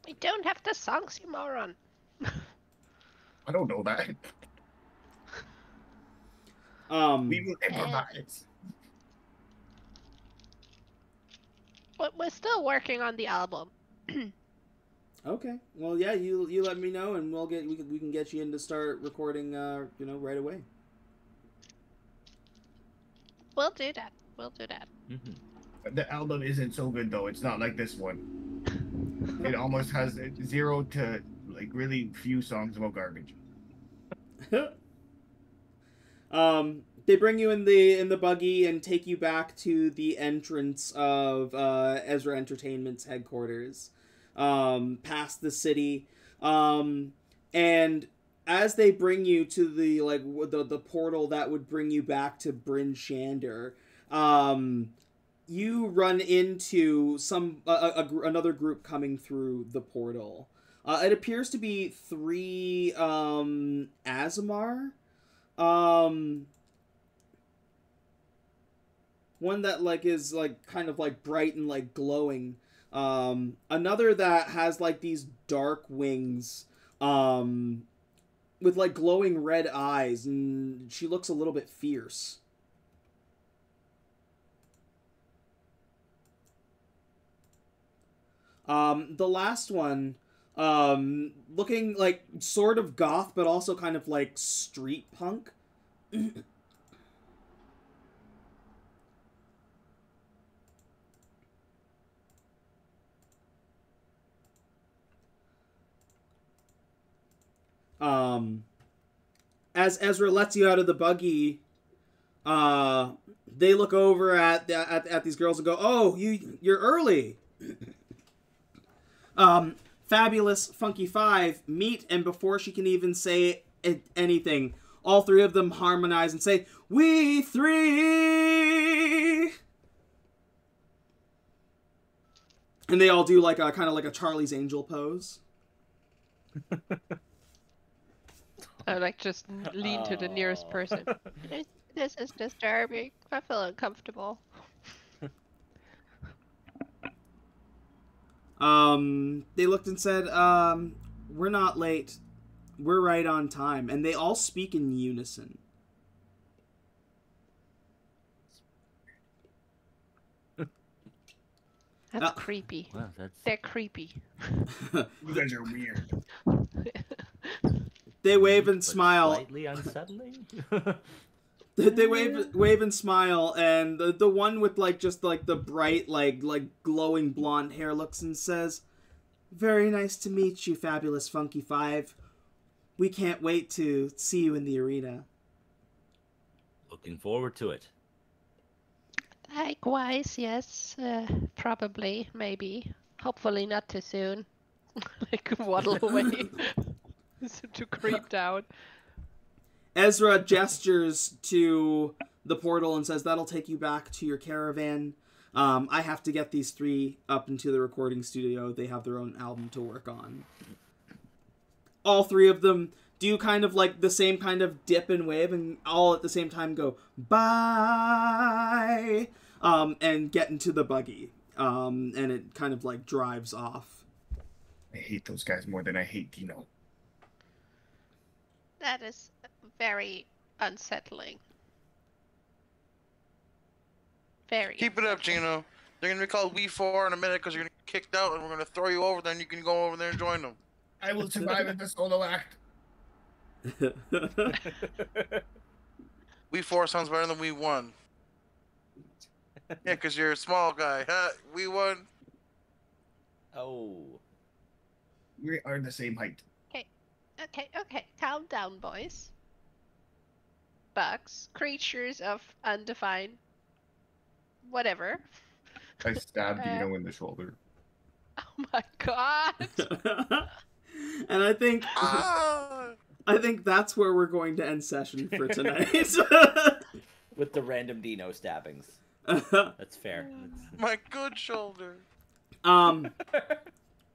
We don't have the songs, you moron. I don't know that. We will improvise. But we're still working on the album. Okay. Well, yeah, you let me know, and we can get you in to start recording, you know, right away. We'll do that. We'll do that. Mm-hmm. The album isn't so good though. It's not like this one. It almost has 0 to like really few songs about garbage. They bring you in the buggy and take you back to the entrance of Ezra Entertainment's headquarters, past the city, and as they bring you to the portal that would bring you back to Bryn Shander, you run into another group coming through the portal. It appears to be 3 Azamar. One that like is like kind of like bright and like glowing. Another that has like these dark wings, with like glowing red eyes, and she looks a little bit fierce. The last one, looking like sort of goth, but also kind of like street punk. As Ezra lets you out of the buggy, they look over at these girls and go, "Oh, you're early." Fabulous Funky Five meet, and before she can even say anything, all 3 of them harmonize and say, "We 3!" And they all do like a kind of like a Charlie's Angel pose. I like just lean to the nearest person. This is disturbing. I feel uncomfortable. They looked and said, we're not late. We're right on time. And they all speak in unison. That's creepy. Well, They're creepy. You guys are weird. They wave and smile. Slightly unsettling. They wave and smile, and the one with like just like the bright like glowing blonde hair looks and says, "Very nice to meet you, Fabulous Funky Five. We can't wait to see you in the arena." Looking forward to it. Likewise, yes. Probably, maybe. Hopefully not too soon. Like waddle away to creep down. Ezra gestures to the portal and says that'll take you back to your caravan. I have to get these 3 up into the recording studio. They have their own album to work on. All 3 of them do kind of like the same kind of dip and wave, and all at the same time go, bye, and get into the buggy. And it kind of like drives off. I hate those guys more than I hate Gino. That is very unsettling. Very. Keep it up, unsettling. Gino. They're gonna be called We4 in a minute because you're gonna get kicked out, and we're gonna throw you over. Then you can go over there and join them. I will survive in the solo act. We4 sounds better than We1. Yeah, because you're a small guy. Huh? We1. Oh. We are the same height. Okay. Calm down, boys. Bugs, creatures of undefined whatever. I stabbed Gino in the shoulder. Oh my god. And I think Ah! I think that's where we're going to end session for tonight. With the random Dino stabbings. That's fair. My good shoulder.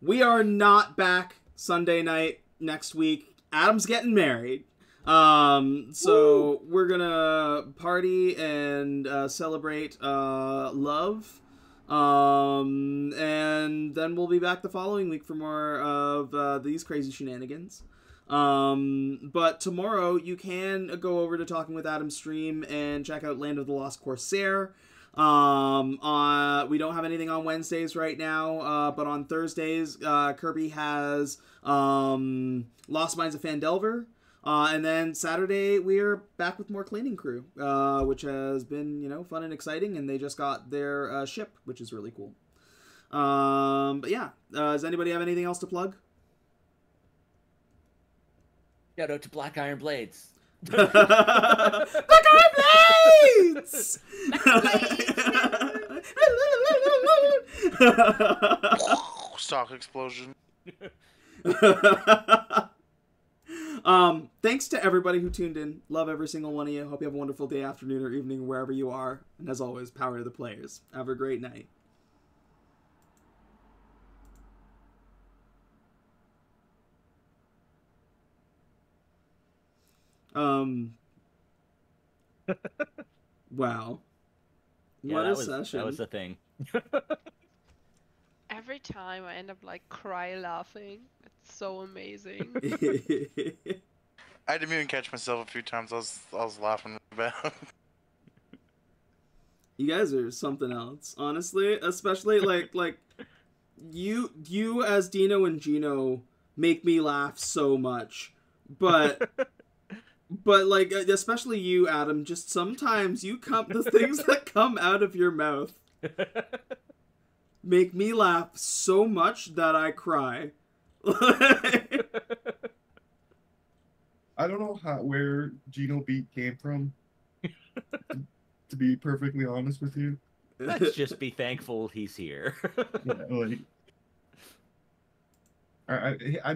We are not back Sunday night next week. Adam's getting married. So we're gonna party and celebrate love. And then we'll be back the following week for more of these crazy shenanigans. But tomorrow you can go over to Talking with Adam's stream and check out Land of the Lost Corsair. We don't have anything on Wednesdays right now, but on Thursdays, Kirby has Lost Mines of Phandelver. And then Saturday, we're back with more Cleaning Crew, which has been, fun and exciting, and they just got their ship, which is really cool. But yeah, does anybody have anything else to plug? Shout out to Black Iron Blades. Black Iron Blades! Stock explosion. Thanks to everybody who tuned in. Love every single one of you. Hope you have a wonderful day, afternoon, or evening, wherever you are. And as always, power to the players. Have a great night. Wow. Yeah, What that a was, session. That was the thing. Every time I end up cry laughing. It's so amazing. I didn't even catch myself a few times. I was laughing about. You guys are something else, honestly. Especially like you as Dino and Gino make me laugh so much, but especially you, Adam. Just sometimes the things that come out of your mouth make me laugh so much that I cry. I don't know where Gino Beat came from. To be perfectly honest with you. Let's just be thankful he's here. Yeah, I